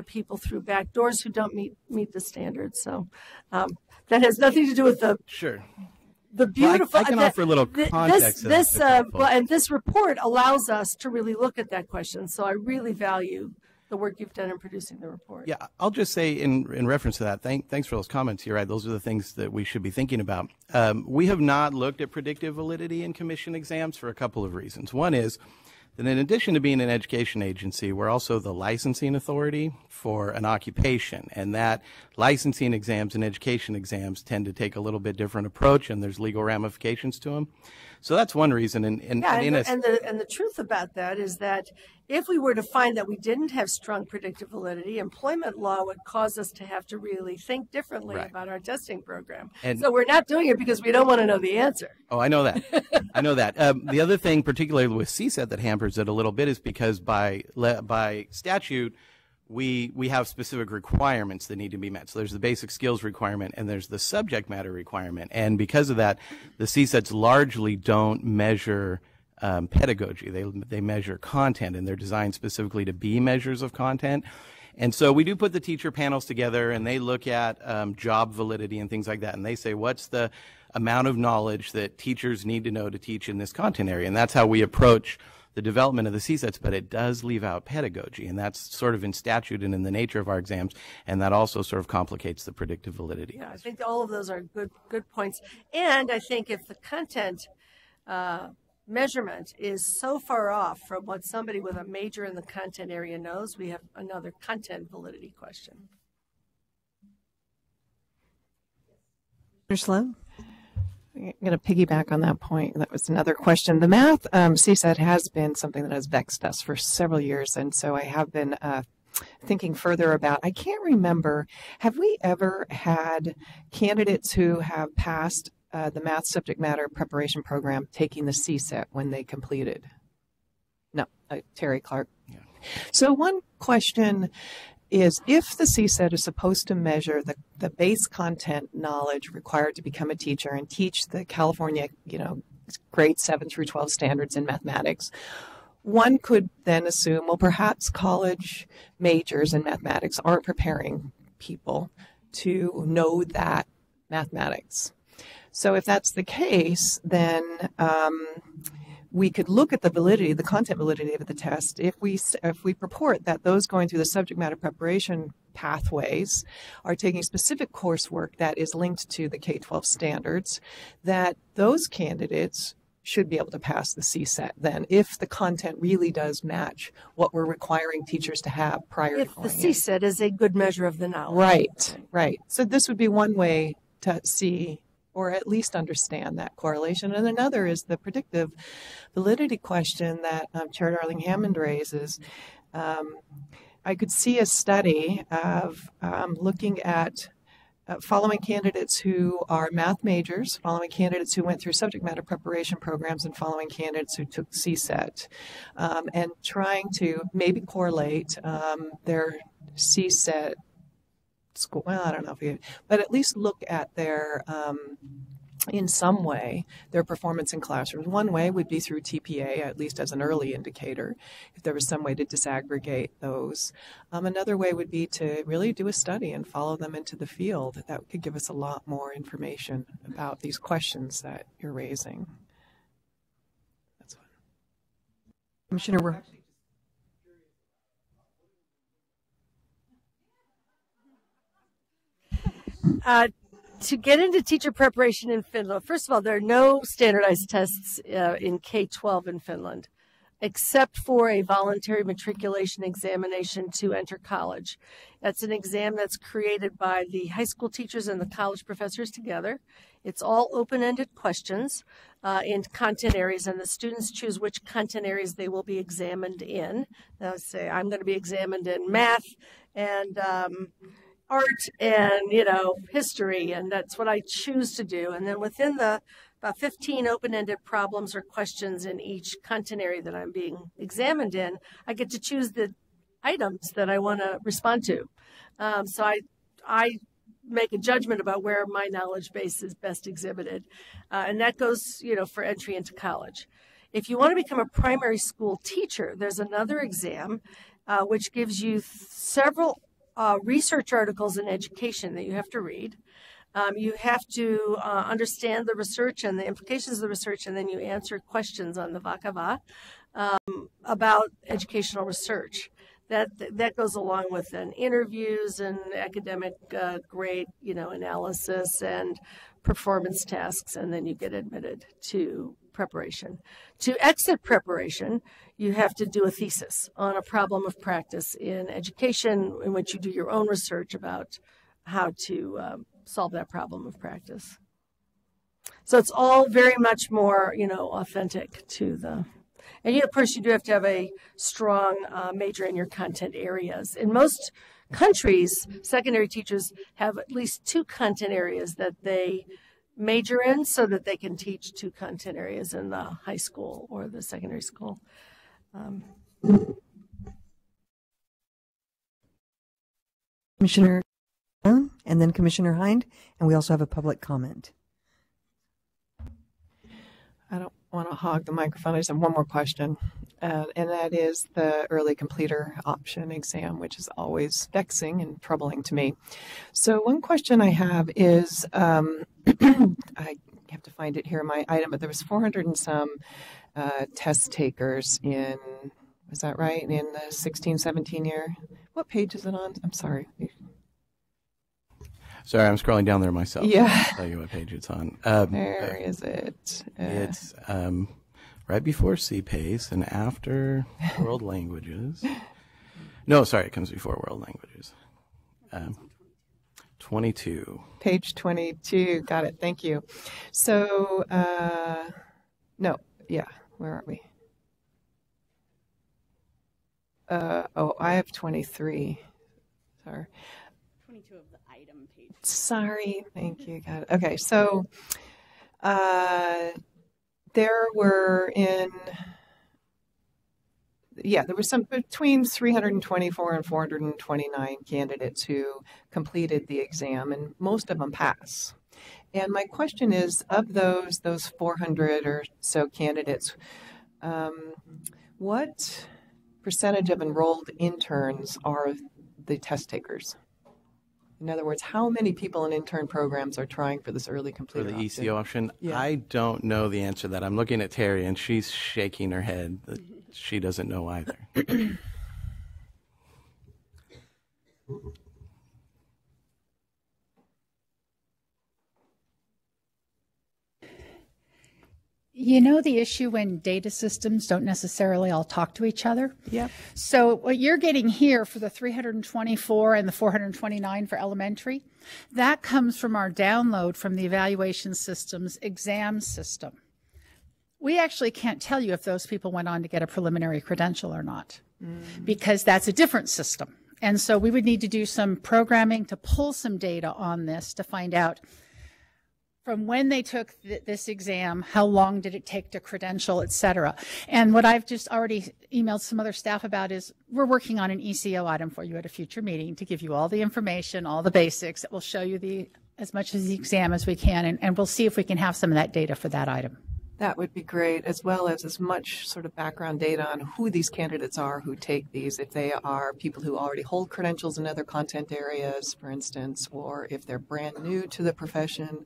S1: people through back doors who don't meet the standards. So that has nothing to do with the the beautiful.
S15: Well, I can offer a little context.
S1: And this report allows us to really look at that question. So I really value the work you've done in producing the report.
S15: Yeah, I'll just say in reference to that, thanks for those comments. You're right. Those are the things that we should be thinking about. We have not looked at predictive validity in commission exams for a couple of reasons. One is that in addition to being an education agency, we're also the licensing authority for an occupation, and that licensing exams and education exams tend to take a little bit different approach, and there's legal ramifications to them. So that's one reason. And
S1: the truth about that is that if we were to find that we didn't have strong predictive validity, employment law would cause us to have to really think differently about our testing program. And so we're not doing it because we don't want to know the answer.
S15: Oh, I know that. I know that. The other thing, particularly with CSET, that hampers it a little bit is because by statute, we have specific requirements that need to be met. So there's the basic skills requirement and there's the subject matter requirement. And because of that, the CSETs largely don't measure pedagogy. They measure content, and they're designed specifically to be measures of content. And so we do put the teacher panels together, and they look at job validity and things like that. And they say, what's the amount of knowledge that teachers need to know to teach in this content area? And that's how we approach the development of the CSETs, but it does leave out pedagogy, and that's sort of in statute and in the nature of our exams, and that also sort of complicates the predictive validity.
S1: Yeah, I think all of those are good points. And I think if the content measurement is so far off from what somebody with a major in the content area knows, we have another content validity question.
S18: Mr. Sloan?
S2: I'm going to piggyback on that point. That was another question. The math CSET has been something that has vexed us for several years, and so I have been thinking further about, I can't remember, have we ever had candidates who have passed the math subject matter preparation program taking the CSET when they completed? No, Terry Clark. Yeah. So one question is, if the CSET is supposed to measure the base content knowledge required to become a teacher and teach the California, grade 7 through 12 standards in mathematics, one could then assume, well, perhaps college majors in mathematics aren't preparing people to know that mathematics. So if that's the case, then we could look at the validity, the content validity of the test, if we purport that those going through the subject matter preparation pathways are taking specific coursework that is linked to the K-12 standards, that those candidates should be able to pass the CSET then, if the content really does match what we're requiring teachers to have prior to going
S1: the CSET is a good measure of the knowledge.
S2: Right, right. So this would be one way to see or at least understand that correlation. And another is the predictive validity question that Chair Darling Hammond raises. I could see a study of looking at following candidates who are math majors, following candidates who went through subject matter preparation programs, and following candidates who took CSET, and trying to maybe correlate their CSET school. Well, I don't know if you, but at least look at their, in some way, their performance in classrooms. One way would be through TPA, at least as an early indicator, if there was some way to disaggregate those. Another way would be to really do a study and follow them into the field. That could give us a lot more information about these questions that you're raising. That's fine.
S18: Commissioner.
S1: To get into teacher preparation in Finland, first of all, there are no standardized tests in K-12 in Finland, except for a voluntary matriculation examination to enter college. That's an exam that's created by the high school teachers and the college professors together. It's all open-ended questions in content areas, and the students choose which content areas they will be examined in. Now, say I'm going to be examined in math and art and, history, and that's what I choose to do. And then within the about 15 open-ended problems or questions in each content area that I'm being examined in, I get to choose the items that I want to respond to. So I make a judgment about where my knowledge base is best exhibited. And that goes, for entry into college. If you want to become a primary school teacher, there's another exam which gives you several research articles in education that you have to read. You have to understand the research and the implications of the research, and then you answer questions on the Vakava about educational research. That goes along with then interviews and academic grade, analysis and performance tasks, and then you get admitted to preparation. To exit preparation, you have to do a thesis on a problem of practice in education, in which you do your own research about how to solve that problem of practice. So it's all very much more, authentic to the, and of course you do have to have a strong major in your content areas. In most countries, secondary teachers have at least 2 content areas that they major in so that they can teach 2 content areas in the high school or the secondary school.
S18: Commissioner and then Commissioner Hind, and we also have a public comment.
S2: I don't want to hog the microphone. I just have one more question, and that is the early completer option exam, which is always vexing and troubling to me. So one question I have is, I have to find it here in my item, but there was 400 and some test takers in, is that right, in the 16-17 year? What page is it on? I'm sorry.
S15: Sorry, I'm scrolling down there myself.
S2: Yeah.
S15: I'll tell you what page it's on.
S2: Where is it?
S15: It's right before CPACE and after World Languages. No, sorry, it comes before World Languages. 22.
S2: Page 22. Got it. Thank you. So, no, yeah, where are we? I have 23. Sorry.
S14: 22 of the item page.
S2: Sorry. Thank you. Got it. Okay. So there were there were some between 324 and 429 candidates who completed the exam, and most of them pass. And my question is, of those 400 or so candidates, what percentage of enrolled interns are the test takers? In other words, how many people in intern programs are trying for this early completer
S15: For the ECO option?
S2: Yeah.
S15: I don't know the answer to that. I'm looking at Terry, and she's shaking her head that she doesn't know either.
S7: You know the issue when data systems don't necessarily all talk to each other?
S2: Yep.
S7: So what you're getting here for the 324 and the 429 for elementary, that comes from our download from the evaluation system's exam system. We actually can't tell you if those people went on to get a preliminary credential or not, because that's a different system. And so we would need to do some programming to pull some data on this to find out from when they took this exam, how long did it take to credential, et cetera. And what I've just already emailed some other staff about is we're working on an ECO item for you at a future meeting to give you all the information, all the basics. That will show you as much of the exam as we can, and we'll see if we can have some of that data for that item.
S2: That would be great, as well as much sort of background data on who these candidates are who take these, if they are people who already hold credentials in other content areas, for instance, or if they're brand new to the profession.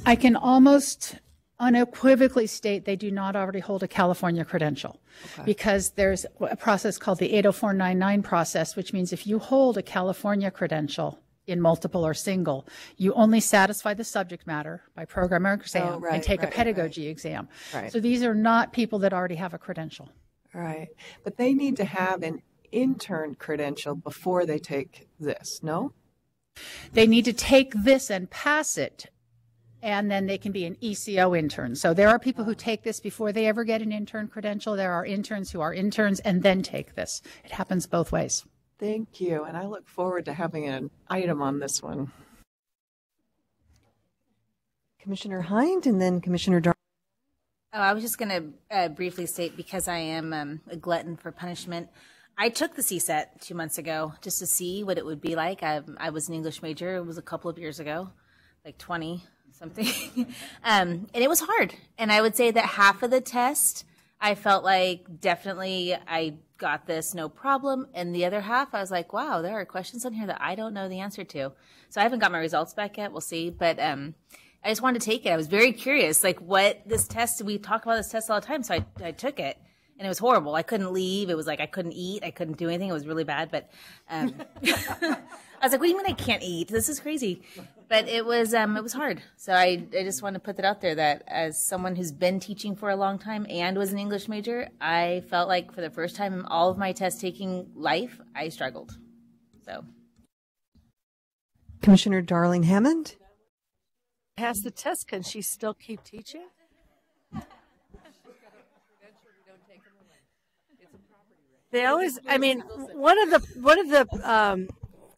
S7: I can almost unequivocally state they do not already hold a California credential, because there's a process called the 80499 process, which means if you hold a California credential in multiple or single, you only satisfy the subject matter by program or exam and take a pedagogy exam.
S2: Right.
S7: So these are not people that already have a credential.
S2: Right. But they need to have an intern credential before they take this, no?
S7: They need to take this and pass it, and then they can be an ECO intern. So there are people who take this before they ever get an intern credential. There are interns who are interns and then take this. It happens both ways.
S2: Thank you, and I look forward to having an item on this one.
S18: Commissioner Hind and then Commissioner Darling.
S19: Oh, I was just going to briefly state, because I am a glutton for punishment, I took the CSET 2 months ago just to see what it would be like. I was an English major. It was a couple of years ago, like 20 something. And it was hard. And I would say that half of the test, I felt like definitely I got this, no problem. And the other half, I was like, wow, there are questions on here that I don't know the answer to. So I haven't got my results back yet. We'll see. But I just wanted to take it. I was very curious, like what this test, we talk about this test all the time. So I took it. And it was horrible. I couldn't leave. It was like I couldn't eat. I couldn't do anything. It was really bad. But I was like, what do you mean I can't eat? This is crazy. But it was hard. So I just want to put that out there that as someone who's been teaching for a long time and was an English major, I felt like for the first time in all of my test-taking life, I struggled. So,
S18: Commissioner Darling Hammond.
S1: Pass the test, can she still keep teaching? They always, I mean, one of the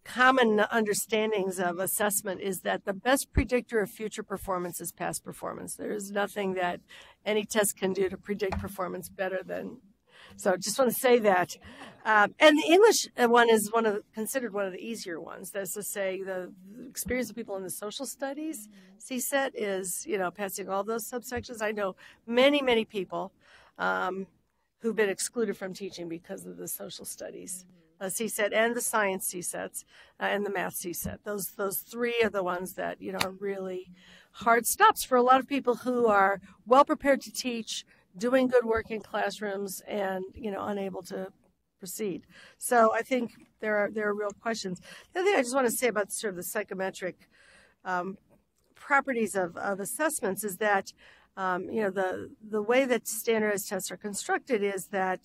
S1: common understandings of assessment is that the best predictor of future performance is past performance. There is nothing that any test can do to predict performance better than. So just want to say that. And the English one is considered one of the easier ones. That's to say the experience of people in the social studies CSET is, passing all those subsections. I know many people who've been excluded from teaching because of the social studies CSET and the science CSETs and the math CSET. Those three are the ones that, are really hard stops for a lot of people who are well prepared to teach, doing good work in classrooms, and, unable to proceed. So I think there are real questions. The other thing I just want to say about sort of the psychometric properties of assessments is that the way that standardized tests are constructed is that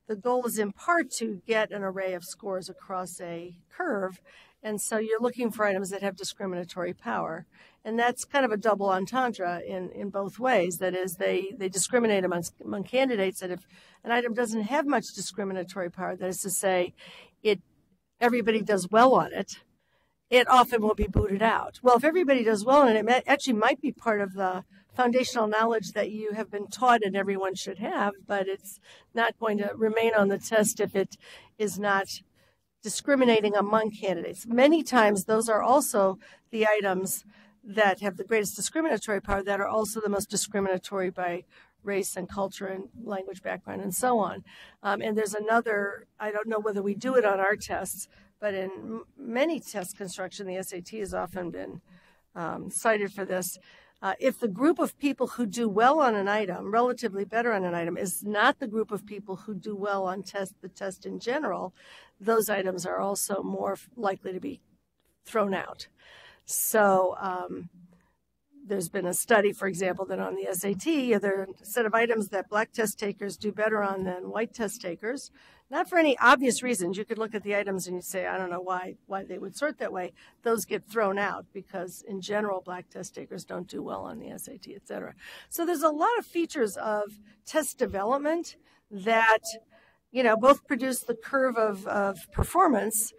S1: the goal is in part to get an array of scores across a curve. And so you're looking for items that have discriminatory power. And that's kind of a double entendre in both ways. That is, they discriminate among candidates, and if an item doesn't have much discriminatory power, that is to say, everybody does well on it, it often will be booted out. Well, if everybody does well on it, it actually might be part of the foundational knowledge that you have been taught and everyone should have, but it's not going to remain on the test if it is not discriminating among candidates. Many times those are also the items that have the greatest discriminatory power that are also the most discriminatory by race and culture and language background and so on. And there's another, I don't know whether we do it on our tests, but in many test construction, the SAT has often been cited for this. If the group of people who do well on an item, relatively better on an item, is not the group of people who do well on the test in general, those items are also more likely to be thrown out. So there's been a study, for example, that on the SAT, there are a set of items that black test takers do better on than white test takers. Not for any obvious reasons. You could look at the items and you say, I don't know why they would sort that way. Those get thrown out because, in general, black test takers don't do well on the SAT, et cetera. So there's a lot of features of test development that, both produce the curve of performance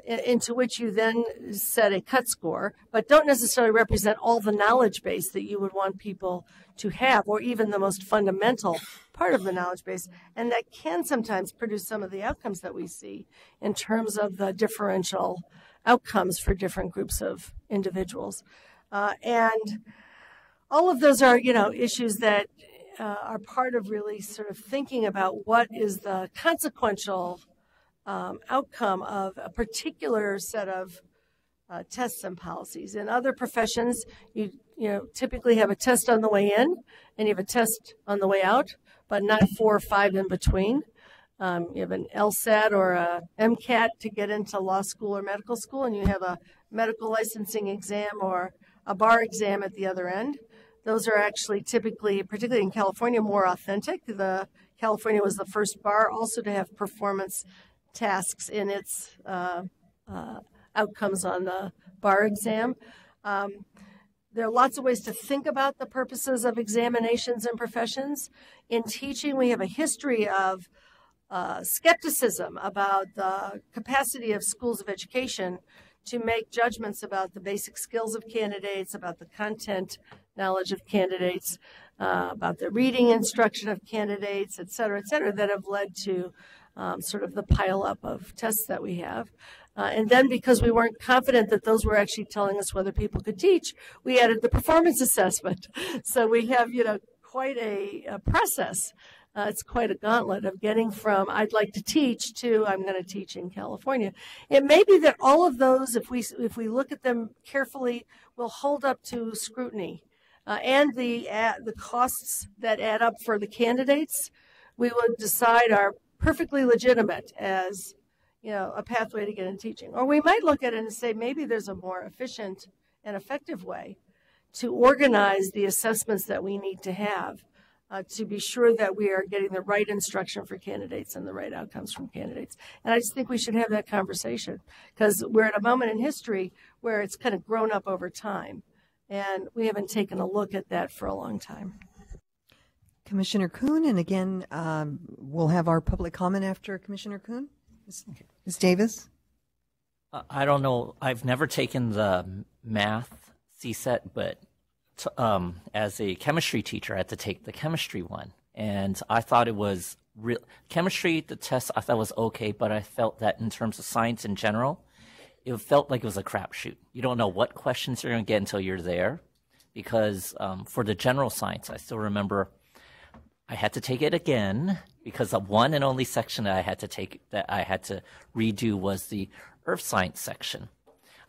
S1: into which you then set a cut score, but don't necessarily represent all the knowledge base that you would want people to have, or even the most fundamental part of the knowledge base, and that can sometimes produce some of the outcomes that we see in terms of the differential outcomes for different groups of individuals. And all of those are, issues that are part of really sort of thinking about what is the consequential outcome of a particular set of tests and policies. In other professions, you typically have a test on the way in and you have a test on the way out, but not 4 or 5 in between. You have an LSAT or a MCAT to get into law school or medical school, and you have a medical licensing exam or a bar exam at the other end. Those are actually typically, particularly in California, more authentic. California was the first bar also to have performance tasks in its outcomes on the bar exam. There are lots of ways to think about the purposes of examinations in professions. In teaching, we have a history of skepticism about the capacity of schools of education to make judgments about the basic skills of candidates, about the content knowledge of candidates, about the reading instruction of candidates, et cetera, that have led to sort of the pileup of tests that we have. And then because we weren't confident that those were actually telling us whether people could teach, we added the performance assessment. So we have, quite a process. It's quite a gauntlet of getting from I'd like to teach to I'm going to teach in California. It may be that all of those, if we look at them carefully, will hold up to scrutiny. And the costs that add up for the candidates, we would decide are perfectly legitimate as a pathway to get in teaching. Or we might look at it and say maybe there's a more efficient and effective way to organize the assessments that we need to have to be sure that we are getting the right instruction for candidates and the right outcomes from candidates. And I just think we should have that conversation because we're at a moment in history where it's kind of grown up over time. And we haven't taken a look at that for a long time.
S6: Commissioner Kuhn, and again, we'll have our public comment after Commissioner Kuhn. Ms. Davis?
S5: I don't know. I've never taken the math CSET, but as a chemistry teacher, I had to take the chemistry one. And I thought it was real. Chemistry, the test, I thought was okay, but I felt that in terms of science in general, it felt like it was a crapshoot. You don't know what questions you're going to get until you're there. Because for the general science, I still remember I had to take it again because the one and only section that I had to take, that I had to redo was the earth science section.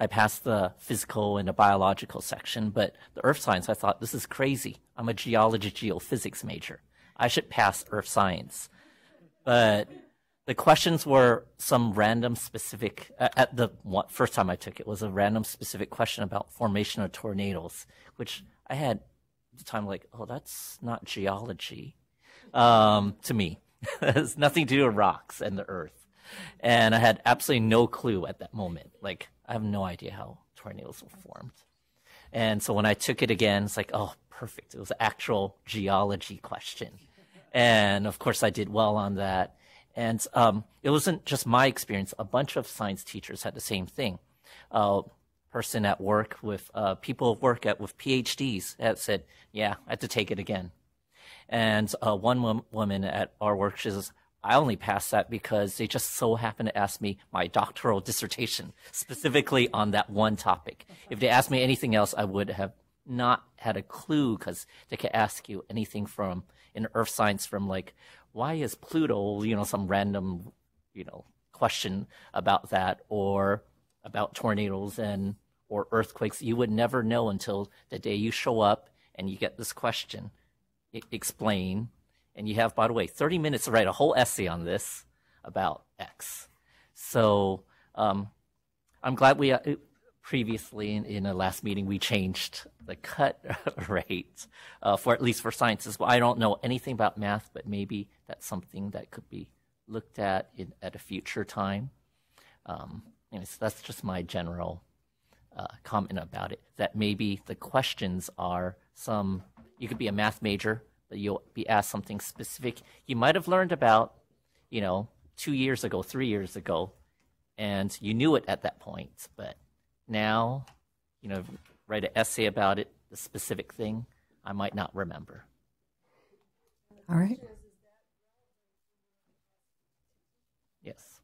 S5: I passed the physical and the biological section, but the earth science, I thought, this is crazy. I'm a geology, geophysics major. I should pass earth science. But the questions were some random specific, at the first time I took it was a random specific question about formation of tornadoes, which I had at the time like, oh, that's not geology to me. It has nothing to do with rocks and the earth. And I had absolutely no clue at that moment. Like, I have no idea how tornadoes were formed. And so when I took it again, it's like, oh, perfect. It was an actual geology question. And of course I did well on that. And it wasn't just my experience. A bunch of science teachers had the same thing. Person at work with people work at with PhDs had said, yeah, I had to take it again. And one woman at our work, she says, I only passed that because they just so happened to ask me my doctoral dissertation specifically on that one topic. If they asked me anything else, I would have not had a clue because they could ask you anything from in earth science from like, why is Pluto, some random, question about that or about tornadoes or earthquakes. You would never know until the day you show up and you get this question. Explain. And you have, by the way, 30 minutes to write a whole essay on this about X. So I'm glad we previously in the last meeting we changed the cut rate for at least for sciences. Well, I don't know anything about math, but maybe that's something that could be looked at at a future time. Anyways, that's just my general comment about it. That maybe the questions are you could be a math major, but you'll be asked something specific you might have learned about, 2 years ago, 3 years ago, and you knew it at that point. But now, write an essay about it, the specific thing, I might not remember.
S18: All right.
S5: Yes.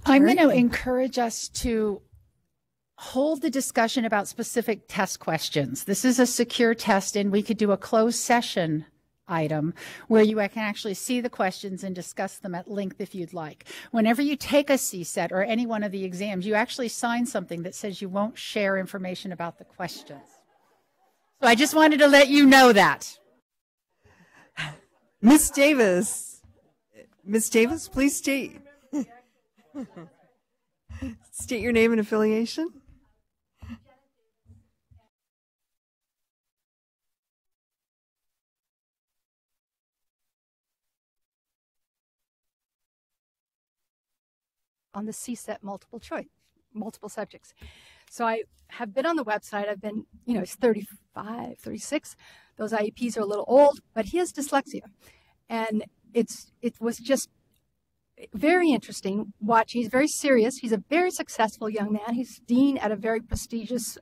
S7: I'm going to encourage us to hold the discussion about specific test questions. This is a secure test, and we could do a closed session item where you can actually see the questions and discuss them at length if you'd like. Whenever you take a CSET or any one of the exams, you actually sign something that says you won't share information about the questions. So I just wanted to let you know that.
S6: Ms. Davis. Ms. Davis, please state your name and affiliation.
S21: On the CSET multiple subjects. So I have been on the website. I've been, he's 35, 36. Those IEPs are a little old, but he has dyslexia. And it was just very interesting watching. He's very serious. He's a very successful young man. He's dean at a very prestigious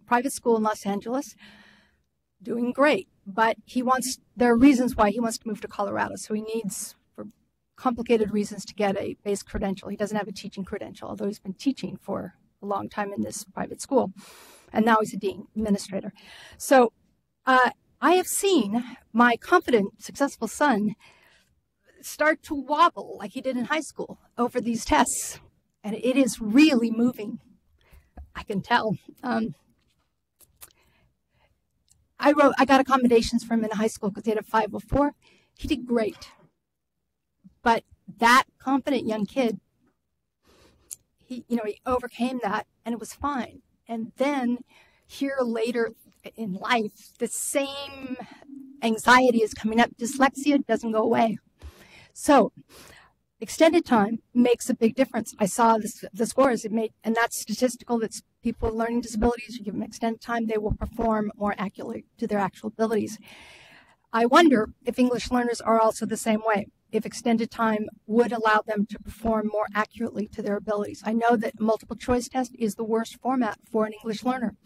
S21: private school in Los Angeles, doing great. But there are reasons why he wants to move to Colorado. So he needs, for complicated reasons, to get a base credential. He doesn't have a teaching credential, although he's been teaching for a long time in this private school. And now he's a dean, administrator. So I have seen my confident, successful son start to wobble like he did in high school over these tests. And it is really moving. I can tell. I got accommodations for him in high school because he had a 504. He did great. But that confident young kid, he overcame that and it was fine. And then here later in life, the same anxiety is coming up. Dyslexia doesn't go away. So extended time makes a big difference. I saw the scores it made, and that's statistical. That's people with learning disabilities. You give them extended time, they will perform more accurately to their actual abilities. I wonder if English learners are also the same way, if extended time would allow them to perform more accurately to their abilities. I know that multiple choice test is the worst format for an English learner.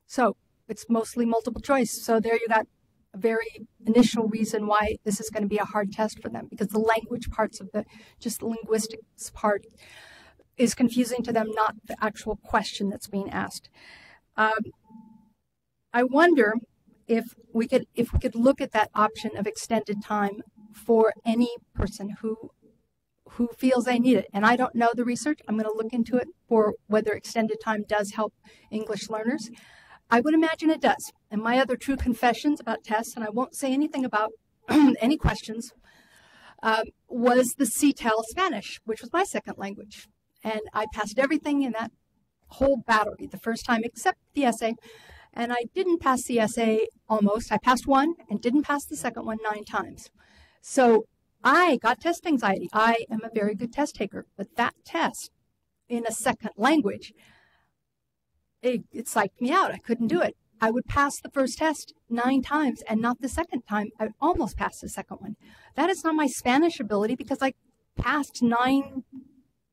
S21: So it's mostly multiple choice. So there you got a very initial reason why this is going to be a hard test for them, because the language parts of just the linguistics part is confusing to them, not the actual question that's being asked. I wonder if we could look at that option of extended time for any person who feels they need it. And I don't know the research. I'm going to look into it for whether extended time does help English learners. I would imagine it does. And my other true confessions about tests, and I won't say anything about any questions, was the CTEL Spanish, which was my second language. And I passed everything in that whole battery the first time except the essay. And I didn't pass the essay almost. I passed one and didn't pass the second one 9 times. So I got test anxiety. I am a very good test taker. But that test in a second language, it psyched me out. I couldn't do it. I would pass the first test 9 times and not the second time. I almost passed the second one. That is not my Spanish ability because I passed 9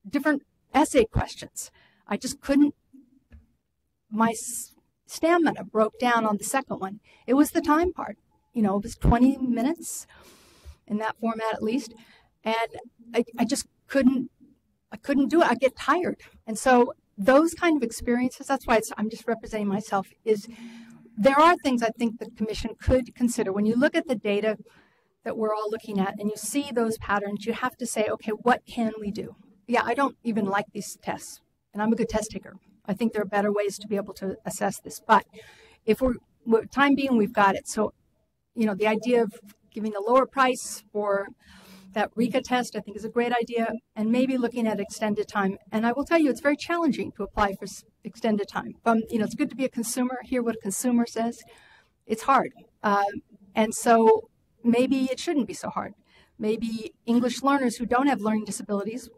S21: different essay questions. I just couldn't. My stamina broke down on the second one. It was the time part. It was 20 minutes in that format at least. And I just couldn't do it. I get tired. And so those kind of experiences, that's why I'm just representing myself, is there are things I think the commission could consider. When you look at the data that we're all looking at and you see those patterns, you have to say, okay, what can we do? Yeah, I don't even like these tests, and I'm a good test taker. I think there are better ways to be able to assess this. But if we're time being, we've got it. So, the idea of giving a lower price for that RICA test, I think, is a great idea, and maybe looking at extended time. And I will tell you, it's very challenging to apply for extended time. It's good to be a consumer, hear what a consumer says. It's hard. And so maybe it shouldn't be so hard. Maybe English learners who don't have learning disabilities,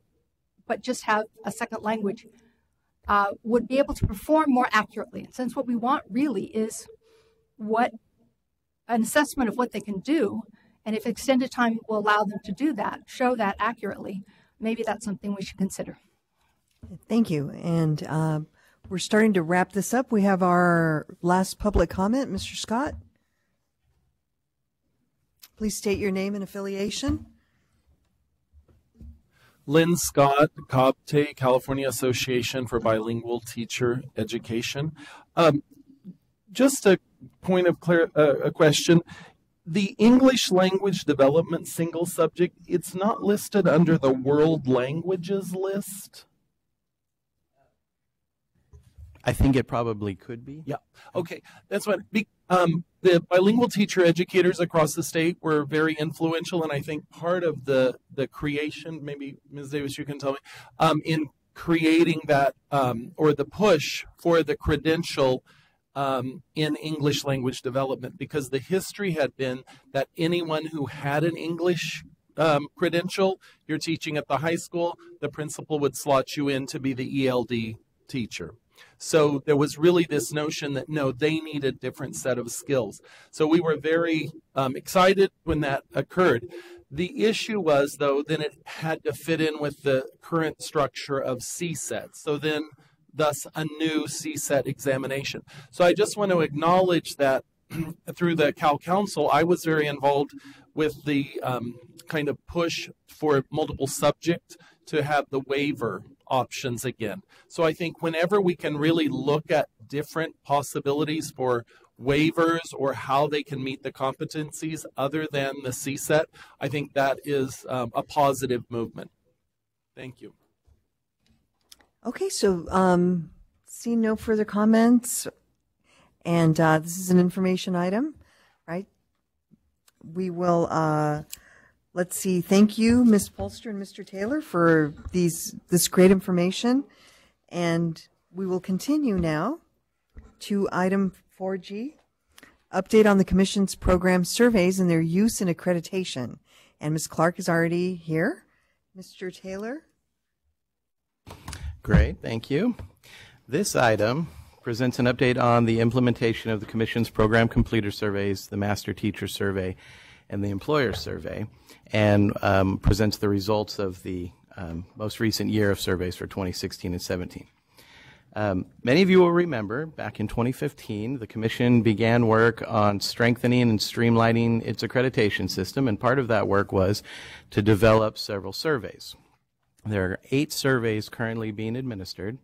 S21: but just have a second language, would be able to perform more accurately. And since what we want really is an assessment of what they can do, and if extended time will allow them to do that, show that accurately, maybe that's something we should consider.
S18: Thank you. And we're starting to wrap this up. We have our last public comment. Mr. Scott, please state your name and affiliation.
S16: Lynn Scott, COBTE, California Association for Bilingual Teacher Education. Just a point of a question. The English language development single subject, it's not listed under the world languages list.
S15: I think it probably could be.
S16: Yeah. Okay. That's what the bilingual teacher educators across the state were very influential, and I think part of the creation, maybe Ms. Davis, you can tell me, in creating that or the push for the credential in English language development, because the history had been that anyone who had an English credential, you're teaching at the high school, the principal would slot you in to be the ELD teacher. So there was really this notion that, no, they need a different set of skills. So we were very excited when that occurred. The issue was, though, then it had to fit in with the current structure of CSET. So then, thus, a new CSET examination. So I just want to acknowledge that through the Cal Council, I was very involved with the kind of push for multiple subject to have the waiver options again. So I think whenever we can really look at different possibilities for waivers or how they can meet the competencies other than the CSET, I think that is a positive movement. Thank you.
S18: Okay, so seeing no further comments, and this is an information item, right? We will, let's see, thank you, Ms. Polster and Mr. Taylor, for this great information. And we will continue now to item 4G, update on the Commission's program surveys and their use and accreditation. And Ms. Clark is already here. Mr. Taylor?
S15: Great, thank you. This item presents an update on the implementation of the Commission's program completer surveys, the Master Teacher Survey, and the Employer Survey, and presents the results of the most recent year of surveys for 2016 and 17. Many of you will remember back in 2015, the Commission began work on strengthening and streamlining its accreditation system, and part of that work was to develop several surveys. There are 8 surveys currently being administered.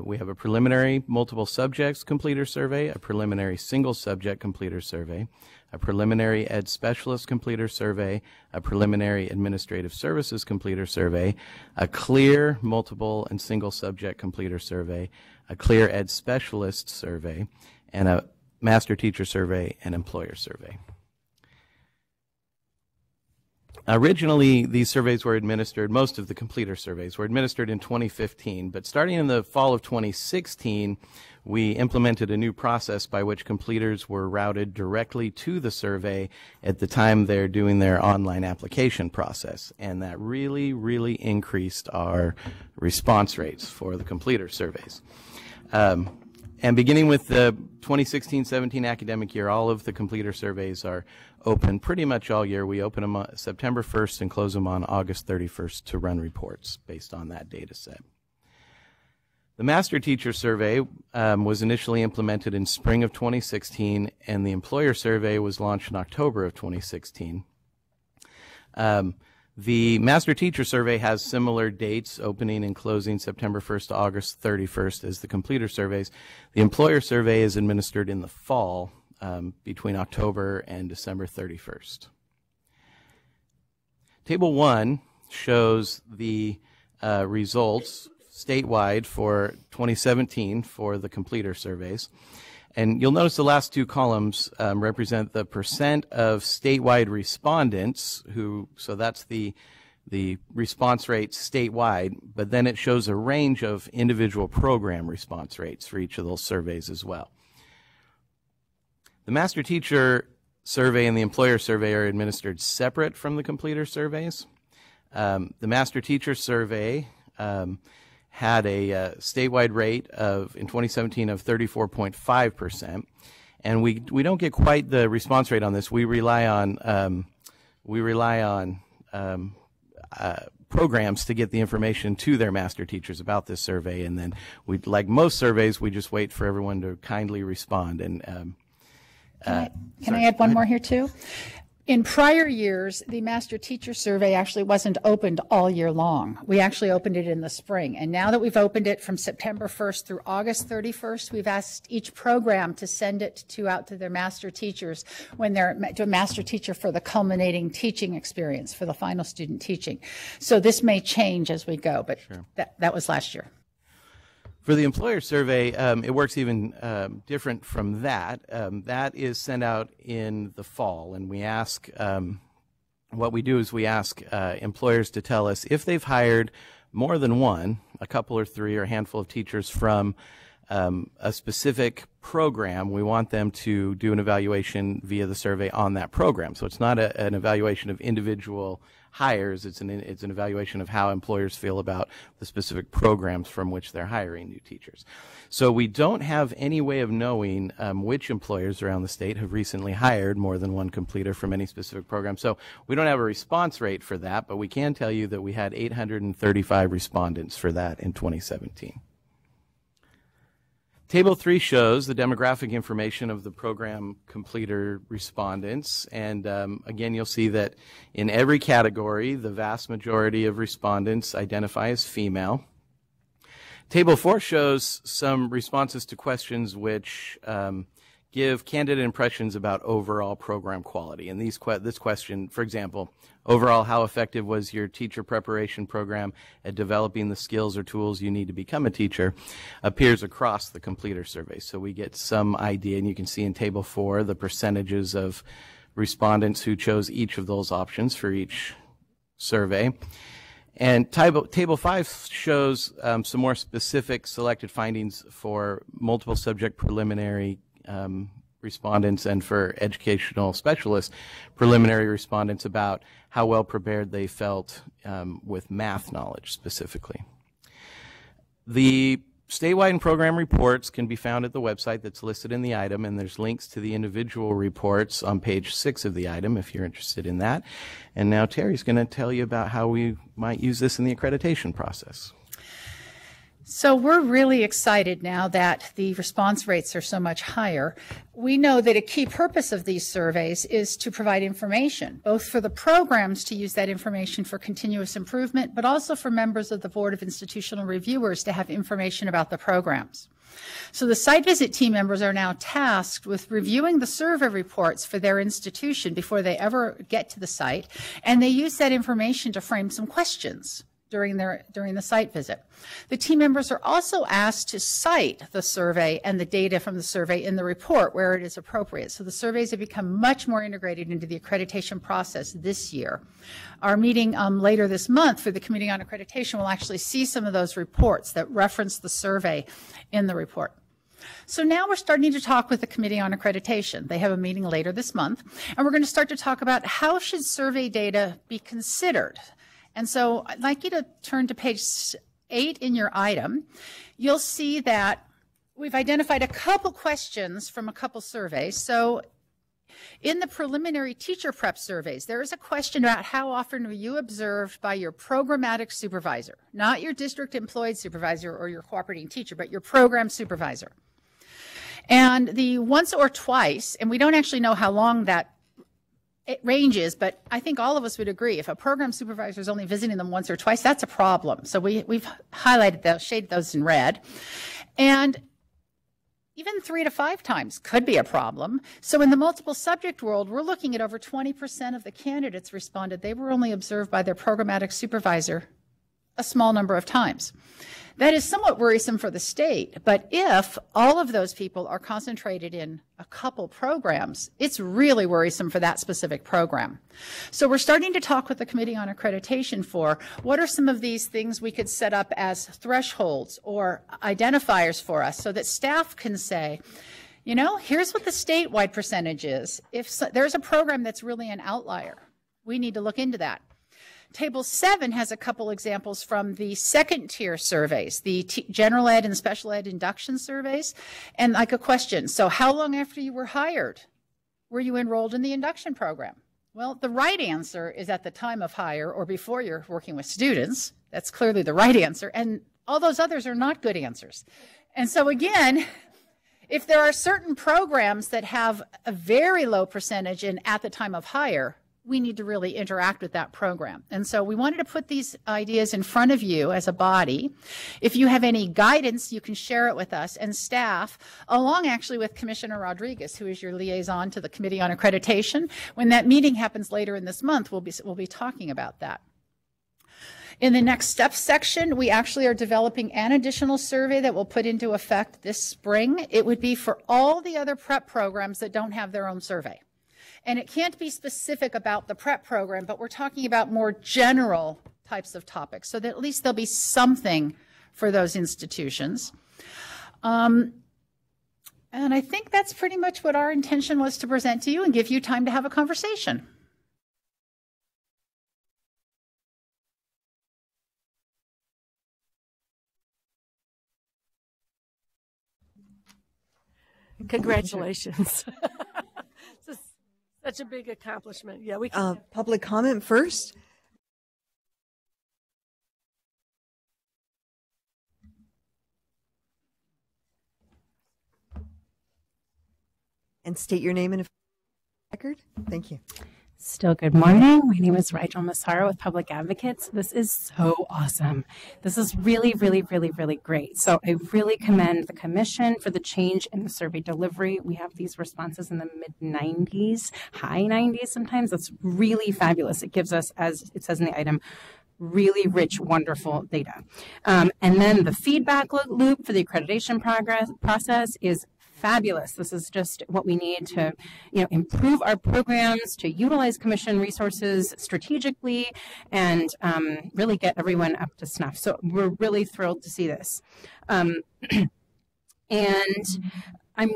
S15: We have a preliminary multiple subjects completer survey, a preliminary single subject completer survey, a preliminary ed specialist completer survey, a preliminary administrative services completer survey, a clear multiple and single subject completer survey, a clear ed specialist survey, and a master teacher survey and employer survey. Originally, these surveys were administered, most of the completer surveys were administered in 2015, but starting in the fall of 2016, we implemented a new process by which completers were routed directly to the survey at the time they're doing their online application process, and that really, really increased our response rates for the completer surveys. And beginning with the 2016-17 academic year, all of the completer surveys are open pretty much all year. We open them on September 1st and close them on August 31st to run reports based on that data set. The Master Teacher Survey was initially implemented in spring of 2016, and the Employer Survey was launched in October of 2016. The Master Teacher Survey has similar dates, opening and closing September 1st to August 31st as the completer surveys. The Employer Survey is administered in the fall between October and December 31st. Table 1 shows the results statewide for 2017 for the completer surveys. And you'll notice the last two columns represent the percent of statewide respondents so that's the response rates statewide, but then it shows a range of individual program response rates for each of those surveys as well. The master teacher survey and the employer survey are administered separate from the completer surveys. The master teacher survey had a statewide rate in 2017 of 34.5%, and we don't get quite the response rate on this. We rely on programs to get the information to their master teachers about this survey, and then like most surveys, we just wait for everyone to kindly respond. And
S7: Can I add one more here too? In prior years, the master teacher survey actually wasn't opened all year long. We actually opened it in the spring. And now that we've opened it from September 1st through August 31st, we've asked each program to send it out to their master teachers when they're to a master teacher for the culminating teaching experience, for the final student teaching. So this may change as we go, but sure. that was last year.
S15: For the employer survey, it works even different from that. That is sent out in the fall, and we ask, what we do is we ask employers to tell us if they've hired more than one, a couple or three, or a handful of teachers from a specific program. We want them to do an evaluation via the survey on that program. So it's not an evaluation of individual hires, it's an evaluation of how employers feel about the specific programs from which they're hiring new teachers. So we don't have any way of knowing which employers around the state have recently hired more than one completer from any specific program. So we don't have a response rate for that, but we can tell you that we had 835 respondents for that in 2017. Table 3 shows the demographic information of the program completer respondents, and again you'll see that in every category the vast majority of respondents identify as female. Table 4 shows some responses to questions which give candid impressions about overall program quality. And this question, for example, overall, how effective was your teacher preparation program at developing the skills or tools you need to become a teacher, appears across the completer survey. So we get some idea, and you can see in Table 4 the percentages of respondents who chose each of those options for each survey. And Table 5 shows some more specific selected findings for multiple subject preliminary respondents and for educational specialists preliminary respondents about how well prepared they felt with math knowledge specifically. The statewide and program reports can be found at the website that's listed in the item, and there's links to the individual reports on page 6 of the item if you're interested in that. And now Terry's going to tell you about how we might use this in the accreditation process.
S7: So we're really excited now that the response rates are so much higher. We know that a key purpose of these surveys is to provide information, both for the programs to use that information for continuous improvement, but also for members of the Board of Institutional Reviewers to have information about the programs. So the site visit team members are now tasked with reviewing the survey reports for their institution before they ever get to the site, and they use that information to frame some questions during the site visit. The team members are also asked to cite the survey and the data from the survey in the report where it is appropriate. So the surveys have become much more integrated into the accreditation process this year. Our meeting later this month for the Committee on Accreditation will actually see some of those reports that reference the survey in the report. So now we're starting to talk with the Committee on Accreditation. They have a meeting later this month, and we're going to start to talk about how should survey data be considered. And so I'd like you to turn to page 8 in your item. You'll see that we've identified a couple questions from a couple surveys. So in the preliminary teacher prep surveys, there is a question about how often were you observed by your programmatic supervisor, not your district employed supervisor or your cooperating teacher, but your program supervisor. And the once or twice, and we don't actually know how long that it ranges, but I think all of us would agree if a program supervisor is only visiting them once or twice, that's a problem. So we've highlighted those, shaded those in red. And Even 3 to 5 times could be a problem. So in the multiple subject world, we're looking at over 20% of the candidates responded they were only observed by their programmatic supervisor a small number of times. That is somewhat worrisome for the state, but if all of those people are concentrated in a couple programs, it's really worrisome for that specific program. So we're starting to talk with the Committee on Accreditation for what are some of these things we could set up as thresholds or identifiers for us so that staff can say, you know, here's what the statewide percentage is. If there's a program that's really an outlier, we need to look into that. Table 7 has a couple examples from the second tier surveys, the general ed and special ed induction surveys, and like a question. So how long after you were hired were you enrolled in the induction program? Well, the right answer is at the time of hire or before you're working with students. That's clearly the right answer. And all those others are not good answers. And so again, if there are certain programs that have a very low percentage in at the time of hire, we need to really interact with that program. And so we wanted to put these ideas in front of you as a body. If you have any guidance, you can share it with us and staff, along actually with Commissioner Rodriguez, who is your liaison to the Committee on Accreditation. When that meeting happens later in this month, we'll be talking about that. In the next steps section, we actually are developing an additional survey that will put into effect this spring. It would be for all the other prep programs that don't have their own survey. And it can't be specific about the prep program, but we're talking about more general types of topics so that at least there'll be something for those institutions. And I think that's pretty much what our intention was to present to you and give you time to have a conversation.
S1: Congratulations. Such a big accomplishment. Yeah, we can.
S18: Public comment first. And state your name and record. Thank you.
S20: Still good morning. My name is Rigel Massaro with Public Advocates. This is so awesome. This is really, really, really, really great. So I really commend the Commission for the change in the survey delivery. We have these responses in the mid-90s, high 90s sometimes. That's really fabulous. It gives us, as it says in the item, really rich, wonderful data. And then the feedback loop for the accreditation process is fabulous. This is just what we need to, improve our programs, to utilize Commission resources strategically, and really get everyone up to snuff. So we're really thrilled to see this. And I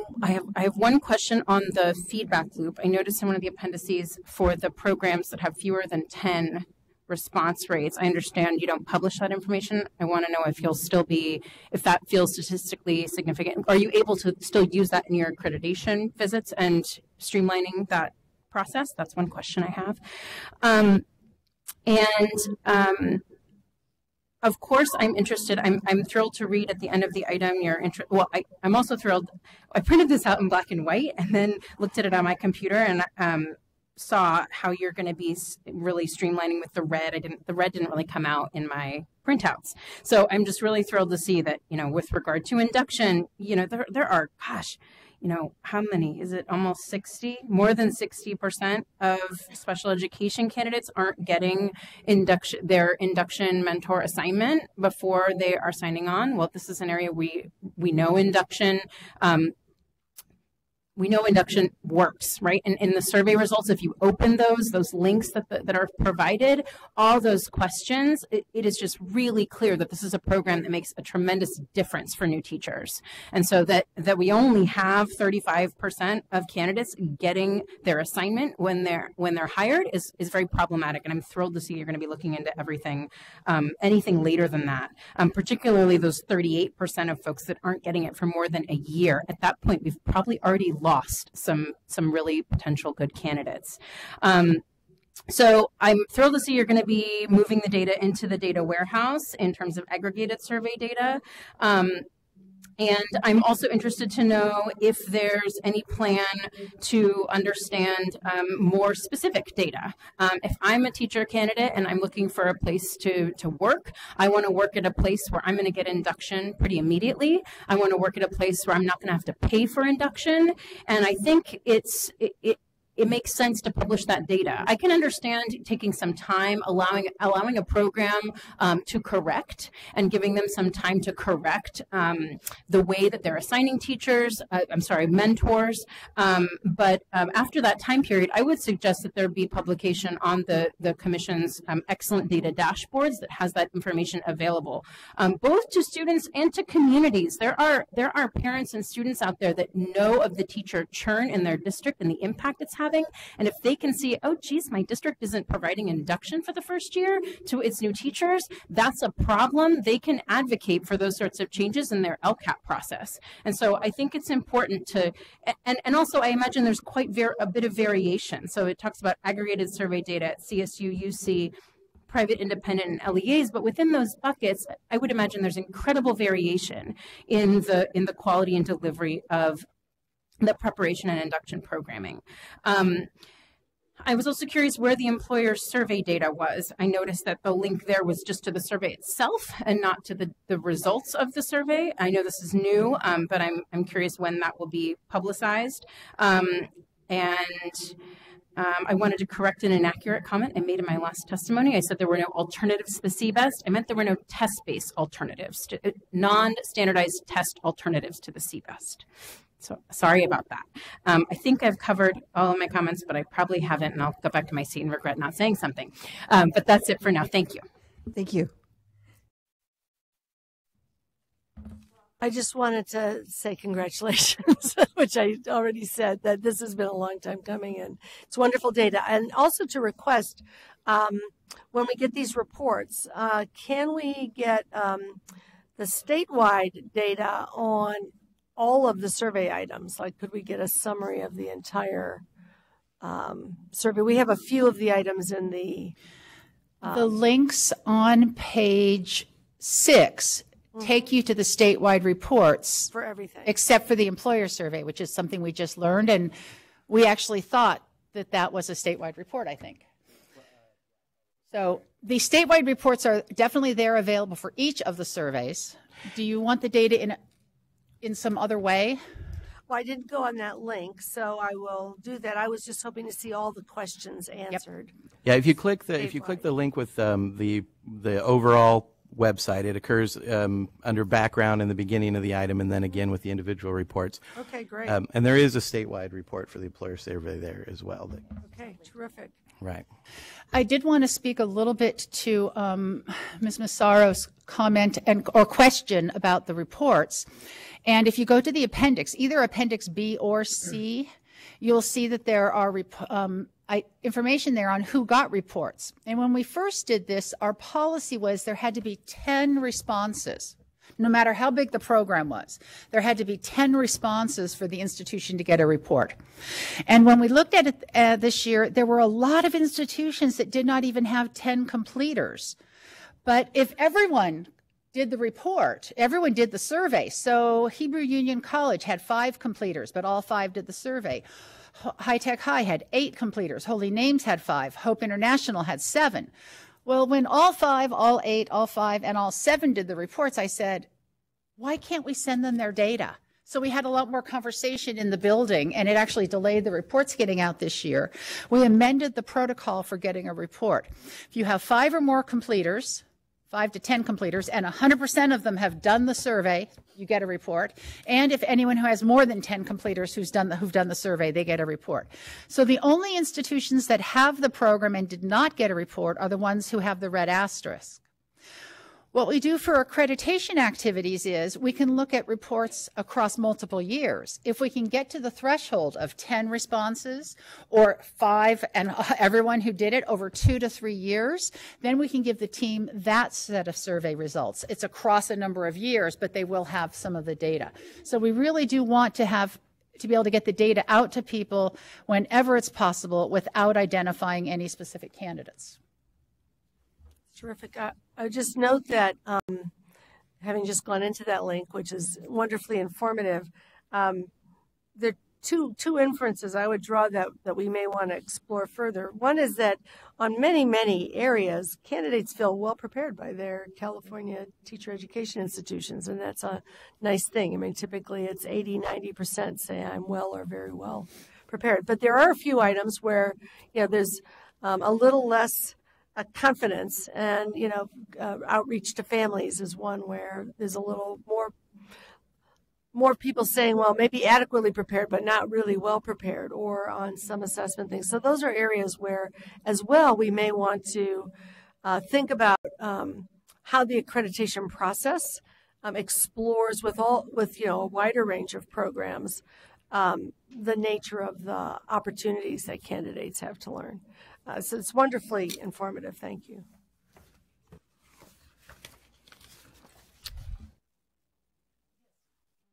S20: have one question on the feedback loop. I noticed in one of the appendices for the programs that have fewer than 10 response rates. I understand you don't publish that information. I want to know if that feels statistically significant. Are you able to still use that in your accreditation visits and streamlining that process? That's one question I have. Of course, I'm interested. I'm thrilled to read at the end of the item I'm also thrilled. I printed this out in black and white and then looked at it on my computer and saw how you're going to be really streamlining with the red. The red didn't really come out in my printouts. So I'm just really thrilled to see that, with regard to induction, there are, how many? Is it almost 60? More than 60% of special education candidates aren't getting their induction mentor assignment before they are signing on. Well, this is an area we know induction works, right? And in the survey results, if you open those links that are provided, all those questions, it is just really clear that this is a program that makes a tremendous difference for new teachers. And so that we only have 35% of candidates getting their assignment when they're hired is very problematic. And I'm thrilled to see you're going to be looking into everything, anything later than that, particularly those 38% of folks that aren't getting it for more than a year. At that point, we've probably already lost some really potential good candidates. So I'm thrilled to see you're going to be moving the data into the data warehouse in terms of aggregated survey data.
S17: And I'm also interested to know if there's any plan to understand more specific data. If I'm a teacher candidate and I'm looking for a place to work, I want to work at a place where I'm going to get induction pretty immediately. I want to work at a place where I'm not going to have to pay for induction. And I think it makes sense to publish that data. I can understand taking some time, allowing a program to correct and giving them some time to correct the way that they're assigning teachers, mentors. But after that time period, I would suggest that there be publication on the Commission's excellent data dashboards that has that information available, both to students and to communities. There are parents and students out there that know of the teacher churn in their district and the impact it's having. And if they can see, oh, geez, my district isn't providing induction for the first year to its new teachers, that's a problem. They can advocate for those sorts of changes in their LCAP process. And so I think it's important to, and also I imagine there's quite a bit of variation. So it talks about aggregated survey data at CSU, UC, private, independent, and LEAs, but within those buckets, I would imagine there's incredible variation in the quality and delivery of the preparation and induction programming. I was also curious where the employer survey data was. I noticed that the link there was just to the survey itself and not to the results of the survey. I know this is new, but I'm curious when that will be publicized. I wanted to correct an inaccurate comment I made in my last testimony. I said there were no alternatives to the CBEST. I meant there were no test-based alternatives, non-standardized test alternatives to the CBEST. So sorry about that. I think I've covered all of my comments, but I probably haven't, and I'll go back to my seat and regret not saying something. But that's it for now. Thank you.
S18: Thank you.
S1: I just wanted to say congratulations, which I already said, that this has been a long time coming, and it's wonderful data. And also to request, when we get these reports, can we get the statewide data on all of the survey items? Like, could we get a summary of the entire survey? We have a few of the items in the
S7: links on page 6 take you to the statewide reports
S1: for everything
S7: except for the employer survey, which is something we just learned, and we actually thought that was a statewide report, I think. So the statewide reports are definitely there, available for each of the surveys. Do you want the data in some other way?
S1: Well, I didn't go on that link, so I will do that. I was just hoping to see all the questions answered.
S15: Yeah, if you click the link with the overall website, it occurs under background in the beginning of the item, and then again with the individual reports.
S1: Okay, great.
S15: And there is a statewide report for the employer survey there as well.
S1: Okay, terrific.
S15: Right.
S7: I did want to speak a little bit to Ms. Massaro's comment or question about the reports. And if you go to the appendix, either Appendix B or C, you'll see that there are information there on who got reports. And when we first did this, our policy was there had to be 10 responses. No matter how big the program was, there had to be 10 responses for the institution to get a report. And when we looked at it this year, there were a lot of institutions that did not even have 10 completers. But if everyone did the report, everyone did the survey. So Hebrew Union College had 5 completers, but all 5 did the survey. High Tech High had 8 completers. Holy Names had 5. Hope International had 7. Well, when all 5, all 8, all 5, and all 7 did the reports, I said, why can't we send them their data? So we had a lot more conversation in the building, and it actually delayed the reports getting out this year. We amended the protocol for getting a report. If you have 5 or more completers, 5 to 10 completers, and 100% of them have done the survey, you get a report. And if anyone who has more than 10 completers who've done the survey, they get a report. So the only institutions that have the program and did not get a report are the ones who have the red asterisk. What we do for accreditation activities is we can look at reports across multiple years. If we can get to the threshold of 10 responses or 5 and everyone who did it over 2 to 3 years, then we can give the team that set of survey results. It's across a number of years, but they will have some of the data. So we really do want to be able to get the data out to people whenever it's possible without identifying any specific candidates.
S1: Terrific. I would just note that having just gone into that link, which is wonderfully informative, there are two inferences I would draw that we may want to explore further. One is that on many areas, candidates feel well prepared by their California teacher education institutions, and that's a nice thing. I mean, typically it's 80-90% say I'm well or very well prepared. But there are a few items where, there's a little less confidence, and, outreach to families is one where there's a little more people saying, well, maybe adequately prepared, but not really well prepared, or on some assessment things. So those are areas where, as well, we may want to think about how the accreditation process explores with a wider range of programs the nature of the opportunities that candidates have to learn. So it's wonderfully informative. Thank you.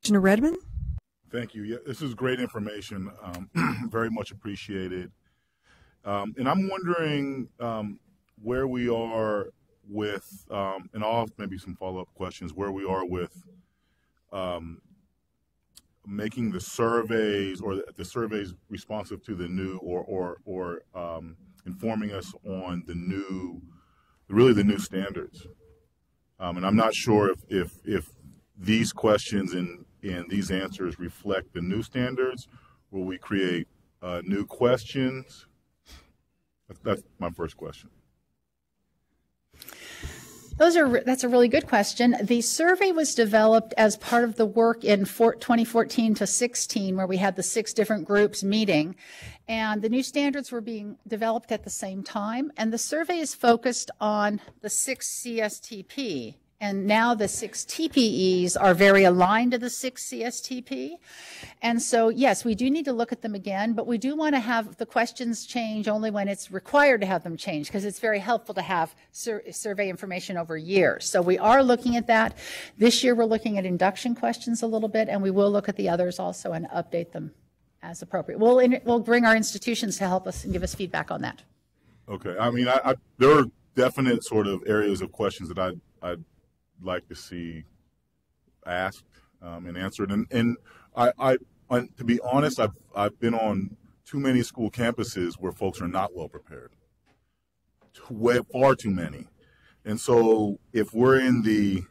S18: Commissioner Redmond?
S8: Thank you. Yeah, this is great information. Very much appreciated. And I'm wondering where we are with, and I'll have maybe some follow-up questions, where we are with making the surveys, or the surveys responsive to the new, or informing us on the new standards. And I'm not sure if these questions and these answers reflect the new standards. Will we create new questions? That's my first question.
S7: That's a really good question. The survey was developed as part of the work in 2014 to 16, where we had the 6 different groups meeting, and the new standards were being developed at the same time. And the survey is focused on the 6 CSTP. And now the 6 TPEs are very aligned to the 6 CSTP. And so, yes, we do need to look at them again, but we do want to have the questions change only when it's required to have them change, because it's very helpful to have survey information over years. So we are looking at that. This year we're looking at induction questions a little bit, and we will look at the others also and update them as appropriate. We'll bring our institutions to help us and give us feedback on that.
S8: Okay. I mean, there are definite sort of areas of questions that I'd like to see asked and answered, and to be honest, I've been on too many school campuses where folks are not well prepared, far too many, and so if we're in the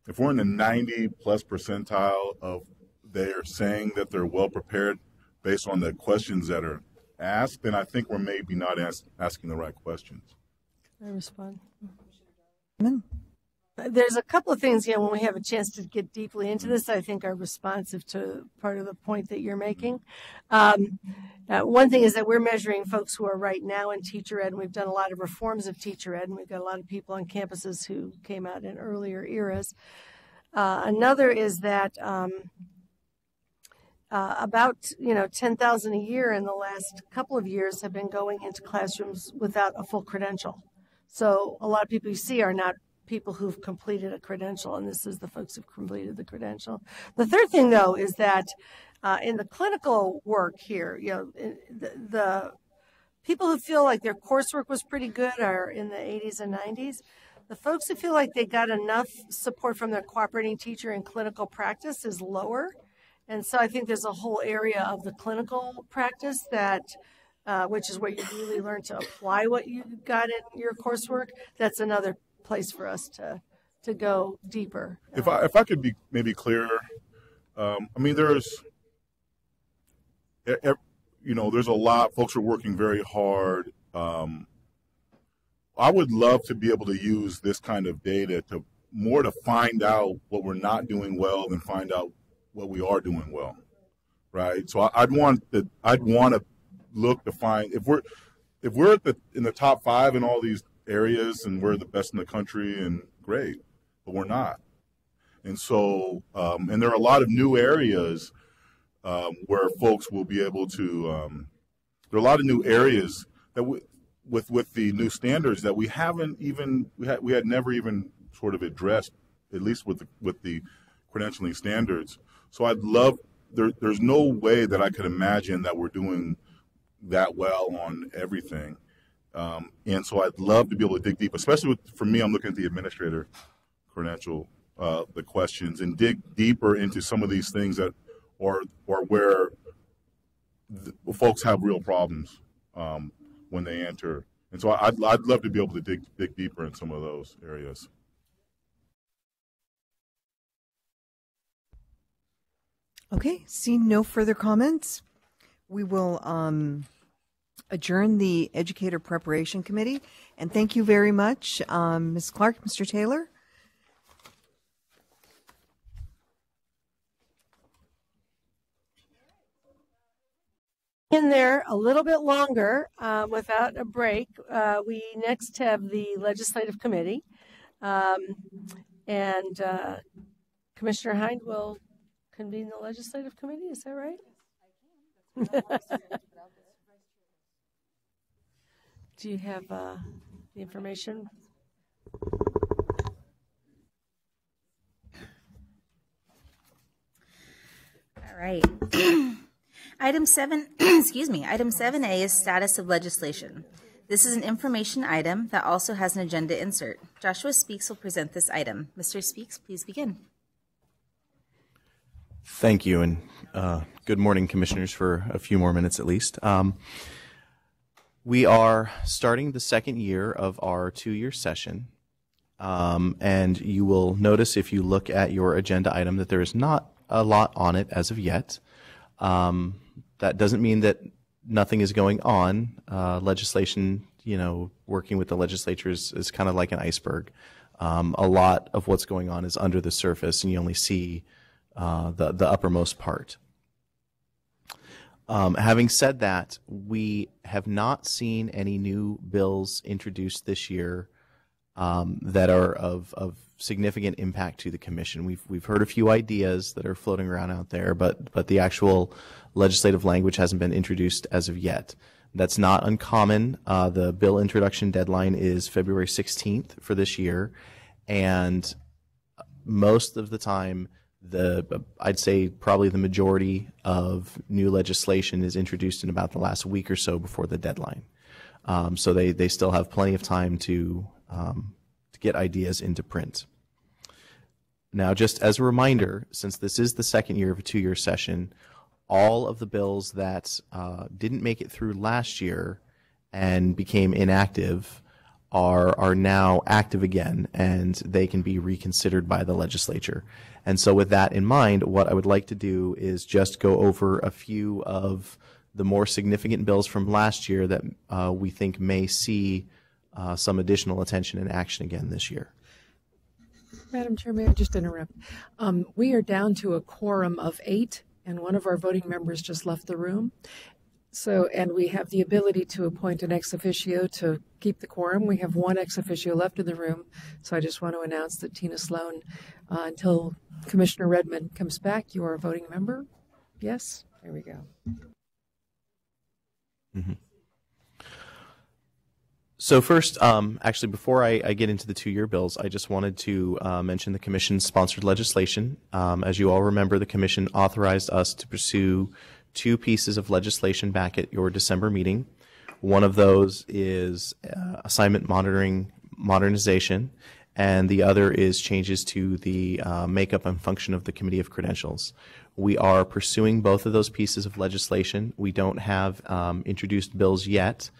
S8: 90+ percentile of they're saying that they're well prepared based on the questions that are asked, then I think we're maybe not asking the right questions.
S1: Can I respond? There's a couple of things, when we have a chance to get deeply into this, I think are responsive to part of the point that you're making. One thing is that we're measuring folks who are right now in teacher ed, and we've done a lot of reforms of teacher ed, and we've got a lot of people on campuses who came out in earlier eras. Another is that about 10,000 a year in the last couple of years have been going into classrooms without a full credential. So a lot of people you see are not people who've completed a credential, and this is the folks who've completed the credential. The third thing, though, is that in the clinical work here, the people who feel like their coursework was pretty good are in the 80s and 90s. The folks who feel like they got enough support from their cooperating teacher in clinical practice is lower. And so I think there's a whole area of the clinical practice that which is where you really learn to apply what you got in your coursework. That's another place for us to go deeper.
S8: If I could be maybe clearer, I mean, there's a lot. Folks are working very hard. I would love to be able to use this kind of data to find out what we're not doing well than find out what we are doing well, right? So I'd want to look to find if we're in the top 5 in all these areas and we're the best in the country, and great, but we're not. And so, and there are a lot of new areas where folks will be able to, there are a lot of new areas that with the new standards that we haven't even, we had never even sort of addressed, at least with the credentialing standards. So I'd love, there's no way that I could imagine that we're doing that well on everything. And so I'd love to be able to dig deep, especially for me, I'm looking at the administrator credential the questions and dig deeper into some of these things that or where folks have real problems when they enter. And so I'd love to be able to dig deeper in some of those areas.
S18: Okay, seeing no further comments, we will adjourn the Educator Preparation Committee. And thank you very much, Ms. Clark, Mr. Taylor.
S1: In there a little bit longer without a break. We next have the Legislative Committee. And Commissioner Hind will convene the Legislative Committee. Is that right? Do you have the information?
S19: All right. Item 7, excuse me, item 7A is status of legislation. This is an information item that also has an agenda insert. Joshua Speaks will present this item. Mr. Speaks, please begin.
S3: Thank you, and good morning, Commissioners, for a few more minutes at least. We are starting the second year of our 2-year session, and you will notice if you look at your agenda item that there is not a lot on it as of yet. That doesn't mean that nothing is going on. Legislation, working with the legislature is kind of like an iceberg. A lot of what's going on is under the surface, and you only see the uppermost part. Having said that, we have not seen any new bills introduced this year that are of significant impact to the Commission. We've heard a few ideas that are floating around out there, but the actual legislative language hasn't been introduced as of yet. That's not uncommon. The bill introduction deadline is February 16th for this year, and most of the time, I'd say probably the majority of new legislation is introduced in about the last week or so before the deadline. So they still have plenty of time to get ideas into print. Now, just as a reminder, since this is the second year of a 2-year session, all of the bills that didn't make it through last year and became inactive are now active again, and they can be reconsidered by the legislature. And so with that in mind, what I would like to do is just go over a few of the more significant bills from last year that we think may see some additional attention and action again this year.
S22: Madam Chair, may I just interrupt? We are down to a quorum of 8, and one of our voting members just left the room. So, and we have the ability to appoint an ex officio to keep the quorum. We have one ex officio left in the room. So I just want to announce that Tina Sloan, until Commissioner Redmond comes back, you are a voting member. Yes? There we go.
S3: Mm-hmm. So first, actually, before I get into the 2-year bills, I just wanted to mention the Commission-sponsored legislation. As you all remember, the Commission authorized us to pursue 2 pieces of legislation back at your December meeting. One of those is assignment monitoring modernization, and the other is changes to the makeup and function of the Committee of Credentials. We are pursuing both of those pieces of legislation. We don't have introduced bills yet,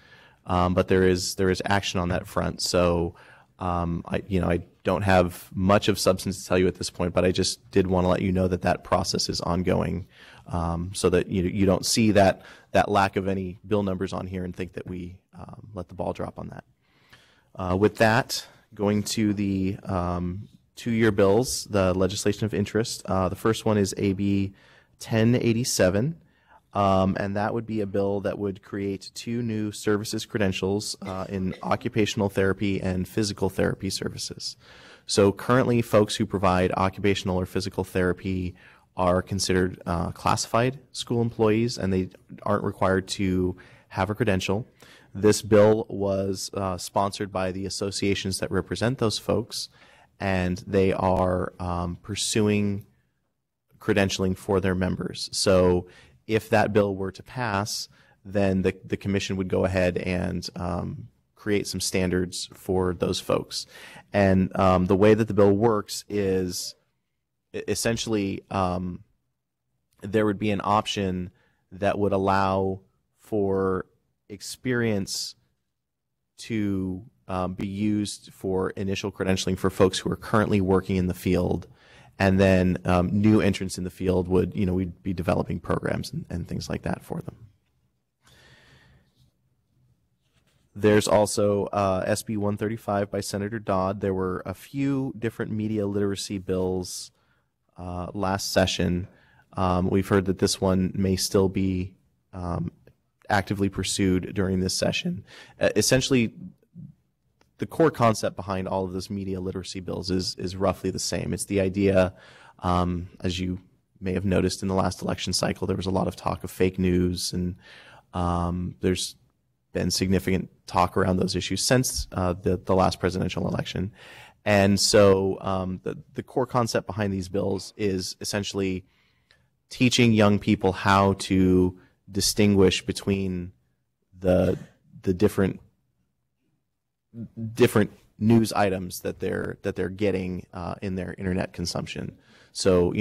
S3: but there is action on that front. So I don't have much of substance to tell you at this point, but I just did want to let you know that process is ongoing, so that you don't see that lack of any bill numbers on here and think that we let the ball drop on that. With that, going to the 2-year bills, the legislation of interest. The first one is AB 1087. And that would be a bill that would create 2 new services credentials in occupational therapy and physical therapy services. So currently, folks who provide occupational or physical therapy are considered classified school employees, and they aren't required to have a credential. This bill was sponsored by the associations that represent those folks, and they are pursuing credentialing for their members. So if that bill were to pass, then the Commission would go ahead and create some standards for those folks. And the way that the bill works is essentially there would be an option that would allow for experience to be used for initial credentialing for folks who are currently working in the field, and then new entrants in the field would, we'd be developing programs and things like that for them. There's also SB 135 by Senator Dodd. There were a few different media literacy bills last session. We've heard that this one may still be actively pursued during this session. Essentially, the core concept behind all of those media literacy bills is roughly the same. It's the idea, as you may have noticed in the last election cycle, there was a lot of talk of fake news, and there's been significant talk around those issues since the last presidential election. And so the core concept behind these bills is essentially teaching young people how to distinguish between the different news items that they're getting in their internet consumption. So,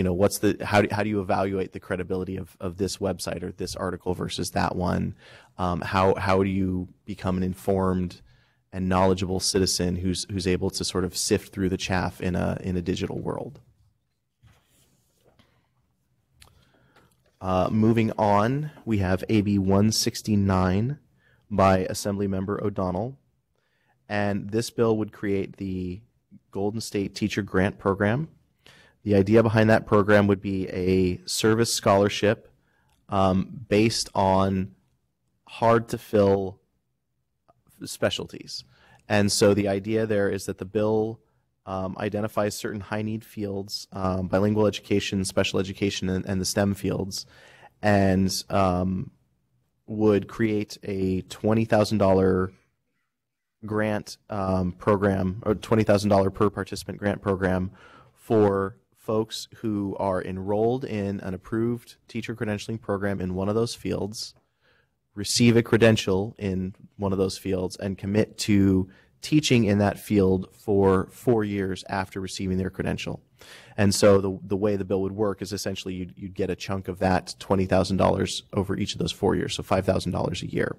S3: how do you evaluate the credibility of this website or this article versus that one? How do you become an informed and knowledgeable citizen who's able to sort of sift through the chaff in a digital world? Moving on, we have AB 169 by Assemblymember O'Donnell, and this bill would create the Golden State Teacher Grant Program. The idea behind that program would be a service scholarship based on hard-to-fill specialties. And so the idea there is that the bill identifies certain high-need fields, bilingual education, special education, and the STEM fields, and would create a $20,000 grant program, or $20,000 per participant grant program for folks who are enrolled in an approved teacher credentialing program in one of those fields, receive a credential in one of those fields, and commit to teaching in that field for 4 years after receiving their credential. And so the way the bill would work is essentially you'd get a chunk of that $20,000 over each of those 4 years, so $5,000 a year.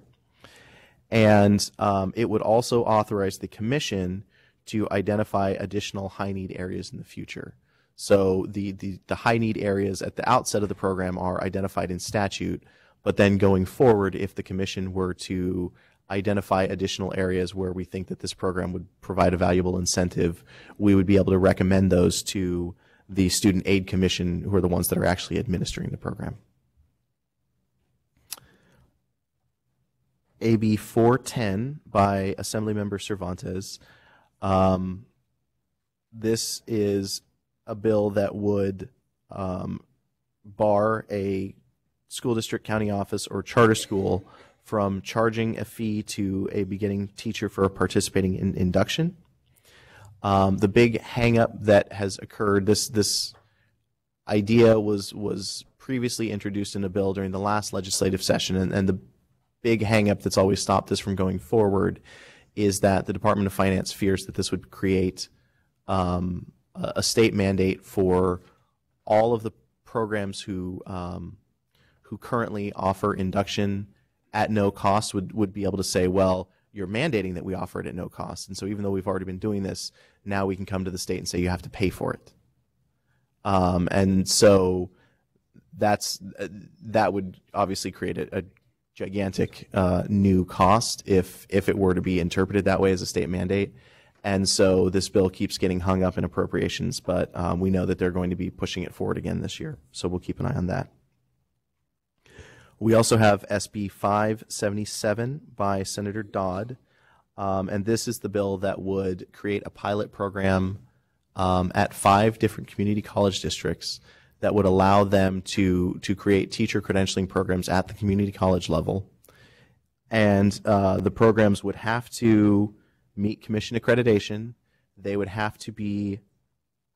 S3: And it would also authorize the commission to identify additional high-need areas in the future. So the high-need areas at the outset of the program are identified in statute, but then going forward, if the commission were to identify additional areas where we think that this program would provide a valuable incentive, we would be able to recommend those to the Student Aid Commission, who are the ones that are actually administering the program. AB 410 by Assemblymember Cervantes. This is a bill that would bar a school district, county office, or charter school from charging a fee to a beginning teacher for participating in induction. The big hang-up that has occurred, this idea was previously introduced in a bill during the last legislative session, and the big hang-up that's always stopped this from going forward is that the Department of Finance fears that this would create a state mandate for all of the programs who currently offer induction at no cost would be able to say, well, you're mandating that we offer it at no cost. And so even though we've already been doing this, now we can come to the state and say you have to pay for it. And so that would obviously create a gigantic new cost if it were to be interpreted that way as a state mandate. And so this bill keeps getting hung up in appropriations, but we know that they're going to be pushing it forward again this year. So we'll keep an eye on that. We also have SB 577 by Senator Dodd, and this is the bill that would create a pilot program at 5 different community college districts that would allow them to create teacher credentialing programs at the community college level. And the programs would have to meet commission accreditation. They would have to be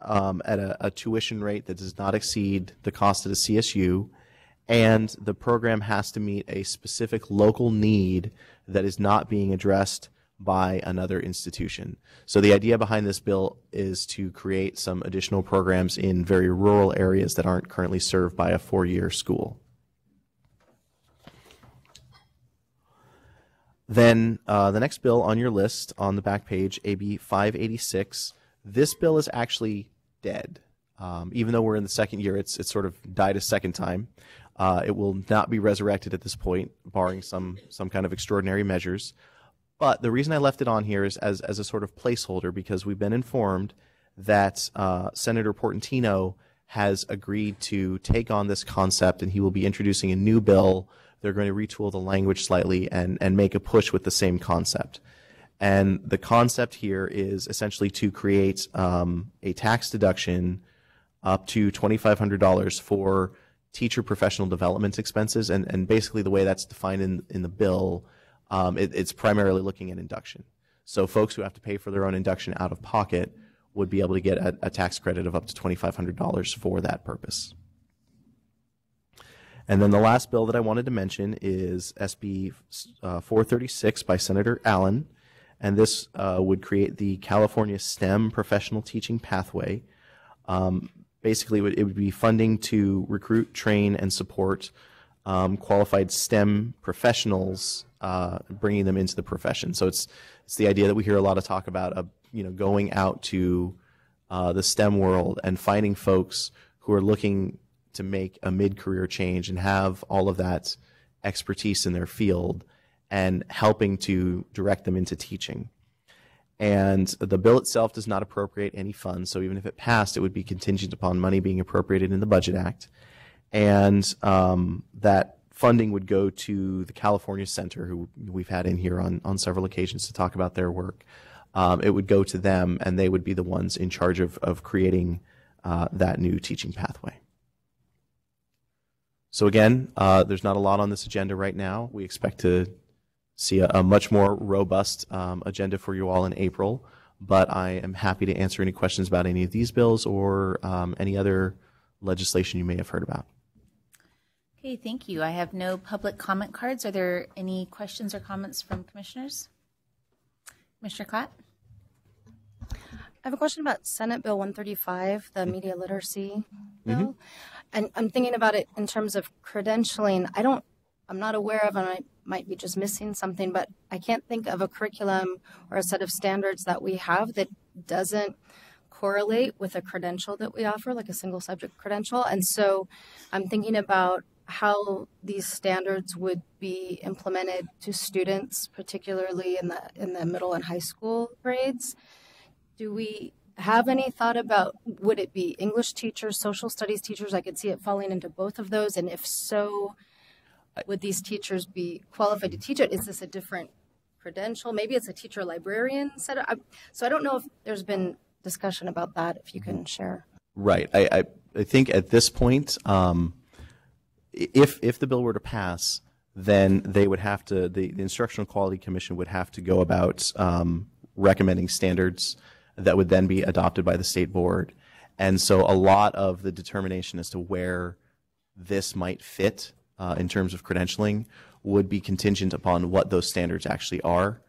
S3: at a tuition rate that does not exceed the cost of the CSU. And the program has to meet a specific local need that is not being addressed by another institution. So the idea behind this bill is to create some additional programs in very rural areas that aren't currently served by a 4-year school. Then the next bill on your list on the back page, AB 586, this bill is actually dead. Even though we're in the second year, it's sort of died a second time. It will not be resurrected at this point, barring some kind of extraordinary measures. But the reason I left it on here is as a sort of placeholder, because we've been informed that Senator Portantino has agreed to take on this concept, and he will be introducing a new bill. They're going to retool the language slightly and make a push with the same concept. And the concept here is essentially to create a tax deduction up to $2,500 for teacher professional development expenses. And basically the way that's defined in the bill, it's primarily looking at induction. So folks who have to pay for their own induction out of pocket would be able to get a tax credit of up to $2,500 for that purpose. And then the last bill that I wanted to mention is SB 436 by Senator Allen, and this would create the California STEM Professional Teaching Pathway. Basically, it would be funding to recruit, train, and support qualified STEM professionals, bringing them into the profession. So it's the idea that we hear a lot of talk about, going out to the STEM world and finding folks who are looking to make a mid-career change and have all of that expertise in their field and helping to direct them into teaching. And the bill itself does not appropriate any funds, so even if it passed, it would be contingent upon money being appropriated in the Budget Act. And that funding would go to the California Center, who we've had in here on several occasions to talk about their work. It would go to them, and they would be the ones in charge of creating that new teaching pathway. So again, there's not a lot on this agenda right now. We expect to see a much more robust agenda for you all in April, but I am happy to answer any questions about any of these bills or any other legislation you may have heard about.
S19: Okay, thank you. I have no public comment cards. Are there any questions or comments from commissioners? Commissioner Klatt?
S9: I have a question about Senate Bill 135, the media literacy bill. And I'm thinking about it in terms of credentialing. I'm not aware of, and I might be just missing something, but I can't think of a curriculum or a set of standards that we have that doesn't correlate with a credential that we offer, like a single subject credential. And so I'm thinking about how these standards would be implemented to students, particularly in the middle and high school grades. Do we have any thought about, would it be English teachers, social studies teachers? I could see it falling into both of those. And if so, would these teachers be qualified to teach it? Is this a different credential? Maybe it's a teacher librarian setup. So I don't know if there's been discussion about that, if you can share.
S3: Right. I think at this point, if the bill were to pass, then they would have to, the Instructional Quality Commission would have to go about recommending standards that would then be adopted by the state board. And so a lot of the determination as to where this might fit in terms of credentialing would be contingent upon what those standards actually are.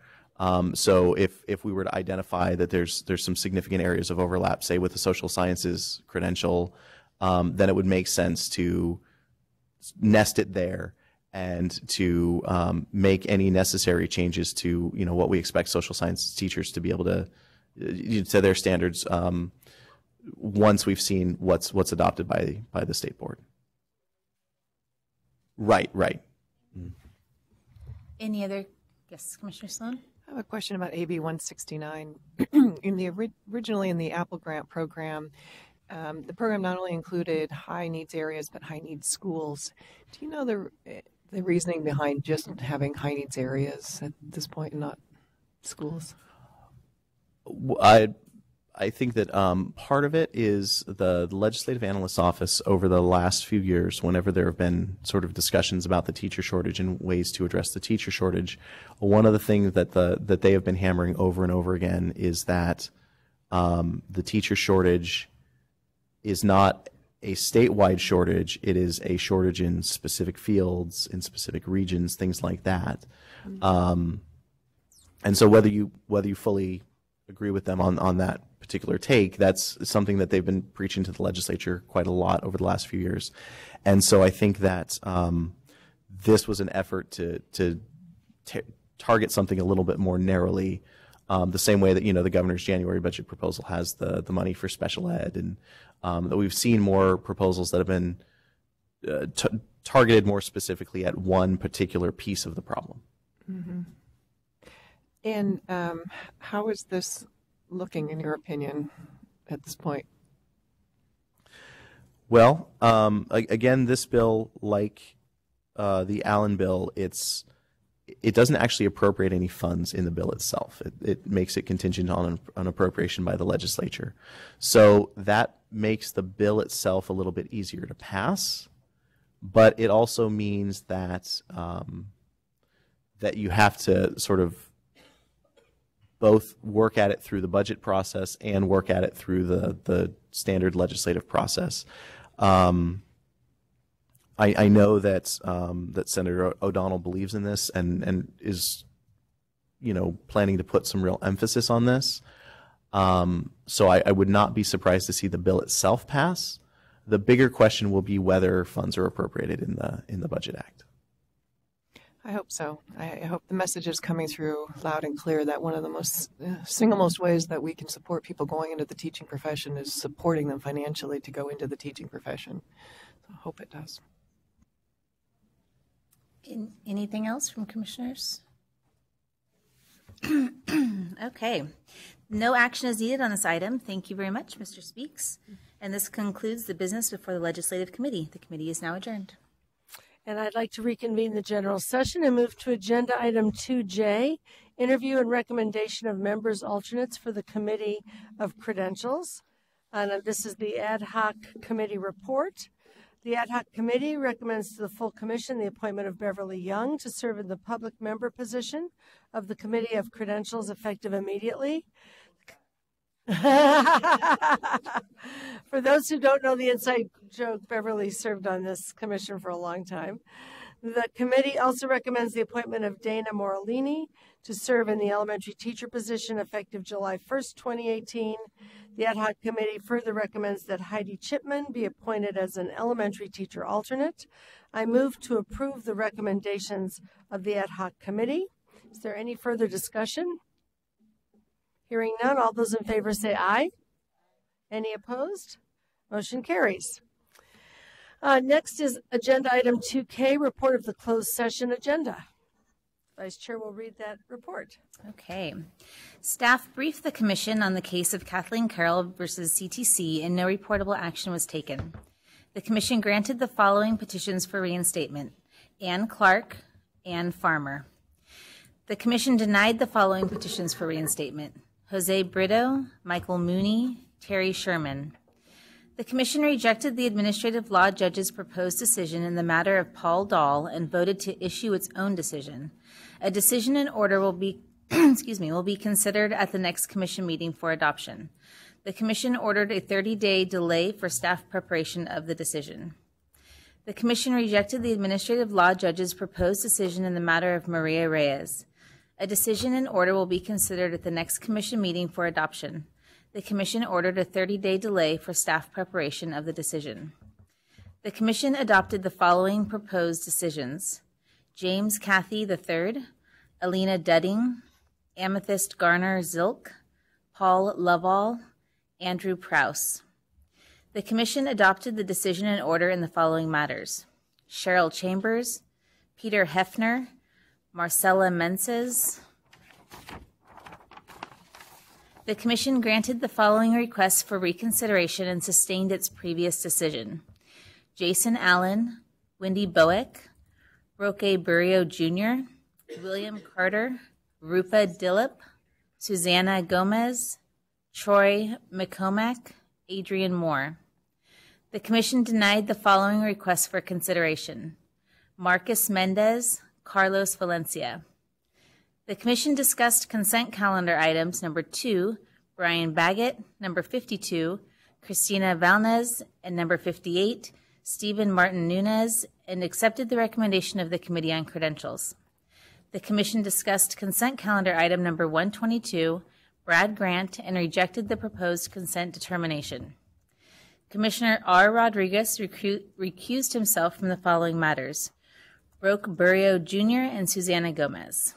S3: So if we were to identify that there's some significant areas of overlap, say with the social sciences credential, then it would make sense to nest it there and to make any necessary changes to what we expect social science teachers to be able to their standards once we've seen what's adopted by the state board. Right.
S19: Any other? Yes, Commissioner Sloan?
S2: I have a question about AB 169. Originally in the Apple Grant program, the program not only included high needs areas but high needs schools. Do you know the reasoning behind just having high needs areas at this point and not schools?
S3: I think that part of it is the Legislative Analyst's Office over the last few years, whenever there have been sort of discussions about the teacher shortage and ways to address the teacher shortage, one of the things that they have been hammering over and over again is that the teacher shortage is not a statewide shortage. It is a shortage in specific fields, in specific regions, things like that. And so whether you fully agree with them on that particular take, that's something that they've been preaching to the legislature quite a lot over the last few years. And so I think that this was an effort to target something a little bit more narrowly, the same way that, you know, the governor's January budget proposal has the money for special ed, and that we've seen more proposals that have been targeted more specifically at one particular piece of the problem.
S2: Mm-hmm. And how is this looking, in your opinion, at this point?
S3: Well, again, this bill, like the Allen bill, it doesn't actually appropriate any funds in the bill itself. It makes it contingent on an appropriation by the legislature. So that makes the bill itself a little bit easier to pass, but it also means that that you have to sort of both work at it through the budget process and work at it through the standard legislative process. I know that that Senator O'Donnell believes in this and is, you know, planning to put some real emphasis on this. So I would not be surprised to see the bill itself pass. The bigger question will be whether funds are appropriated in the Budget Act.
S2: I hope so. I hope the message is coming through loud and clear that one of the single most ways that we can support people going into the teaching profession is supporting them financially to go into the teaching profession. So I hope it does.
S19: Anything else from commissioners? Okay. No action is needed on this item. Thank you very much, Mr. Speaks. And this concludes the business before the Legislative Committee. The committee is now adjourned.
S1: And I'd like to reconvene the general session and move to agenda item 2J, interview and recommendation of members alternates for the Committee of Credentials. And this is the ad hoc committee report. The ad hoc committee recommends to the full commission the appointment of Beverly Young to serve in the public member position of the Committee of Credentials effective immediately. For those who don't know the inside joke, Beverly served on this commission for a long time. The committee also recommends the appointment of Dana Morellini to serve in the elementary teacher position effective July 1st, 2018. The ad hoc committee further recommends that Heidi Chipman be appointed as an elementary teacher alternate. I move to approve the recommendations of the ad hoc committee. Is there any further discussion? Hearing none, all those in favor say aye. Any opposed? Motion carries. Next is agenda item 2K, report of the closed session agenda. Vice Chair will read that report.
S19: Okay. Staff briefed the commission on the case of Kathleen Carroll versus CTC and no reportable action was taken. The commission granted the following petitions for reinstatement: Ann Clark, Ann Farmer. The commission denied the following petitions for reinstatement: Jose Brito, Michael Mooney, Terry Sherman. The commission rejected the administrative law judge's proposed decision in the matter of Paul Dahl and voted to issue its own decision. A decision and order will be will be considered at the next commission meeting for adoption. The commission ordered a 30-day delay for staff preparation of the decision. The commission rejected the administrative law judge's proposed decision in the matter of Maria Reyes. A decision and order will be considered at the next commission meeting for adoption. The commission ordered a 30-day delay for staff preparation of the decision. The commission adopted the following proposed decisions: James Cathy III, Alina Dudding, Amethyst Garner Zilk, Paul Lovall, Andrew Prouse. The commission adopted the decision and order in the following matters: Cheryl Chambers, Peter Hefner, Marcella Menses. The commission granted the following requests for reconsideration and sustained its previous decision: Jason Allen, Wendy Boeck, Roque Burrio Jr., William Carter, Rupa Dillip, Susanna Gomez, Troy McCormack, Adrian Moore. The commission denied the following requests for consideration: Marcus Mendez, Carlos Valencia. The commission discussed consent calendar items number 2, Brian Baggett, number 52, Christina Valnez, and number 58, Stephen Martin Nunez, and accepted the recommendation of the Committee on Credentials. The Commission discussed consent calendar item number 122, Brad Grant, and rejected the proposed consent determination. Commissioner R. Rodriguez recused himself from the following matters: Broke Burrio Jr. and Susana Gomez.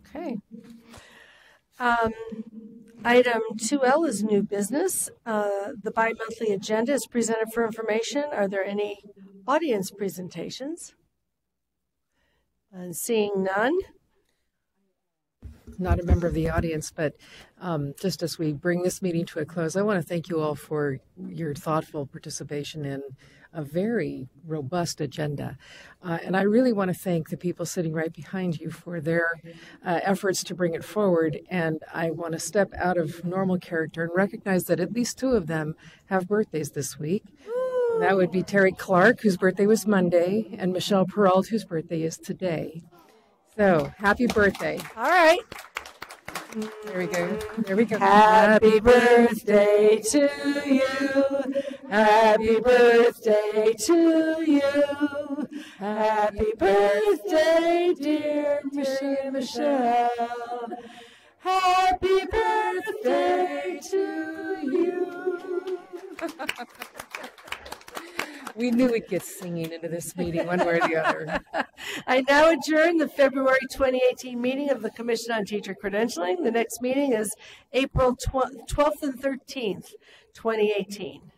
S1: Okay. Item 2L is new business. The bi-monthly agenda is presented for information. Are there any audience presentations? And seeing none.
S22: Not a member of the audience, but just as we bring this meeting to a close, I want to thank you all for your thoughtful participation in a very robust agenda. And I really want to thank the people sitting right behind you for their efforts to bring it forward. And I want to step out of normal character and recognize that at least 2 of them have birthdays this week. That would be Terry Clark, whose birthday was Monday, and Michelle Peralt, whose birthday is today. So, happy birthday.
S1: All right.
S22: There we go. There we go.
S1: Happy birthday to you. Happy birthday to you. Happy birthday, dear Michelle. Happy birthday to you.
S22: We knew we'd get singing into this meeting one way or the other.
S1: I now adjourn the February 2018 meeting of the Commission on Teacher Credentialing. The next meeting is April 12th and 13th, 2018.